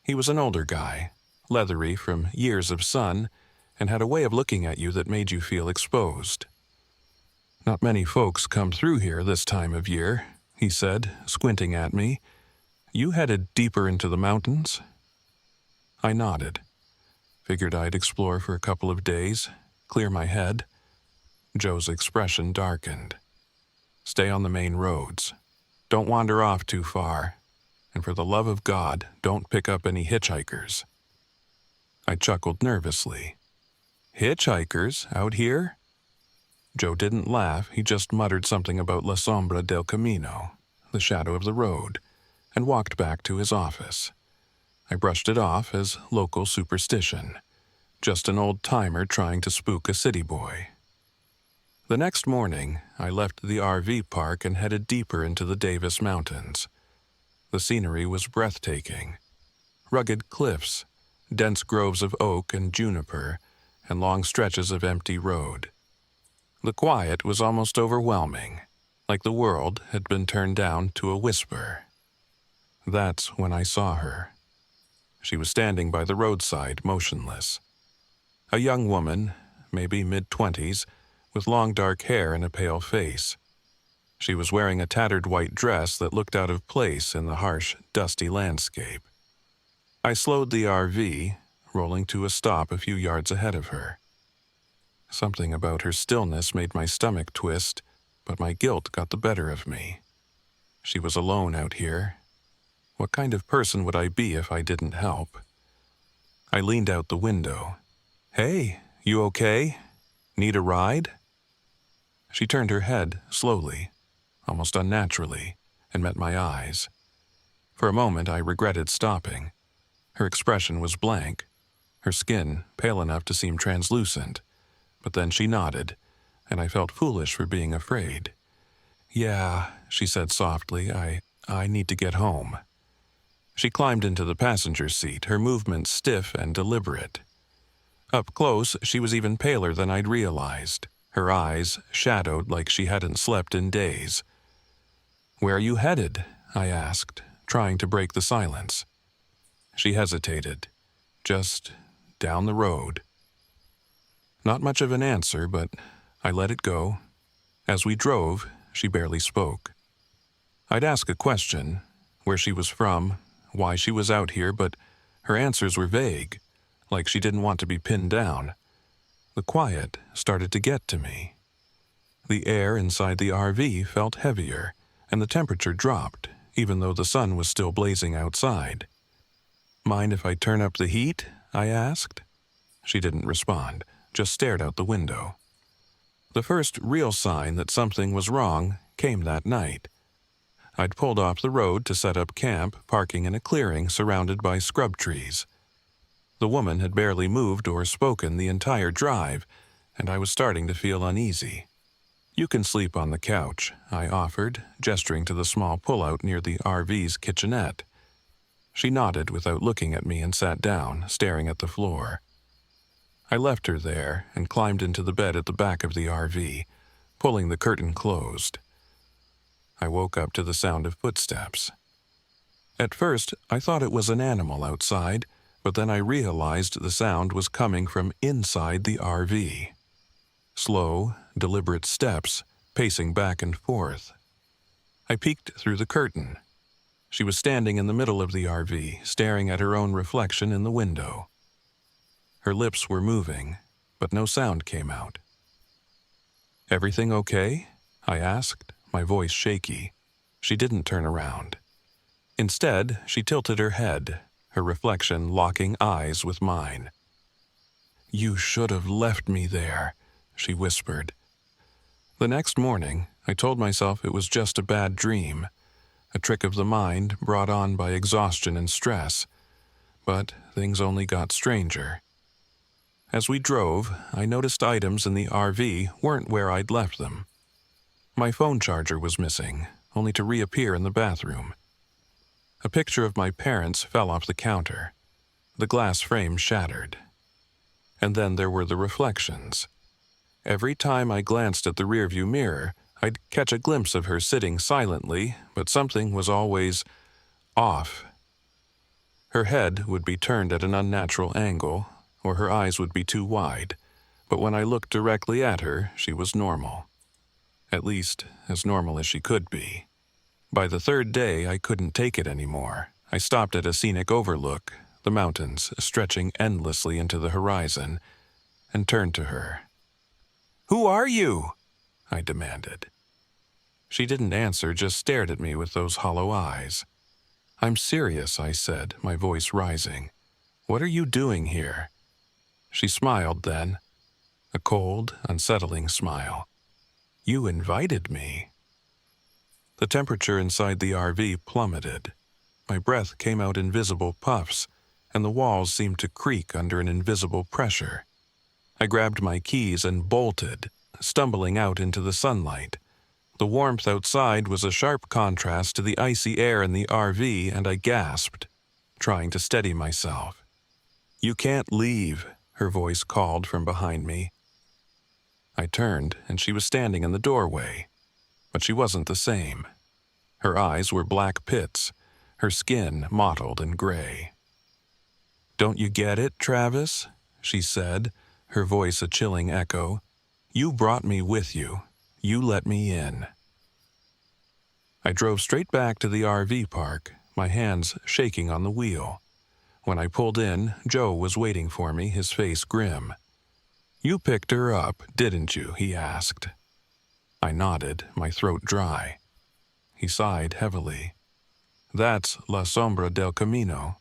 He was an older guy, leathery from years of sun, and had a way of looking at you that made you feel exposed. "Not many folks come through here this time of year," he said, squinting at me. "You headed deeper into the mountains?" I nodded. Figured I'd explore for a couple of days, clear my head. Joe's expression darkened. "Stay on the main roads. Don't wander off too far. And for the love of God, don't pick up any hitchhikers." I chuckled nervously. "Hitchhikers out here?" Joe didn't laugh, he just muttered something about La Sombra del Camino, the shadow of the road, and walked back to his office. I brushed it off as local superstition, just an old-timer trying to spook a city boy. The next morning, I left the RV park and headed deeper into the Davis Mountains. The scenery was breathtaking. Rugged cliffs, dense groves of oak and juniper, and long stretches of empty road. The quiet was almost overwhelming, like the world had been turned down to a whisper. That's when I saw her. She was standing by the roadside, motionless. A young woman, maybe mid-20s, with long dark hair and a pale face. She was wearing a tattered white dress that looked out of place in the harsh, dusty landscape. I slowed the RV, rolling to a stop a few yards ahead of her. Something about her stillness made my stomach twist, but my guilt got the better of me. She was alone out here. What kind of person would I be if I didn't help? I leaned out the window. "Hey, you okay? Need a ride?" She turned her head slowly, almost unnaturally, and met my eyes. For a moment I regretted stopping. Her expression was blank, her skin pale enough to seem translucent, but then she nodded, and I felt foolish for being afraid. "Yeah," she said softly, I need to get home." She climbed into the passenger seat, her movements stiff and deliberate. Up close, she was even paler than I'd realized, her eyes shadowed like she hadn't slept in days. "Where are you headed?" I asked, trying to break the silence. She hesitated. "Just down the road." Not much of an answer, but I let it go. As we drove, she barely spoke. I'd ask a question, where she was from, why she was out here, but her answers were vague, like she didn't want to be pinned down. The quiet started to get to me. The air inside the RV felt heavier, and the temperature dropped, even though the sun was still blazing outside. "Mind if I turn up the heat?" I asked. She didn't respond, just stared out the window. The first real sign that something was wrong came that night. I'd pulled off the road to set up camp, parking in a clearing surrounded by scrub trees. The woman had barely moved or spoken the entire drive, and I was starting to feel uneasy. "You can sleep on the couch," I offered, gesturing to the small pullout near the RV's kitchenette. She nodded without looking at me and sat down, staring at the floor. I left her there and climbed into the bed at the back of the RV, pulling the curtain closed. I woke up to the sound of footsteps. At first, I thought it was an animal outside, but then I realized the sound was coming from inside the RV. Slow, deliberate steps, pacing back and forth. I peeked through the curtain. She was standing in the middle of the RV, staring at her own reflection in the window. Her lips were moving, but no sound came out. "Everything okay?" I asked, my voice shaky. She didn't turn around. Instead, she tilted her head, her reflection locking eyes with mine. "You should have left me there," she whispered. The next morning, I told myself it was just a bad dream, a trick of the mind brought on by exhaustion and stress. But things only got stranger. As we drove, I noticed items in the RV weren't where I'd left them. My phone charger was missing, only to reappear in the bathroom. A picture of my parents fell off the counter. The glass frame shattered. And then there were the reflections. Every time I glanced at the rearview mirror, I'd catch a glimpse of her sitting silently, but something was always off. Her head would be turned at an unnatural angle, or her eyes would be too wide, but when I looked directly at her, she was normal. At least, as normal as she could be. By the third day, I couldn't take it anymore. I stopped at a scenic overlook, the mountains stretching endlessly into the horizon, and turned to her. "Who are you?" I demanded. She didn't answer, just stared at me with those hollow eyes. "I'm serious," I said, my voice rising. "What are you doing here?" She smiled then, a cold, unsettling smile. "You invited me." The temperature inside the RV plummeted. My breath came out in visible puffs, and the walls seemed to creak under an invisible pressure. I grabbed my keys and bolted, stumbling out into the sunlight. The warmth outside was a sharp contrast to the icy air in the RV, and I gasped, trying to steady myself. "You can't leave," her voice called from behind me. I turned, and she was standing in the doorway. But she wasn't the same. Her eyes were black pits, her skin mottled and gray. "Don't you get it, Travis?" she said, her voice a chilling echo. "You brought me with you. You let me in." I drove straight back to the RV park, my hands shaking on the wheel. When I pulled in, Joe was waiting for me, his face grim. "You picked her up, didn't you?" he asked. I nodded, my throat dry. He sighed heavily. "That's La Sombra del Camino.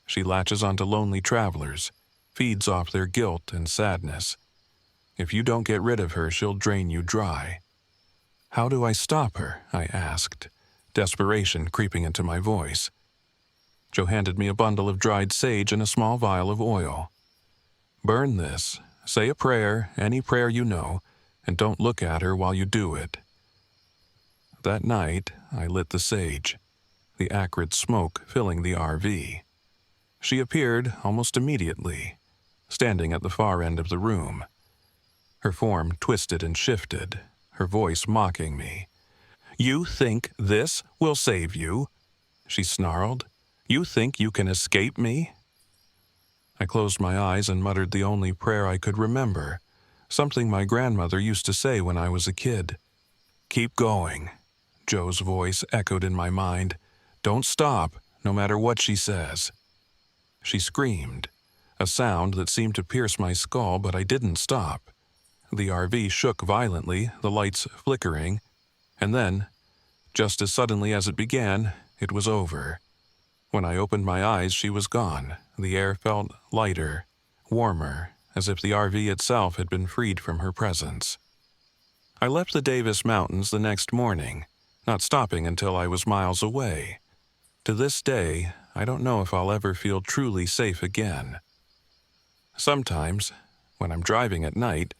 She latches onto lonely travelers, feeds off their guilt and sadness. If you don't get rid of her, she'll drain you dry." "How do I stop her?" I asked, desperation creeping into my voice. Joe handed me a bundle of dried sage and a small vial of oil. "Burn this, say a prayer, any prayer you know, and don't look at her while you do it." That night, I lit the sage, the acrid smoke filling the RV. She appeared almost immediately, standing at the far end of the room. Her form twisted and shifted, her voice mocking me. "You think this will save you?" she snarled. "You think you can escape me?" I closed my eyes and muttered the only prayer I could remember, something my grandmother used to say when I was a kid. "Keep going," Joe's voice echoed in my mind. "Don't stop, no matter what she says." She screamed, a sound that seemed to pierce my skull, but I didn't stop. The RV shook violently, the lights flickering, and then, just as suddenly as it began, it was over. When I opened my eyes, she was gone. The air felt lighter, warmer, as if the RV itself had been freed from her presence. I left the Davis Mountains the next morning, not stopping until I was miles away. To this day, I don't know if I'll ever feel truly safe again. Sometimes, when I'm driving at night,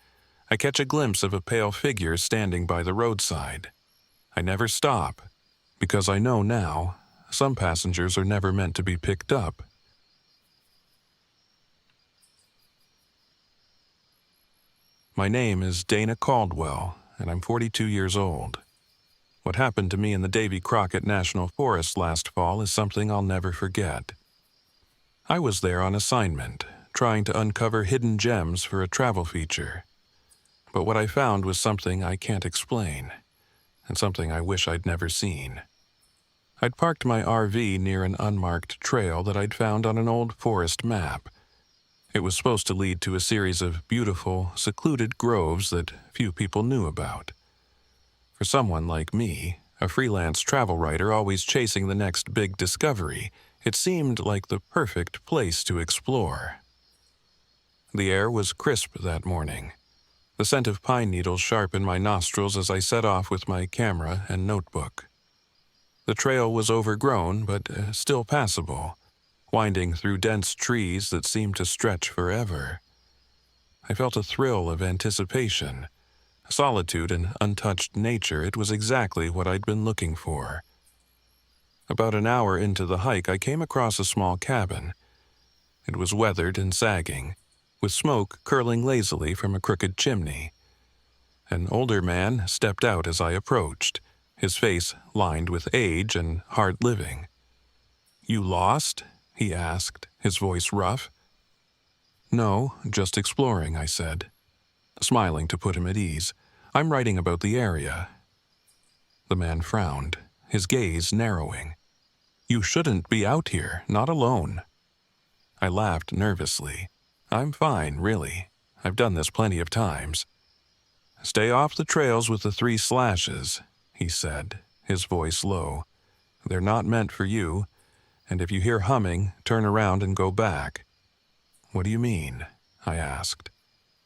I catch a glimpse of a pale figure standing by the roadside. I never stop, because I know now, some passengers are never meant to be picked up. My name is Dana Caldwell, and I'm 42 years old. What happened to me in the Davy Crockett National Forest last fall is something I'll never forget. I was there on assignment, trying to uncover hidden gems for a travel feature. But what I found was something I can't explain, and something I wish I'd never seen. I'd parked my RV near an unmarked trail that I'd found on an old forest map. It was supposed to lead to a series of beautiful, secluded groves that few people knew about. For someone like me, A freelance travel writer always chasing the next big discovery, it seemed like the perfect place to explore. The air was crisp that morning. The scent of pine needles sharp in my nostrils as I set off with my camera and notebook. The trail was overgrown, but still passable, winding through dense trees that seemed to stretch forever. I felt a thrill of anticipation. Solitude and untouched nature, it was exactly what I'd been looking for. About an hour into the hike, I came across a small cabin. It was weathered and sagging, with smoke curling lazily from a crooked chimney. An older man stepped out as I approached, his face lined with age and hard living. "You lost?" he asked, his voice rough. "No, just exploring," I said, smiling to put him at ease. "I'm writing about the area." The man frowned, his gaze narrowing. "You shouldn't be out here, not alone." I laughed nervously. "I'm fine, really. I've done this plenty of times." "Stay off the trails with the 3 slashes," he said, his voice low. "They're not meant for you, and if you hear humming, turn around and go back." "What do you mean?" I asked.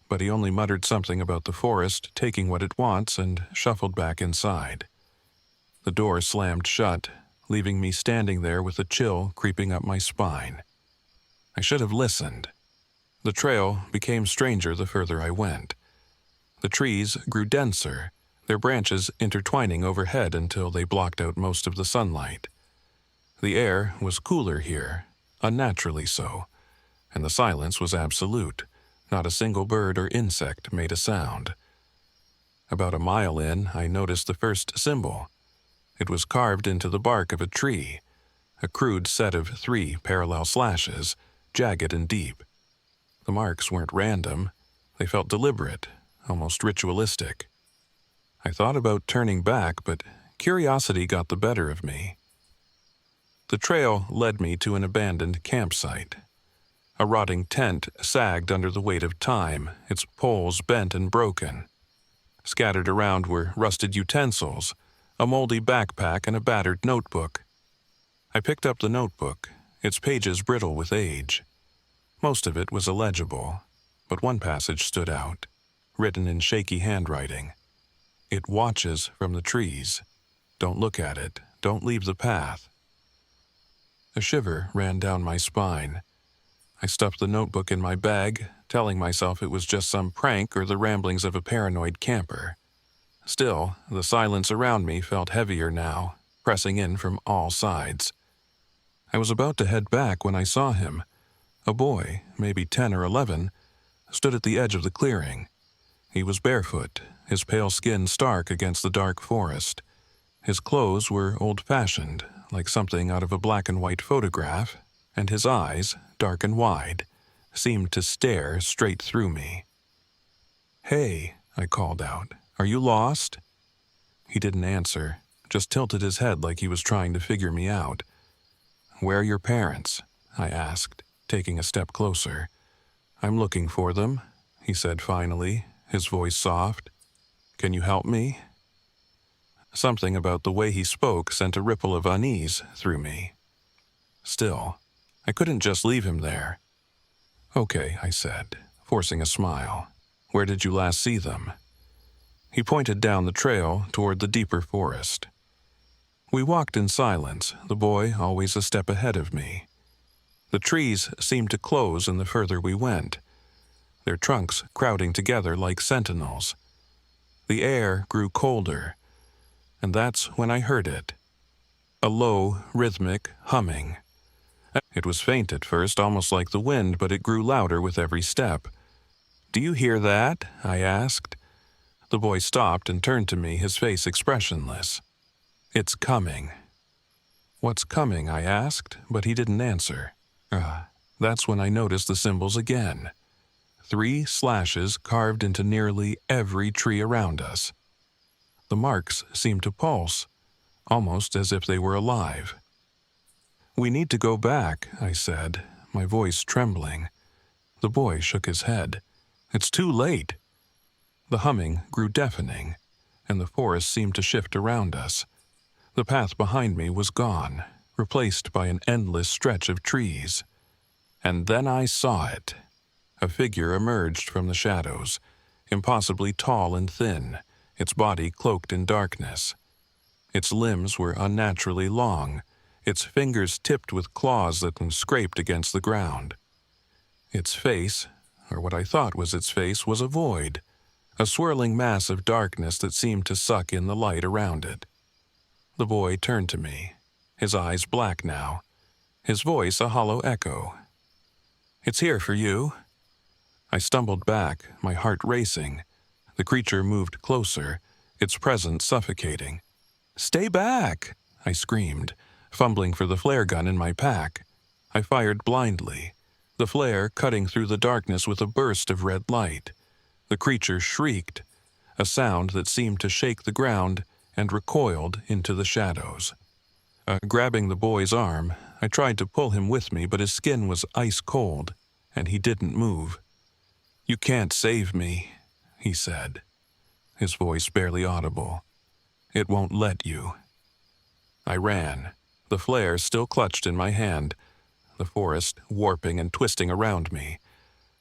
But he only muttered something about the forest taking what it wants and shuffled back inside. The door slammed shut, leaving me standing there with a chill creeping up my spine. I should have listened. The trail became stranger the further I went. The trees grew denser, their branches intertwining overhead until they blocked out most of the sunlight. The air was cooler here, unnaturally so, and the silence was absolute. Not a single bird or insect made a sound. About a mile in, I noticed the first symbol. It was carved into the bark of a tree, a crude set of 3 parallel slashes, jagged and deep. The marks weren't random. They felt deliberate, almost ritualistic. I thought about turning back, but curiosity got the better of me. The trail led me to an abandoned campsite. A rotting tent sagged under the weight of time, its poles bent and broken. Scattered around were rusted utensils, a moldy backpack, and a battered notebook. I picked up the notebook, its pages brittle with age. Most of it was illegible, but one passage stood out, written in shaky handwriting. "It watches from the trees. Don't look at it. Don't leave the path." A shiver ran down my spine. I stuffed the notebook in my bag, telling myself it was just some prank or the ramblings of a paranoid camper. Still, the silence around me felt heavier now, pressing in from all sides. I was about to head back when I saw him. A boy, maybe 10 or 11, stood at the edge of the clearing. He was barefoot, his pale skin stark against the dark forest. His clothes were old-fashioned, like something out of a black-and-white photograph, and his eyes, dark and wide, seemed to stare straight through me. "Hey," I called out, "are you lost?" He didn't answer, just tilted his head like he was trying to figure me out. "Where are your parents?" I asked, taking a step closer. "I'm looking for them," he said finally, his voice soft. "Can you help me?" Something about the way he spoke sent a ripple of unease through me. Still, I couldn't just leave him there. "Okay," I said, forcing a smile. "Where did you last see them?" He pointed down the trail toward the deeper forest. We walked in silence, the boy always a step ahead of me. The trees seemed to close in the further we went, their trunks crowding together like sentinels. The air grew colder, and that's when I heard it. A low, rhythmic humming. It was faint at first, almost like the wind, but it grew louder with every step. "Do you hear that?" I asked. The boy stopped and turned to me, his face expressionless. "It's coming." "What's coming?" I asked, but he didn't answer. That's when I noticed the symbols again. 3 slashes carved into nearly every tree around us. The marks seemed to pulse, almost as if they were alive. "We need to go back," I said, my voice trembling. The boy shook his head. "It's too late." The humming grew deafening, and the forest seemed to shift around us. The path behind me was gone, replaced by an endless stretch of trees. And then I saw it. A figure emerged from the shadows, impossibly tall and thin, its body cloaked in darkness. Its limbs were unnaturally long, its fingers tipped with claws that scraped against the ground. Its face, or what I thought was its face, was a void, a swirling mass of darkness that seemed to suck in the light around it. The boy turned to me, his eyes black now, his voice a hollow echo. "It's here for you." I stumbled back, my heart racing. The creature moved closer, its presence suffocating. "Stay back!" I screamed, fumbling for the flare gun in my pack. I fired blindly, the flare cutting through the darkness with a burst of red light. The creature shrieked, a sound that seemed to shake the ground, and recoiled into the shadows. Grabbing the boy's arm, I tried to pull him with me, but his skin was ice cold, and he didn't move. "You can't save me," he said, his voice barely audible. "It won't let you." I ran, the flare still clutched in my hand, the forest warping and twisting around me.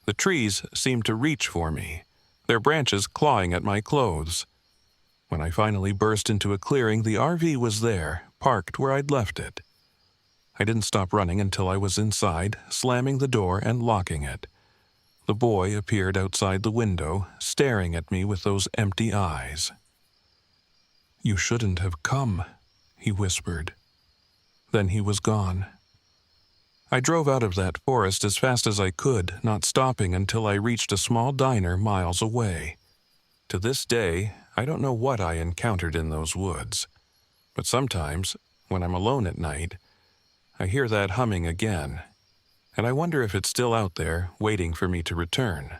The trees seemed to reach for me, their branches clawing at my clothes. When I finally burst into a clearing, the RV was there, parked where I'd left it. I didn't stop running until I was inside, slamming the door and locking it. The boy appeared outside the window, staring at me with those empty eyes. "You shouldn't have come," he whispered. Then he was gone. I drove out of that forest as fast as I could, not stopping until I reached a small diner miles away. To this day, I don't know what I encountered in those woods, but sometimes, when I'm alone at night, I hear that humming again, and I wonder if it's still out there, waiting for me to return.